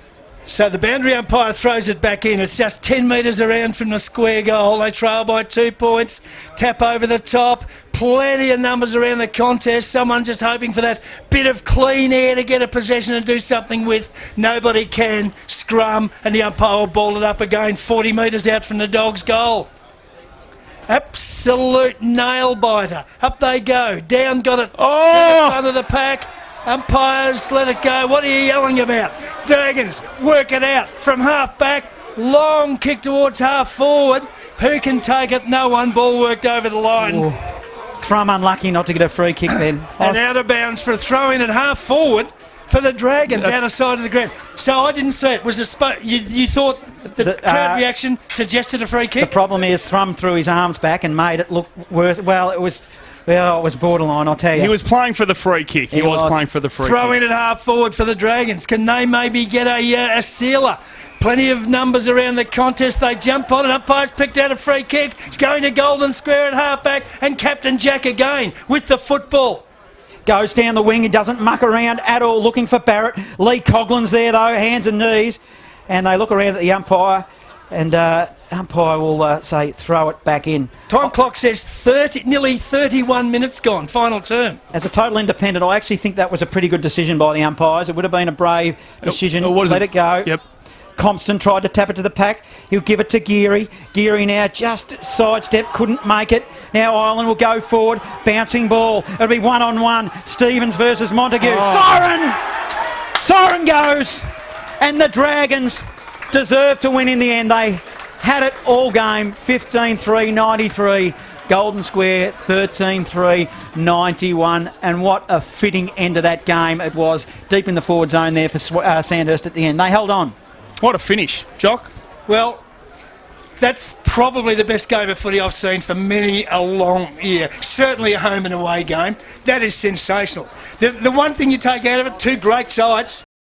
So the boundary umpire throws it back in. It's just 10 metres around from the square goal. They trail by 2 points. Tap over the top. Plenty of numbers around the contest. Someone's just hoping for that bit of clean air to get a possession and do something with. Nobody can. Scrum, and the umpire will ball it up again. 40 metres out from the Dogs' goal. Absolute nail biter. Up they go. Down got it.
Oh!
Front of the pack. Umpires, let it go. What are you yelling about? Dragons, work it out from half back. Long kick towards half forward. Who can take it? No one. Ball worked over the line.
Ooh. Thrum unlucky not to get a free kick then.
And out of bounds for a throw in at half forward for the Dragons out of side of the ground. So I didn't see it. Was it you thought the crowd reaction suggested a free kick?
The problem is Thrum threw his arms back and made it look worse. Well, it was borderline, I'll tell you.
He was playing for the free kick. He was playing for the free
Throw
kick.
in at half forward for the Dragons. Can they maybe get a sealer? Plenty of numbers around the contest. They jump on it. Umpires picked out a free kick. It's going to Golden Square at half back. And Captain Jack again with the football.
Goes down the wing. He doesn't muck around at all looking for Barrett. Lee Coughlin's there though, hands and knees. And they look around at the umpire. And umpire will say throw it back in.
Time clock says nearly 31 minutes gone, final term.
As a total independent, I actually think that was a pretty good decision by the umpires. It would have been a brave decision. Let it go.
Yep.
Compston tried to tap it to the pack. He'll give it to Geary. Geary now just sidestep, couldn't make it. Now Ireland will go forward. Bouncing ball. It'll be one-on-one. Stevens versus Montague.
Oh.
Siren goes. And the Dragons deserve to win in the end. They had it all game. 15-3, 93. Golden Square 13-3, 91. And what a fitting end to that game it was. Deep in the forward zone there for Sandhurst at the end. They held on.
What a finish, Jock.
Well, That's probably the best game of footy I've seen for many a long year. Certainly a home and away game. That is sensational. The one thing you take out of it, two great sides,